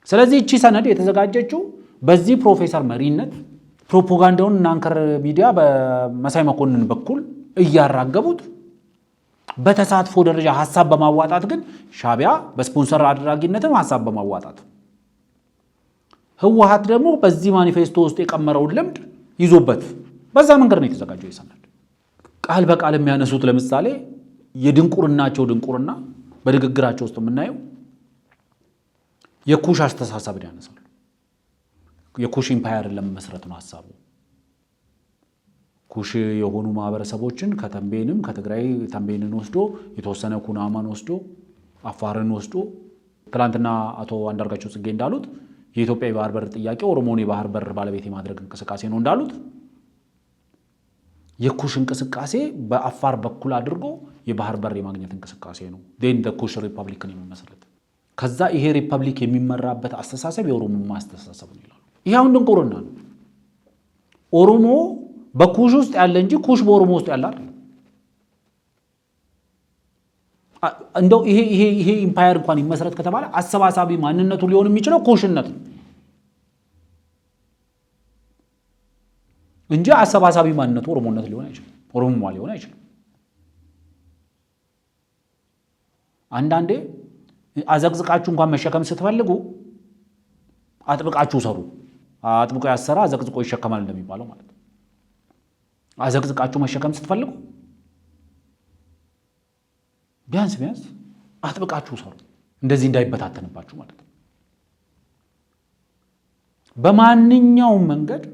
ስለዚህ እቺ ሰነድ የተዘጋጀችው በዚህ ፕሮፌሰር መሪነት ፕሮፓጋንዳውን እና አንከር ሚዲያ በመሳይ መኮንን በኩል እያራገቡት በተሳትፎ ደረጃ ሐሳብ በማዋጣት ግን ሻቢያ በስፖንሰር አድራጊነትም ሐሳብ በማዋጣት ህወሓት ደግሞ በዚህ ማኒፌስቶ ውስጥ የቀመረውን ልምድ ይዞበት በዛ መንገድ ነው የተዘጋጀው ሰነድ። ቃል በቃል የሚያነሱት ለምሳሌ የድንቁርናቸው ድንቁርና በንግግራቸው ውስጥ የምናየው የኩሽ አስተሳሰብን ያነሳሉ። የኩሽ ኢምፓየርን ለመመስረት ነው ሐሳቡ። ኩሽ የሆኑ ማህበረሰቦችን ከተንቤንም ከትግራይ ተንቤንን ወስዶ የተወሰነ ኩናማን ወስዶ አፋርን ወስዶ ትላንትና አቶ አንዳርጋቸው ጽጌ እንዳሉት የኢትዮጵያ የባህር በር ጥያቄ ኦሮሞን የባህር በር ባለቤት የማድረግ እንቅስቃሴ ነው እንዳሉት የኩሽ እንቅስቃሴ በአፋር በኩል አድርጎ የባህር በር የማግኘት እንቅስቃሴ ነው። ዴን ኩሽ ሪፐብሊክን የመመስረት ከዛ ይሄ ሪፐብሊክ የሚመራበት አስተሳሰብ የኦሮሞማ አስተሳሰብ ነው ይላሉ። ይሄ አሁን ድንቁርና ነው። ኦሮሞ በኩሽ ውስጥ ያለ እንጂ ኩሽ በኦሮሞ ውስጥ ያለ አይደለም። እንደው ይሄ ኢምፓየር እንኳን ይመስረት ከተባለ አሰባሳቢ ማንነቱ ሊሆን የሚችለው ኩሽነት ነው እንጂ አሰባሳቢ ማንነቱ ኦሮሞነት ሊሆን አይችልም፣ ኦሮሞማ ሊሆን አይችልም። አንዳንዴ አዘቅዝቃችሁ እንኳን መሸከም ስትፈልጉ አጥብቃችሁ ሰሩ። አጥብቆ ያሰራ አዘቅዝቆ ይሸከማል እንደሚባለው ማለት ነው። አዘቅዝቃችሁ መሸከም ስትፈልጉ ቢያንስ አጥብቃችሁ ሰሩ፣ እንደዚህ እንዳይበታተንባችሁ ማለት ነው። በማንኛውም መንገድ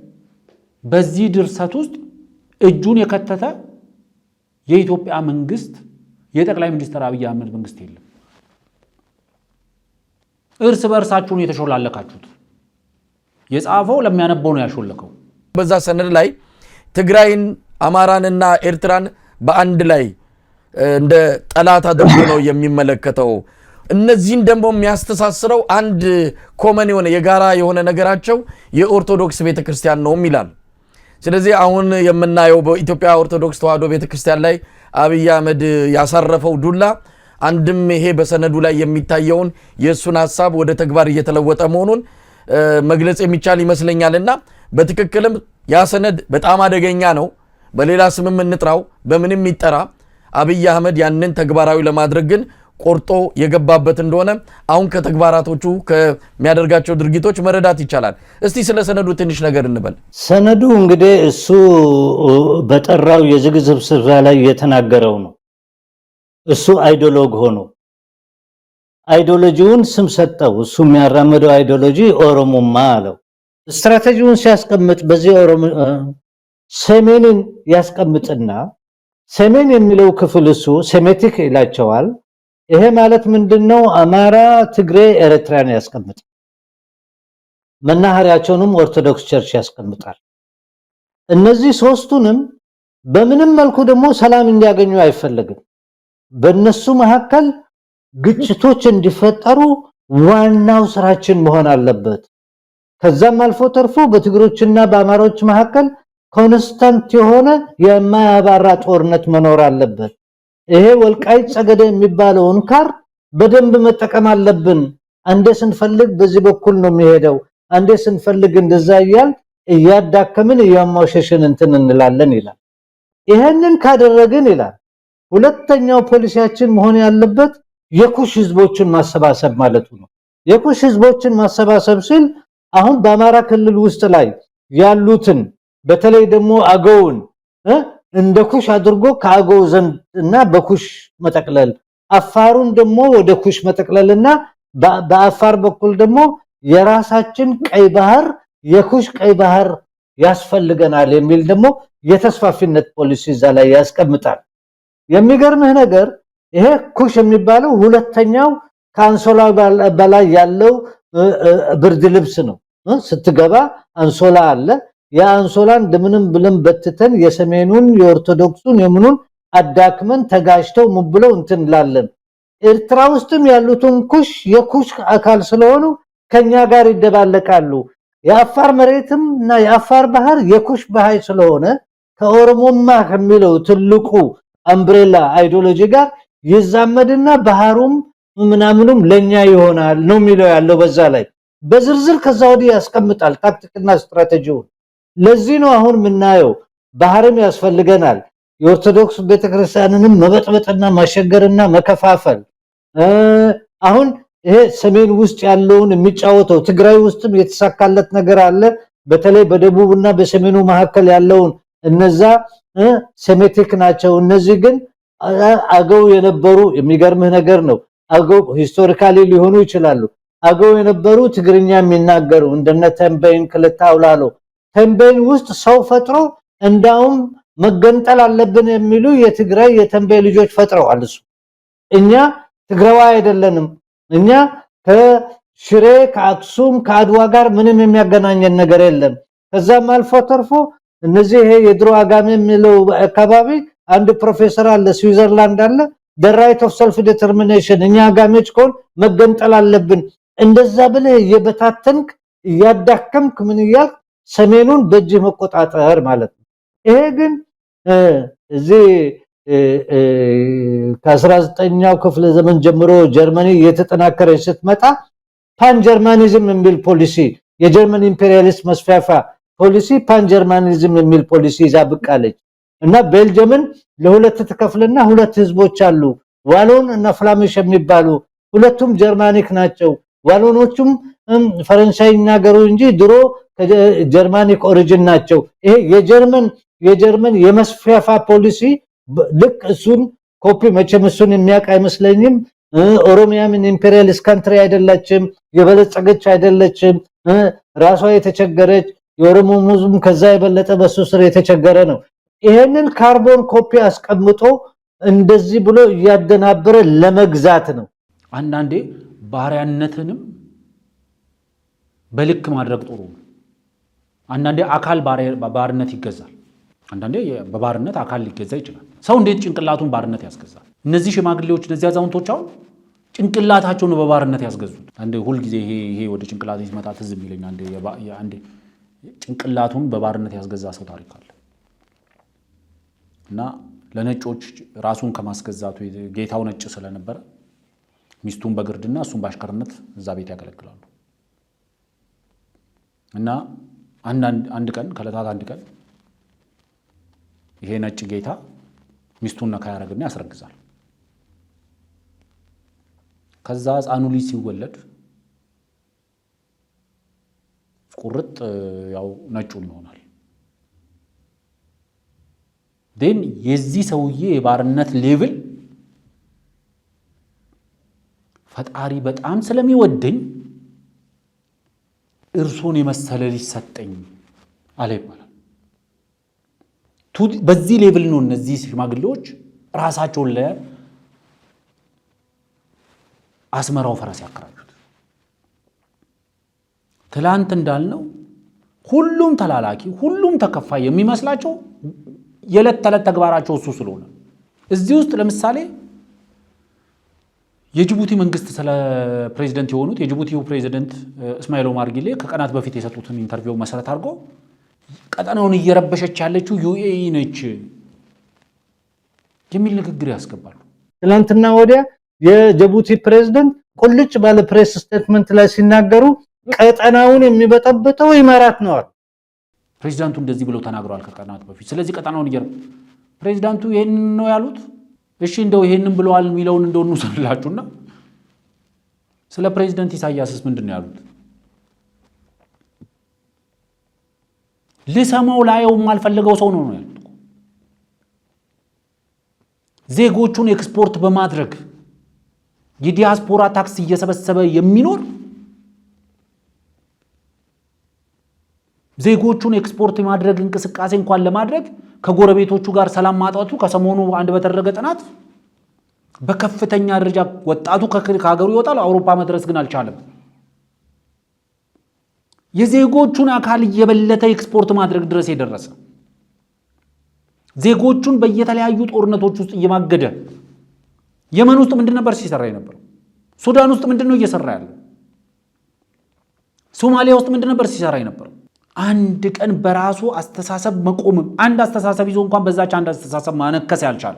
በዚህ ድርሰት ውስጥ እጁን የከተተ የኢትዮጵያ መንግስት የጠቅላይ ሚኒስትር አብይ አህመድ መንግስት የለም። እርስ በርሳችሁን የተሾላለካችሁት የጻፈው ለሚያነበው ነው ያሾለከው። በዛ ሰነድ ላይ ትግራይን አማራንና ኤርትራን በአንድ ላይ እንደ ጠላት አድርጎ ነው የሚመለከተው። እነዚህን ደግሞ የሚያስተሳስረው አንድ ኮመን የሆነ የጋራ የሆነ ነገራቸው የኦርቶዶክስ ቤተክርስቲያን ነው ይላል። ስለዚህ አሁን የምናየው በኢትዮጵያ ኦርቶዶክስ ተዋሕዶ ቤተክርስቲያን ላይ አብይ አህመድ ያሳረፈው ዱላ አንድም ይሄ በሰነዱ ላይ የሚታየውን የሱን ሐሳብ ወደ ተግባር እየተለወጠ መሆኑን መግለጽ የሚቻል ይመስለኛልና በትክክልም ያ ሰነድ በጣም አደገኛ ነው። በሌላ ስምም እንጥራው በምንም ይጠራ አብይ አህመድ ያንን ተግባራዊ ለማድረግ ግን ቆርጦ የገባበት እንደሆነ አሁን ከተግባራቶቹ ከሚያደርጋቸው ድርጊቶች መረዳት ይቻላል። እስቲ ስለ ሰነዱ ትንሽ ነገር እንበል። ሰነዱ እንግዲህ እሱ በጠራው የዝግ ስብሰባ ላይ የተናገረው ነው። እሱ አይዲዮሎግ ሆኖ አይዲዮሎጂውን ስም ሰጠው። እሱ የሚያራምደው አይዲዮሎጂ ኦሮሞማ አለው። ስትራቴጂውን ሲያስቀምጥ በዚህ ኦሮሞ ሰሜንን ያስቀምጥና ሰሜን የሚለው ክፍል እሱ ሴሜቲክ ይላቸዋል። ይሄ ማለት ምንድነው? አማራ፣ ትግሬ፣ ኤርትራን ያስቀምጥ። መናኸሪያቸውንም ኦርቶዶክስ ቸርች ያስቀምጣል። እነዚህ ሶስቱንም በምንም መልኩ ደግሞ ሰላም እንዲያገኙ አይፈልግም። በእነሱ መካከል ግጭቶች እንዲፈጠሩ ዋናው ስራችን መሆን አለበት። ከዛም አልፎ ተርፎ በትግሮችና በአማሮች መካከል ኮንስታንት የሆነ የማያባራ ጦርነት መኖር አለበት። ይሄ ወልቃይት ጸገዴ የሚባለውን ካር በደንብ መጠቀም አለብን። አንዴ ስንፈልግ በዚህ በኩል ነው የሚሄደው፣ አንዴ ስንፈልግ እንደዛ እያዳከምን እያማሸሽን እንትን እንላለን ይላል። ይሄንን ካደረግን ይላል ሁለተኛው ፖሊሲያችን መሆን ያለበት የኩሽ ህዝቦችን ማሰባሰብ ማለቱ ነው። የኩሽ ህዝቦችን ማሰባሰብ ሲል አሁን በአማራ ክልል ውስጥ ላይ ያሉትን በተለይ ደግሞ አገውን እንደ ኩሽ አድርጎ ከአገው ዘንድና በኩሽ መጠቅለል፣ አፋሩን ደግሞ ወደ ኩሽ መጠቅለልና በአፋር በኩል ደግሞ የራሳችን ቀይ ባህር የኩሽ ቀይ ባህር ያስፈልገናል የሚል ደግሞ የተስፋፊነት ፖሊሲ እዛ ላይ ያስቀምጣል። የሚገርምህ ነገር ይሄ ኩሽ የሚባለው ሁለተኛው ከአንሶላ በላይ ያለው ብርድ ልብስ ነው። ስትገባ አንሶላ አለ። ያ አንሶላን እንደምንም ብለን በትተን የሰሜኑን የኦርቶዶክሱን የምኑን አዳክመን ተጋጭተው ሙብለው እንትንላለን። ኤርትራ ውስጥም ያሉትን ኩሽ የኩሽ አካል ስለሆኑ ከኛ ጋር ይደባለቃሉ። የአፋር መሬትም እና የአፋር ባህር የኩሽ ባህር ስለሆነ ከኦሮሞማ ከሚለው ትልቁ አምብሬላ አይዲዮሎጂ ጋር ይዛመድና ባህሩም ምናምኑም ለኛ ይሆናል ነው የሚለው ያለው በዛ ላይ በዝርዝር ከዛ ወዲህ ያስቀምጣል ታክቲክና ስትራቴጂውን። ለዚህ ነው አሁን የምናየው ባህርም ያስፈልገናል፣ የኦርቶዶክስ ቤተክርስቲያንንም መበጥበጥና ማሸገርና መከፋፈል። አሁን ይሄ ሰሜን ውስጥ ያለውን የሚጫወተው ትግራይ ውስጥም የተሳካለት ነገር አለ። በተለይ በደቡብና በሰሜኑ መካከል ያለውን እነዛ ሴሜቲክ ናቸው። እነዚህ ግን አገው የነበሩ የሚገርምህ ነገር ነው። አገው ሂስቶሪካሊ ሊሆኑ ይችላሉ። አገው የነበሩ ትግርኛ የሚናገሩ እንደነ ተንበይን ክልታ አውላሎ ተንበይን ውስጥ ሰው ፈጥሮ እንዳውም መገንጠል አለብን የሚሉ የትግራይ የተንበይ ልጆች ፈጥረዋል። እሱ እኛ ትግራዋይ አይደለንም፣ እኛ ከሽሬ ከአክሱም ከአድዋ ጋር ምንም የሚያገናኘን ነገር የለም። ከዛም አልፎ ተርፎ እነዚህ ይሄ የድሮ አጋሜ የሚለው አካባቢ አንድ ፕሮፌሰር አለ ስዊዘርላንድ አለ the right of self determination እኛ አጋሜዎች ኮን መገንጠል አለብን። እንደዛ ብለህ እየበታተንክ እያዳከምክ ምን ይያል ሰሜኑን በእጅ መቆጣጠር ማለት ነው። ይሄ ግን እዚህ ከ19ኛው ክፍለ ዘመን ጀምሮ ጀርመኒ የተጠናከረች ስትመጣ ፓን ጀርማኒዝም የሚል ፖሊሲ የጀርመን ኢምፔሪያሊስት መስፋፋ ፖሊሲ ፓን ጀርማኒዝም የሚል ፖሊሲ ይዛብቃለች እና ቤልጅየምን ለሁለት ተከፍልና ሁለት ህዝቦች አሉ ዋሎን እና ፍላሚሽ የሚባሉ ሁለቱም ጀርማኒክ ናቸው። ዋሎኖቹም ፈረንሳይ ይናገሩ እንጂ ድሮ ከጀርማኒክ ኦሪጅን ናቸው። ይሄ የጀርመን የመስፋፋ ፖሊሲ ልክ እሱን ኮፒ መቼም እሱን የሚያውቅ አይመስለኝም። ኦሮሚያ ምን ኢምፔሪያሊስት ካንትሪ አይደለችም፣ የበለጸገች አይደለችም፣ ራሷ የተቸገረች የኦሮሞ ሙዝም ከዛ የበለጠ በሱ ስር የተቸገረ ነው። ይሄንን ካርቦን ኮፒ አስቀምጦ እንደዚህ ብሎ እያደናበረ ለመግዛት ነው። አንዳንዴ ባሪያነትንም በልክ ማድረግ ጥሩ ነው። አንዳንዴ አካል ባርነት ይገዛል። አንዳንዴ በባርነት አካል ሊገዛ ይችላል። ሰው እንዴት ጭንቅላቱን ባርነት ያስገዛል? እነዚህ ሽማግሌዎች እነዚህ አዛውንቶች አሁን ጭንቅላታቸውን በባርነት ያስገዙት። አንዴ ሁል ጊዜ ይሄ ወደ ጭንቅላት ሲመጣ ትዝ የሚለኝ አንዴ ጭንቅላቱን በባርነት ያስገዛ ሰው ታሪክ አለ እና ለነጮች ራሱን ከማስገዛቱ ጌታው ነጭ ስለነበረ ሚስቱን በግርድና እሱን በአሽከርነት እዛ ቤት ያገለግላሉ እና አንድ ቀን ከዕለታት አንድ ቀን ይሄ ነጭ ጌታ ሚስቱን ነካ ያደርግና ያስረግዛል። ከዛ ሕፃኑ ልጅ ሲወለድ ቁርጥ ያው ነጩን ይሆናል። ግን የዚህ ሰውዬ የባርነት ሌቭል ፈጣሪ በጣም ስለሚወደኝ እርሱን የመሰለ ልጅ ሰጠኝ አለ ይባላል። በዚህ ሌቭል ነው እነዚህ ሽማግሌዎች ራሳቸውን ለአስመራው ፈረስ ያከራዩት። ትላንት እንዳልነው ሁሉም ተላላኪ ሁሉም ተከፋይ የሚመስላቸው የዕለት ተዕለት ተግባራቸው እሱ ስለሆነ እዚህ ውስጥ ለምሳሌ የጅቡቲ መንግስት ስለ ፕሬዚደንት የሆኑት የጅቡቲው ፕሬዚደንት እስማኤል ኦማር ጊሌ ከቀናት በፊት የሰጡትን ኢንተርቪው መሰረት አድርጎ ቀጠናውን እየረበሸች ያለችው ዩኤኢ ነች የሚል ንግግር ያስገባሉ። ትናንትና ወዲያ የጅቡቲ ፕሬዚደንት ቁልጭ ባለ ፕሬስ ስቴትመንት ላይ ሲናገሩ ቀጠናውን የሚበጠብጠው ኢማራት ነው አሉ። ፕሬዚዳንቱ እንደዚህ ብለው ተናግረዋል ከቀናት በፊት። ስለዚህ ቀጠናውን ፕሬዚዳንቱ ይሄን ነው ያሉት። እሺ እንደው ይሄንን ብለዋል የሚለውን እንደሆኑ ሰላላችሁና ስለ ፕሬዚዳንት ኢሳያስስ ምንድነው ያሉት? ልሰማው ላየው የማልፈልገው ሰው ነው ያሉት። ዜጎቹን ኤክስፖርት በማድረግ የዲያስፖራ ታክስ እየሰበሰበ የሚኖር ዜጎቹን ኤክስፖርት የማድረግ እንቅስቃሴ እንኳን ለማድረግ ከጎረቤቶቹ ጋር ሰላም ማጣቱ ከሰሞኑ አንድ በተደረገ ጥናት በከፍተኛ ደረጃ ወጣቱ ከሀገሩ ይወጣል፣ አውሮፓ መድረስ ግን አልቻለም። የዜጎቹን አካል እየበለተ ኤክስፖርት ማድረግ ድረስ የደረሰ ዜጎቹን በየተለያዩ ጦርነቶች ውስጥ እየማገደ የመን ውስጥ ምንድን ነበር ሲሰራ የነበረው? ሱዳን ውስጥ ምንድን ነው እየሰራ ያለው? ሶማሊያ ውስጥ ምንድን ነበር ሲሰራ የነበረው? አንድ ቀን በራሱ አስተሳሰብ መቆምም አንድ አስተሳሰብ ይዞ እንኳን በዛች አንድ አስተሳሰብ ማነከስ ያልቻለ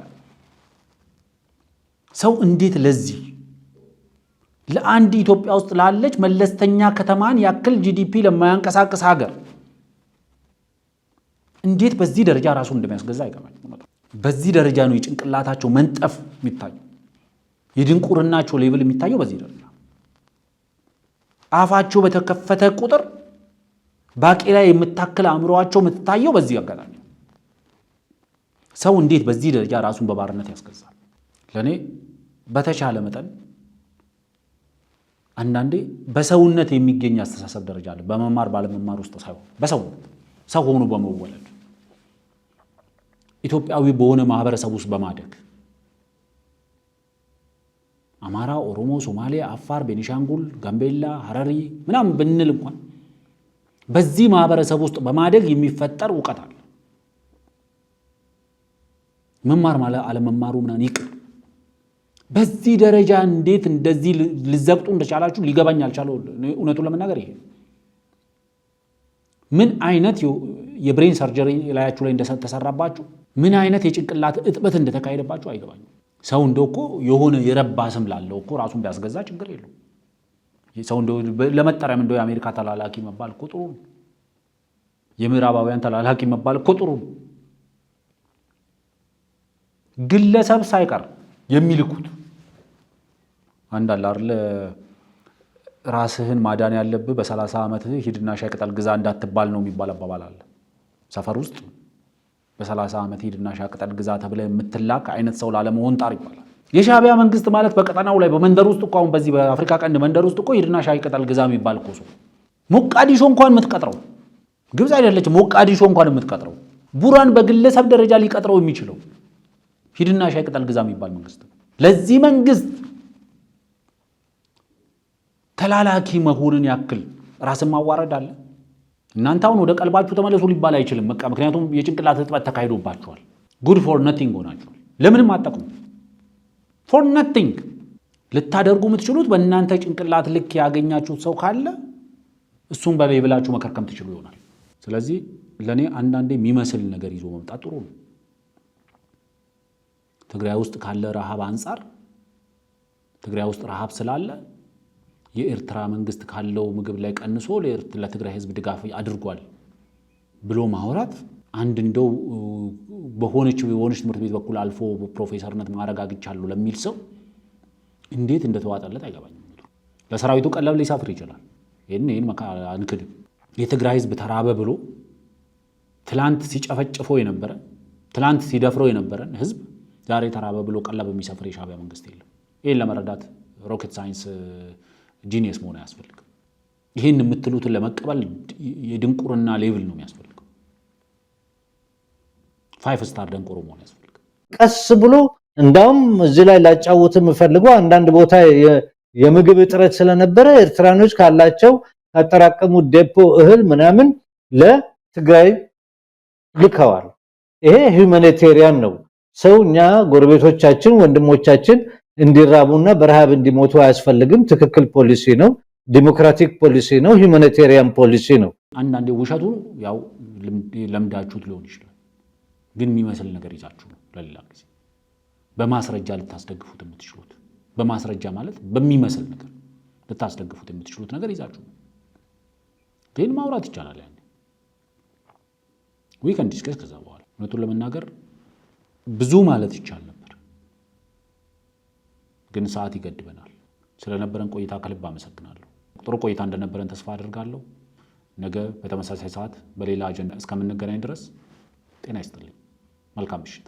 ሰው እንዴት ለዚህ ለአንድ ኢትዮጵያ ውስጥ ላለች መለስተኛ ከተማን ያክል ጂዲፒ ለማያንቀሳቅስ ሀገር እንዴት በዚህ ደረጃ ራሱን እንደሚያስገዛ አይገባኝም። በዚህ ደረጃ ነው የጭንቅላታቸው መንጠፍ የሚታየው፣ የድንቁርናቸው ሌቭል የሚታየው በዚህ ደረጃ። አፋቸው በተከፈተ ቁጥር ባቄላ የምታክል አእምሮአቸው የምትታየው በዚህ አጋጣሚ። ሰው እንዴት በዚህ ደረጃ ራሱን በባርነት ያስገዛል? ለእኔ በተቻለ መጠን አንዳንዴ በሰውነት የሚገኝ አስተሳሰብ ደረጃ አለ። በመማር ባለመማር ውስጥ ሳይሆን በሰውነት ሰው ሆኖ በመወለድ ኢትዮጵያዊ በሆነ ማህበረሰብ ውስጥ በማደግ አማራ፣ ኦሮሞ፣ ሶማሌ፣ አፋር፣ ቤኒሻንጉል፣ ጋምቤላ፣ ሀረሪ ምናምን ብንል እንኳን በዚህ ማህበረሰብ ውስጥ በማደግ የሚፈጠር እውቀት አለ። መማር ማለት አለመማሩ ምናምን ይቅር። በዚህ ደረጃ እንዴት እንደዚህ ልዘብጡ እንደቻላችሁ ሊገባኝ አልቻለው። እውነቱን ለመናገር ይሄ ምን አይነት የብሬን ሰርጀሪ ላያችሁ ላይ እንደተሰራባችሁ ምን አይነት የጭንቅላት እጥበት እንደተካሄደባችሁ አይገባኝም። ሰው እንደው እኮ የሆነ የረባ ስም ላለው እኮ ራሱን ቢያስገዛ ችግር የለው። ሰው እንደው ለመጠሪያም እንደው የአሜሪካ ተላላኪ መባል እኮ ጥሩ ነው። የምዕራባውያን ተላላኪ መባል እኮ ጥሩ ነው። ግለሰብ ሳይቀር የሚልኩት አንድ አለ አይደል? ራስህን ማዳን ያለብህ በ30 ዓመት ሂድና ሻይ ቅጠል ግዛ እንዳትባል ነው የሚባል አባባል አለ። ሰፈር ውስጥ በ30 ዓመት ሂድና ሻይ ቅጠል ግዛ ተብለ የምትላክ አይነት ሰው ላለመሆን ጣር ይባላል። የሻዕቢያ መንግስት ማለት በቀጠናው ላይ በመንደር ውስጥ እኮ አሁን በዚህ በአፍሪካ ቀንድ መንደር ውስጥ እኮ ሂድና ሻይ ቅጠል ግዛ የሚባል እኮ ሰው ሞቃዲሾ እንኳን የምትቀጥረው ግብጽ አይደለች። ሞቃዲሾ እንኳን የምትቀጥረው ቡራን በግለሰብ ደረጃ ሊቀጥረው የሚችለው ሂድና ሻይ ቅጠል ግዛ የሚባል መንግስት ነው። ለዚህ መንግስት ተላላኪ መሆንን ያክል ራስን ማዋረድ አለ። እናንተ አሁን ወደ ቀልባችሁ ተመለሱ ሊባል አይችልም። በቃ ምክንያቱም የጭንቅላት እጥበት ተካሂዶባችኋል። ጉድ ፎር ነቲንግ ሆናችኋል። ለምንም አጠቅሙ ፎር ነቲንግ። ልታደርጉ የምትችሉት በእናንተ ጭንቅላት ልክ ያገኛችሁት ሰው ካለ እሱን በላይ ብላችሁ መከርከም ትችሉ ይሆናል። ስለዚህ ለኔ አንዳንዴ የሚመስል ነገር ይዞ መምጣት ጥሩ ነው። ትግራይ ውስጥ ካለ ረሃብ አንፃር ትግራይ ውስጥ ረሃብ ስላለ የኤርትራ መንግስት ካለው ምግብ ላይ ቀንሶ ለትግራይ ህዝብ ድጋፍ አድርጓል ብሎ ማውራት አንድ እንደው በሆነች ትምህርት ቤት በኩል አልፎ ፕሮፌሰርነት ማረጋግጫለሁ ለሚል ሰው እንዴት እንደተዋጠለት አይገባኝም። ለሰራዊቱ ቀለብ ሊሳፍር ይችላል። ይሄን አንክድም። የትግራይ ህዝብ ተራበ ብሎ ትላንት ሲጨፈጭፈው የነበረ ትላንት ሲደፍረው የነበረን ህዝብ ዛሬ ተራበ ብሎ ቀለብ የሚሰፍር የሻዕቢያ መንግስት የለም። ይሄን ለመረዳት ሮኬት ሳይንስ ጂኒየስ መሆን አያስፈልግም። ይሄን የምትሉትን ለመቀበል የድንቁርና ሌቭል ነው የሚያስፈልገው። 5 ስታር ደንቆሮ መሆን ያስፈልጋል። ቀስ ብሎ እንዳውም እዚህ ላይ ላጫውት የምፈልገው አንዳንድ ቦታ የምግብ እጥረት ስለነበረ ኤርትራኖች ካላቸው ያጠራቀሙት ዴፖ እህል ምናምን ለትግራይ ልከዋል። ይሄ ሁማኒቴሪያን ነው። ሰውኛ ጎረቤቶቻችን ወንድሞቻችን እንዲራቡና በረሃብ እንዲሞቱ አያስፈልግም። ትክክል ፖሊሲ ነው። ዲሞክራቲክ ፖሊሲ ነው። ሁማኒቴሪያን ፖሊሲ ነው። አንዳንዴ ውሸቱ ያው ለምዳችሁት ሊሆን ይችላል፣ ግን የሚመስል ነገር ይዛችሁ ነው ለሌላ ጊዜ በማስረጃ ልታስደግፉት የምትችሉት። በማስረጃ ማለት በሚመስል ነገር ልታስደግፉት የምትችሉት ነገር ይዛችሁ ነው። ግን ማውራት ይቻላል። ያኔ ዊከንድ ዲስከስ ከዛ በኋላ እውነቱን ለመናገር ብዙ ማለት ይቻል ነበር፣ ግን ሰዓት ይገድበናል። ስለነበረን ቆይታ ከልብ አመሰግናለሁ። ጥሩ ቆይታ እንደነበረን ተስፋ አድርጋለሁ። ነገ በተመሳሳይ ሰዓት በሌላ አጀንዳ እስከምንገናኝ ድረስ ጤና ይስጥልኝ። መልካም ምሽት።